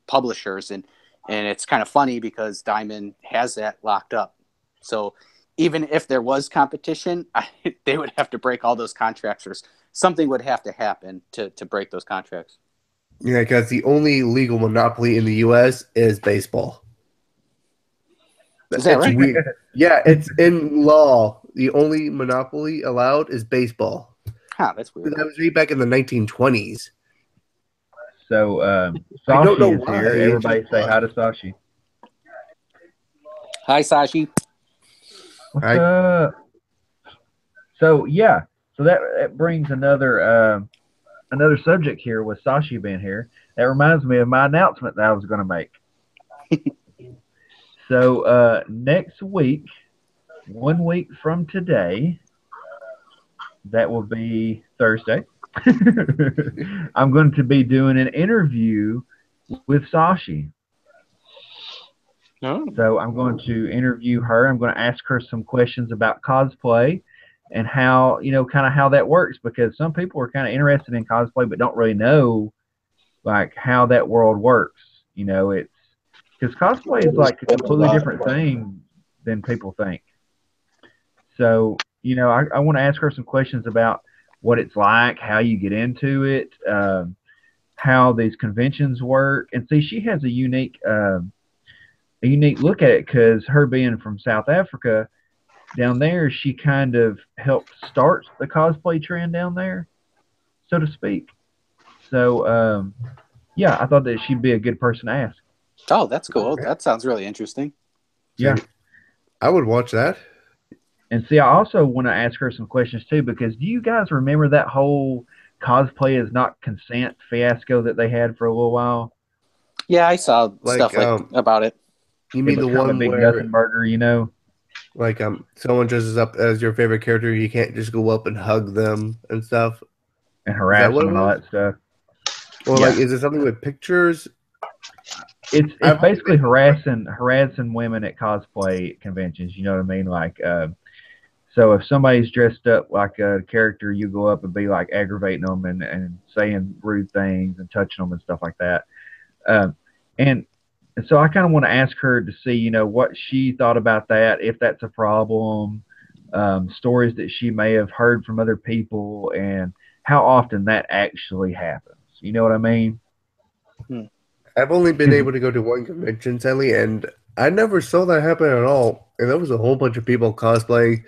publishers, and it's kind of funny because Diamond has that locked up. So even if there was competition, they would have to break all those contracts, or something would have to happen to break those contracts. Yeah, because the only legal monopoly in the U.S. is baseball. Is that It's right? weird. Yeah, it's in law. The only monopoly allowed is baseball. Huh, that's weird. That was way back in the 1920s. So I don't know Sashi is why. here. Everybody say hi to Sashi. Hi, Sashi. What's Hi. up? So yeah, so that brings another subject here with Sashi being here. That reminds me of my announcement that I was going to make. So next week, 1 week from today, that will be Thursday. I'm going to be doing an interview with Sashi. No. So I'm going to interview her. I'm going to ask her some questions about cosplay and how, kind of how that works, because some people are kind of interested in cosplay but don't really know like how that world works. It's because cosplay is like a completely different thing than people think. So, I want to ask her some questions about what it's like, how you get into it, how these conventions work, and see, she has a unique look at it because her being from South Africa, down there, she kind of helped start the cosplay trend down there, so to speak. So, yeah, I thought that she'd be a good person to ask. Oh, that's cool. That sounds really interesting. Yeah. I would watch that. And see, I also want to ask her some questions too, because do you guys remember that whole cosplay is not consent fiasco that they had for a little while? Yeah, I saw Like, stuff about it. you It mean was the kind of a one big where, nothing burger. like, someone dresses up as your favorite character, you can't just go up and hug them and stuff? And Is harass that what them it and all was? that stuff. Or, Yeah. like, is it something with pictures? It's I've only basically been- harassing women at cosplay conventions. You know what I mean? Like, so if somebody's dressed up like a character, you go up and be like aggravating them and saying rude things and touching them and stuff like that. Um, and so I kind of want to ask her to see, what she thought about that, if that's a problem, stories that she may have heard from other people, and how often that actually happens. You know what I mean? I've only been able to go to one convention, Sally, and I never saw that happen at all. And there was a whole bunch of people cosplaying.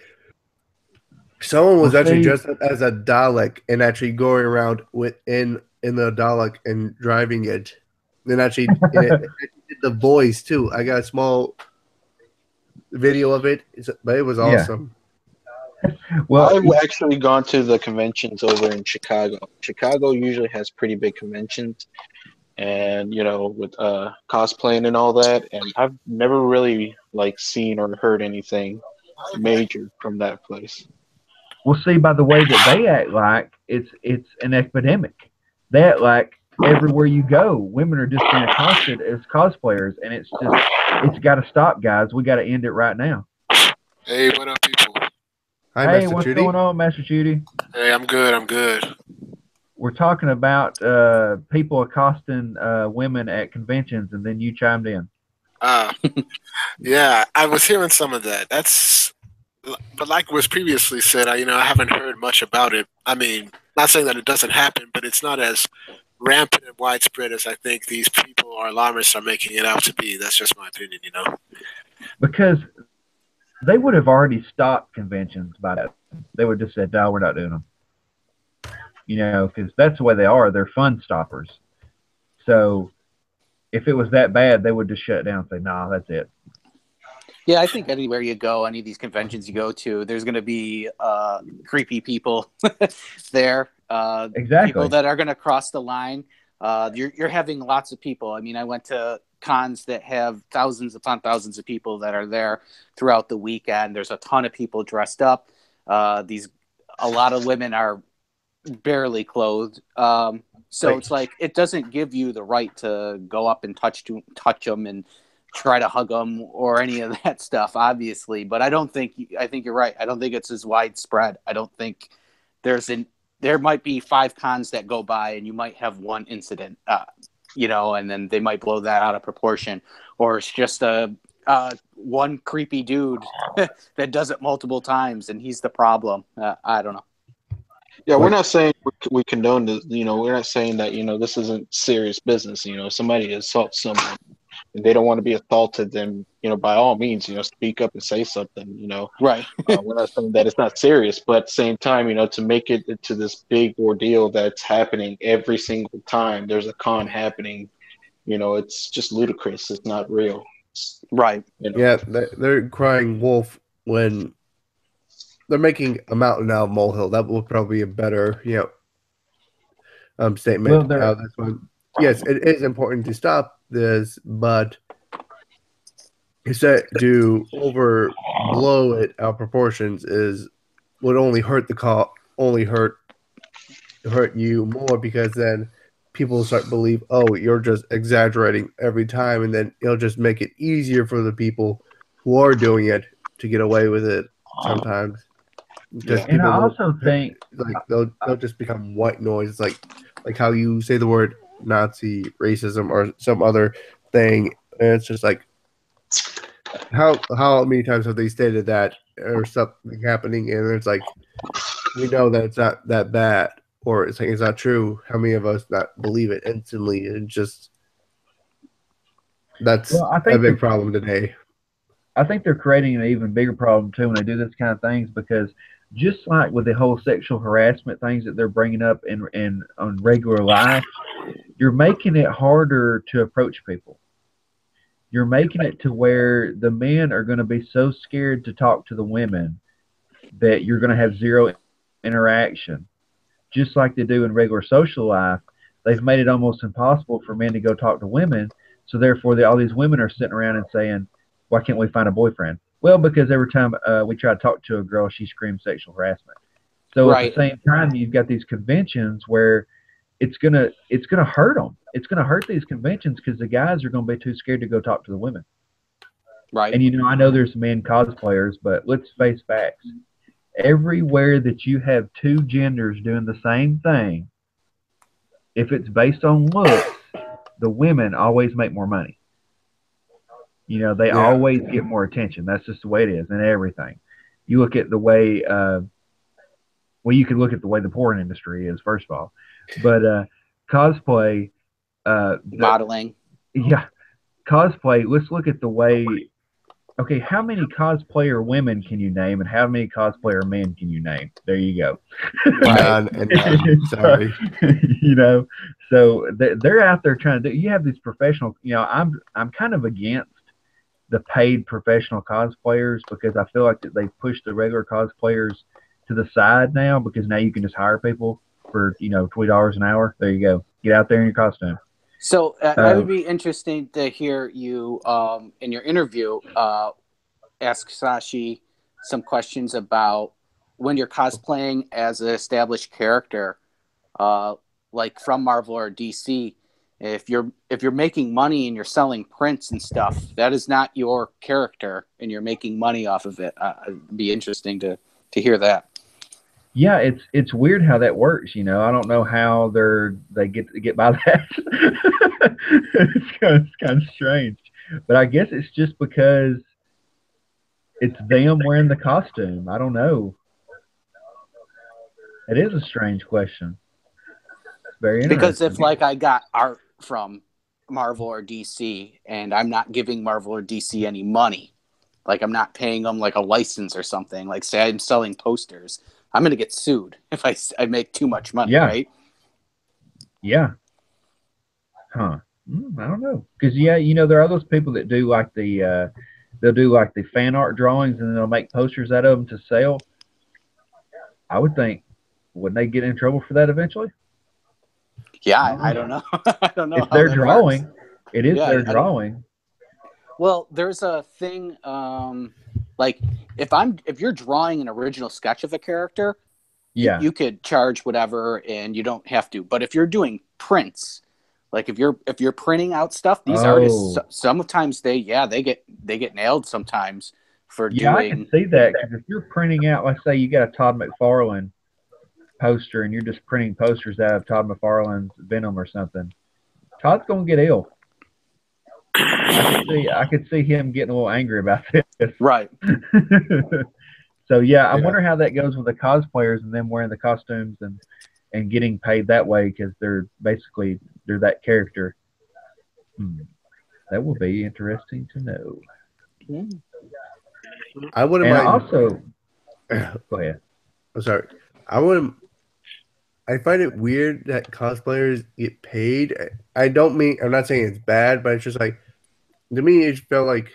Someone was Well, actually see, dressed up as a Dalek and actually going around in the Dalek and driving it. And it did the voice too. I got a small video of it, but it was yeah. awesome. Well, I've actually gone to the conventions over in Chicago. Chicago usually has pretty big conventions, and with cosplaying and all that. And I've never really like seen or heard anything major from that place. we'll see by the way that they act like it's an epidemic. They act like everywhere you go, women are just being accosted as cosplayers, and it's got to stop, guys. We got to end it right now. Hey, what up, people? Hi, Hey, Master what's Judy. going on, Master Judy? Hey, I'm good. I'm good. We're talking about people accosting women at conventions, and then you chimed in. Uh, yeah, I was hearing some of that. But like was previously said, I haven't heard much about it. I mean, not saying that it doesn't happen, but it's not as rampant and widespread as I think these people or alarmists are making it out to be. That's just my opinion. Because they would have already stopped conventions by that. They would have just said, no, we're not doing them. Because that's the way they are. They're fun stoppers. So if it was that bad, they would just shut it down and say, nah, that's it. Yeah, I think anywhere you go, any of these conventions you go to, there's going to be creepy people there. Exactly. People that are going to cross the line. You're having lots of people. I mean, I went to cons that have thousands upon thousands of people that are there throughout the weekend. There's a ton of people dressed up. A lot of women are barely clothed. So it's like it doesn't give you the right to go up and touch them and try to hug them or any of that stuff, obviously. But I think you're right. I don't think it's as widespread. I don't think there might be 5 cons that go by and you might have one incident, and then they might blow that out of proportion, or it's just one creepy dude that does it multiple times and he's the problem. I don't know. Yeah, we're not saying we condone this. We're not saying that this isn't serious business. Somebody assaults someone and they don't want to be assaulted, then by all means, speak up and say something. Right. We're not saying that it's not serious, but at the same time, to make it into this big ordeal that's happening every single time there's a con happening, it's just ludicrous. It's not real. Right. You know? Yeah, they're crying wolf when they're making a mountain out of molehill. That would probably be a better, statement. Well, This one, yes, it is important to stop this, but instead to overblow it out of proportions would only hurt only hurt you more, because then people start to believe, oh, you're just exaggerating every time, and then it'll just make it easier for the people who are doing it to get away with it sometimes. Because and people I won't, also think like, they'll just become white noise, like how you say the word Nazi, racism, or some other thing, and it's just like, how many times have they stated that or something happening, and it's like, we know that it's not that bad, or it's like it's not true. How many of us not believe it instantly? And just that's well, I a think big problem today. I think they're creating an even bigger problem too when they do this kind of things, because just like with the whole sexual harassment things that they're bringing up in on regular life, you're making it harder to approach people. You're making it to where the men are going to be so scared to talk to the women that you're going to have zero interaction. Just like they do in regular social life, they've made it almost impossible for men to go talk to women. So therefore, all these women are sitting around and saying, "Why can't we find a boyfriend?" Well, because every time we try to talk to a girl, she screams sexual harassment. So at the Right. same time, you've got these conventions where it's gonna hurt them. It's gonna hurt these conventions because the guys are gonna be too scared to go talk to the women. Right. And I know there's men cosplayers, but let's face facts. Everywhere that you have two genders doing the same thing, if it's based on looks, the women always make more money. They Yeah. always get more attention. That's just the way it is in everything. You look at the way, well, you could look at the way the porn industry is, first of all. But cosplay, Modeling. yeah, cosplay, let's look at the way, okay, how many cosplayer women can you name and how many cosplayer men can you name? There you go. None and none. Sorry. So they're out there trying to do, you have these professional, I'm kind of against the paid professional cosplayers, because I feel like that they push the regular cosplayers to the side now, because now you can just hire people for $20 an hour. There you go. Get out there in your costume. So that would be interesting to hear you in your interview ask Sashi some questions about when you're cosplaying as an established character, like from Marvel or DC. If you're making money and you're selling prints and stuff, that is not your character, and you're making money off of it. It'd be interesting to hear that. Yeah, it's weird how that works. I don't know how they get by that. It's kind of strange, but I guess it's just because it's them wearing the costume. I don't know. It is a strange question. It's very interesting. Because if I got art from Marvel or DC and I'm not giving Marvel or DC any money, like I'm not paying them like a license or something, like say I'm selling posters, I'm going to get sued if I make too much money, right? Yeah. Huh. I don't know. Because, there are those people that do like they'll do like the fan art drawings and then they'll make posters out of them to sell. I would think, wouldn't they get in trouble for that eventually? Yeah, I don't know. I don't know. It's their drawing. Works. It is their drawing. Well, there's a thing, like if you're drawing an original sketch of a character, you could charge whatever and you don't have to. But if you're doing prints, like if you're printing out stuff, these artists sometimes they get nailed sometimes for doing. I can see that, because if you're printing out, let's say you got a Todd McFarlane poster and you're just printing posters out of Todd McFarlane's Venom or something, Todd's gonna get ill. I could see him getting a little angry about this. Right. So I wonder how that goes with the cosplayers and them wearing the costumes and getting paid that way, because they're that character. That will be interesting to know. I wouldn't mind. Also, go ahead. I'm sorry. I find it weird that cosplayers get paid. I'm not saying it's bad, but it's just like, to me, it felt like,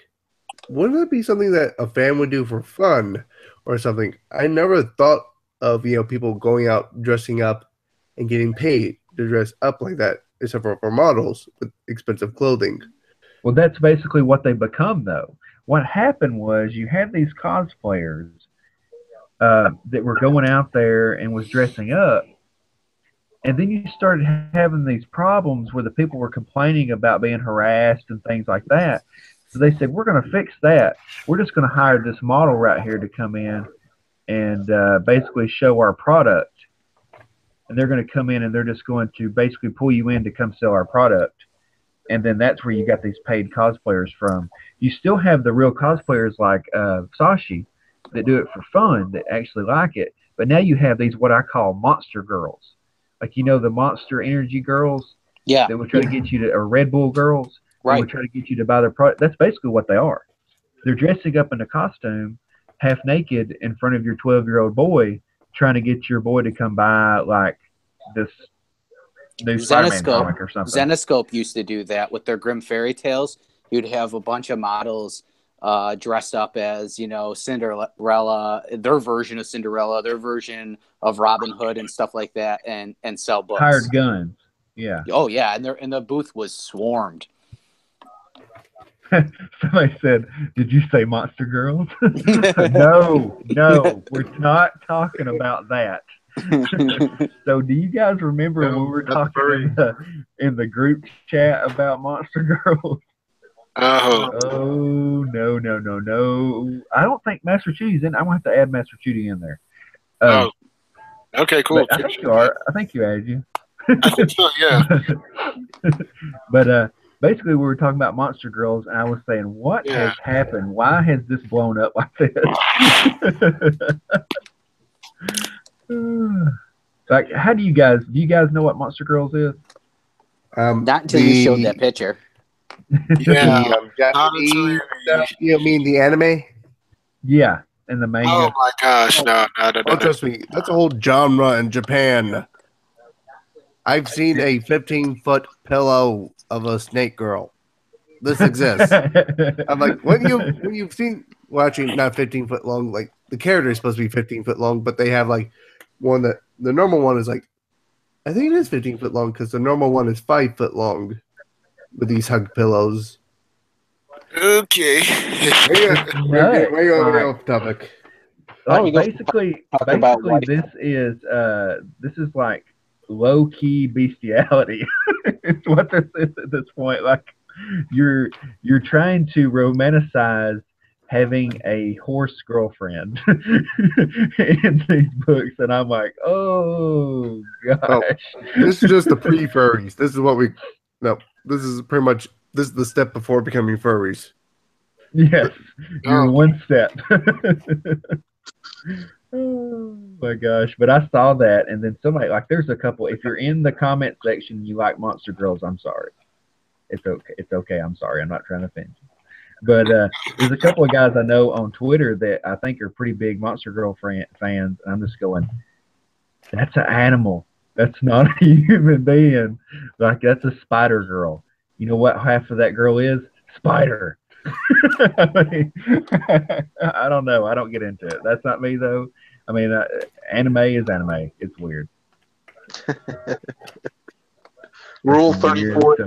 wouldn't that be something that a fan would do for fun or something? I never thought of, people going out, dressing up, and getting paid to dress up like that, except for models with expensive clothing. Well, that's basically what they become, though. What happened was you had these cosplayers that were going out there and was dressing up, and then you started having these problems where the people were complaining about being harassed and things like that. So they said, we're going to fix that. We're just going to hire this model right here to come in and basically show our product. And they're going to come in and they're just going to basically pull you in to come sell our product. And then that's where you got these paid cosplayers from. You still have the real cosplayers like Sashi that do it for fun, that actually like it. But now you have these what I call monster girls. Like, the Monster Energy girls that would try to get you to, or Red Bull girls that would try to get you to buy their product. That's basically what they are. They're dressing up in a costume, half naked, in front of your 12-year-old boy, trying to get your boy to come buy, like, this new Spider-Man comic or something. Zenescope used to do that with their Grim Fairy Tales. You'd have a bunch of models dressed up as, Cinderella, their version of Cinderella, their version of Robin Hood and stuff like that, and sell books. Hired guns. Yeah. Oh, yeah, and the booth was swarmed. Somebody said, did you say Monster Girls? No, we're not talking about that. So do you guys remember when we were talking in the group chat about Monster Girls? Oh, no. I don't think Master Chudi's in. I'm going to have to add Master Chudi in there. Okay, cool. I think you are. I think you added you. I think so, yeah. But basically, we were talking about Monster Girls, and I was saying, what has happened? Why has this blown up like this? Like, do you guys know what Monster Girls is? Not until you showed that picture. Yeah. Japanese stuff, you mean the anime? Yeah, and the manga. Oh my gosh, no. Oh, trust me, that's a whole genre in Japan. I've seen a 15-foot pillow of a snake girl. This exists. I'm like, when you've seen, well, actually, not 15-foot long. Like, the character is supposed to be 15-foot long, but they have like one that the normal one is like, I think it is 15-foot long because the normal one is 5 foot long with these hug pillows. Okay. Way over off topic. Like, basically, this is like low key bestiality. It's what this is at this point. Like, you're trying to romanticize having a horse girlfriend in these books, and I'm like, oh gosh. Oh, this is just the pre-furries. This is pretty much the step before becoming furries. Yes, you're one step. Oh my gosh. But I saw that, and then somebody, like, there's a couple, if you're in the comment section you like Monster Girls, I'm sorry. It's okay. I'm sorry. I'm not trying to offend you. But there's a couple of guys I know on Twitter that I think are pretty big Monster Girl fans, and I'm just going, that's an animal. That's not a human being. Like, that's a spider girl. You know what half of that girl is? Spider. I mean, I don't know. I don't get into it. That's not me, though. I mean, anime is anime. It's weird. Rule 34.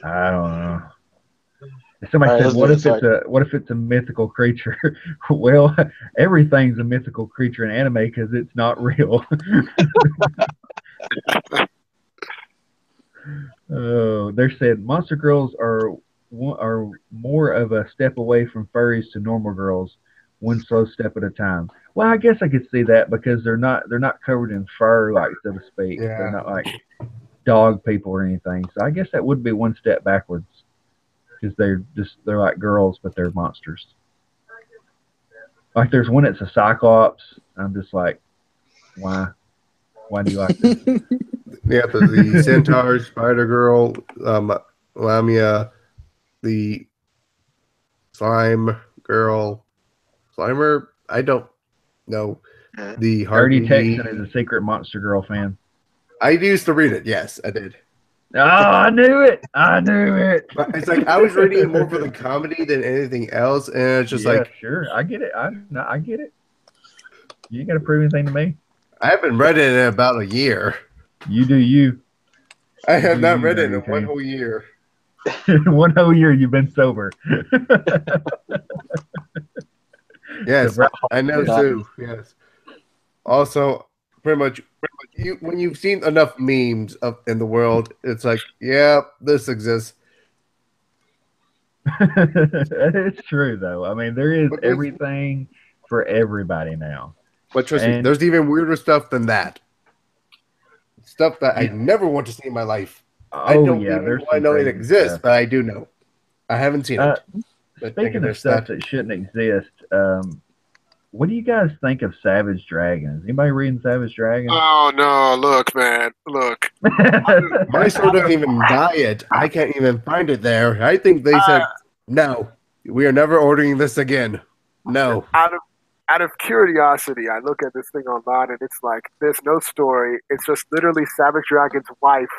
I don't know. Somebody said, "What if it's a mythical creature?" Well, everything's a mythical creature in anime because it's not real. Oh, they said Monster Girls are more of a step away from furries to normal girls, one slow step at a time. Well, I guess I could see that because they're not covered in fur, like, so to speak. Yeah. They're not like dog people or anything. So I guess that would be one step backwards because they're like girls, but they're monsters. Like, there's one that's a cyclops. I'm just like, why? Why do you like this? Yeah, the Centaur, Spider Girl, Lamia, the Slime Girl, Slimer. I don't know. The Dirty Texan is a secret Monster Girl fan. I used to read it. Yes, I did. Oh, I knew it. I knew it. But it's like I was reading it more for the comedy than anything else, and it's just Yeah, like sure. I get it. I get it. You ain't got to prove anything to me. I haven't read it in about a year. You do you. I have do not you, read it in WT. one whole year. One whole year you've been sober. Yes, So, I know Sue. Yes. Also, pretty much, when you've seen enough memes in the world, it's like, yeah, this exists. it's true though. I mean, there is But there's- everything for everybody now. But trust me, And- there's even weirder stuff than that. Stuff that I Yeah. never want to see in my life. I Oh don't yeah, even there's know I some know it crazy exists, stuff. but I do know. I haven't seen it. But Speaking of stuff that shouldn't exist, what do you guys think of Savage Dragons? Anybody reading Savage Dragons? Oh no! Look, man, look. My store doesn't even buy it. I can't even find it there. I think they said, no, we are never ordering this again. No. Out of curiosity, I look at this thing online and it's like there's no story. It's just literally Savage Dragon's wife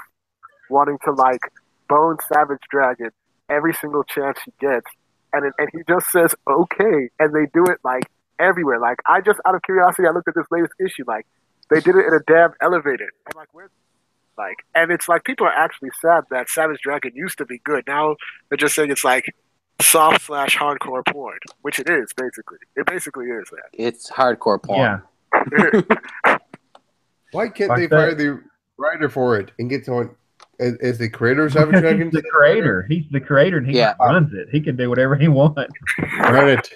wanting to like bone Savage Dragon every single chance she gets, and he just says okay, and they do it like everywhere. Like I just out of curiosity, I looked at this latest issue. Like they did it in a damn elevator. I'm like, where's like, and it's like people are actually sad that Savage Dragon used to be good. Now they're just saying it's like soft/hardcore porn, which it is basically. It basically is that. It's hardcore porn. Yeah. Why can't Like they fire the writer for it and get someone as the creator of Savage Dragon? He's the creator. He's the creator, and he runs it. He can do whatever he wants. Right.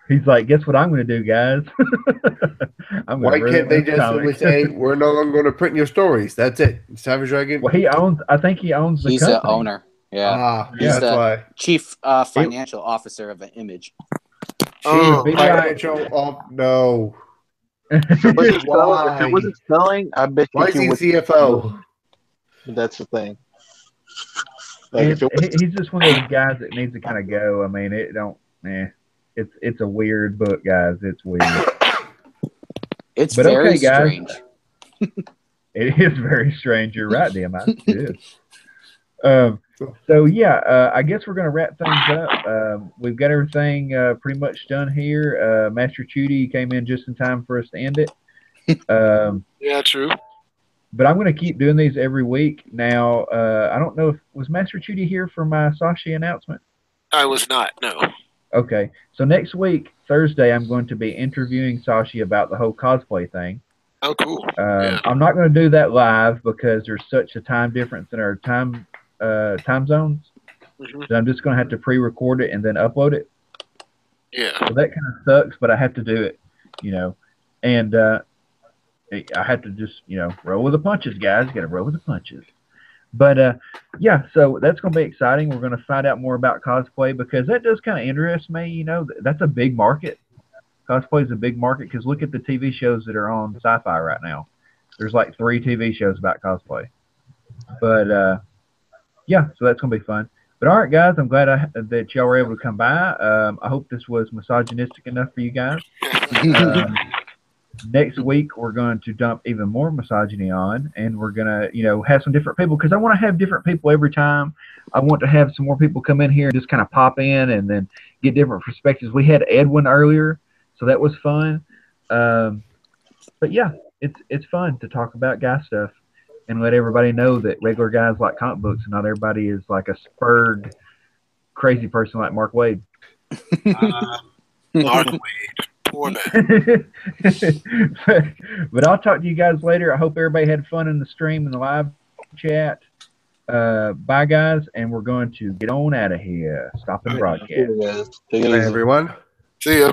He's like, guess what I'm going to do, guys? Why can't they just simply say, we're no longer going to print your stories? That's it. Savage Dragon? Well, I think he owns the He's company. the owner. Yeah. He's He's the why. chief financial officer of an Image. Oh, financial no. If it wasn't selling, I bet Why is he CFO? That's the thing. Like he's just one of those guys that needs to kind of go. I mean, it's a weird book, guys. It's weird. It's very strange. It is very strange. You're right, DMI. It is. So yeah, I guess we're going to wrap things up. We've got everything pretty much done here. Master Chudy came in just in time for us to end it. Yeah, true. But I'm going to keep doing these every week. Now, I don't know if was Master Chudy here for my Sashi announcement. I was not. No. Okay, so next week, Thursday, I'm going to be interviewing Sashi about the whole cosplay thing. Oh, cool. I'm not going to do that live because there's such a time difference in our time zones. Mm-hmm. So I'm just going to have to pre-record it and then upload it. Yeah. So that kind of sucks, but I have to do it, and I have to just, roll with the punches, guys. Got to roll with the punches. But, yeah, so that's going to be exciting. We're going to find out more about cosplay because that does kind of interest me. That's a big market. Cosplay is a big market because look at the TV shows that are on Sci-Fi right now. There's like 3 TV shows about cosplay. But, yeah, so that's going to be fun. But, all right, guys, I'm glad that y'all were able to come by. I hope this was misogynistic enough for you guys. Next week, we're going to dump even more misogyny on, and we're going to, have some different people because I want to have different people every time. I want to have some more people come in here and just kind of pop in and then get different perspectives. We had Edwin earlier, so that was fun. But, yeah, it's fun to talk about guy stuff and let everybody know that regular guys like comic books and not everybody is like a spurred, crazy person like Mark Wade. Mark Wade. Poor man. But I'll talk to you guys later. I hope everybody had fun in the stream and the live chat. Bye, guys, and we're going to get on out of here. Stop the broadcast. Take it easy. Bye, everyone. See ya.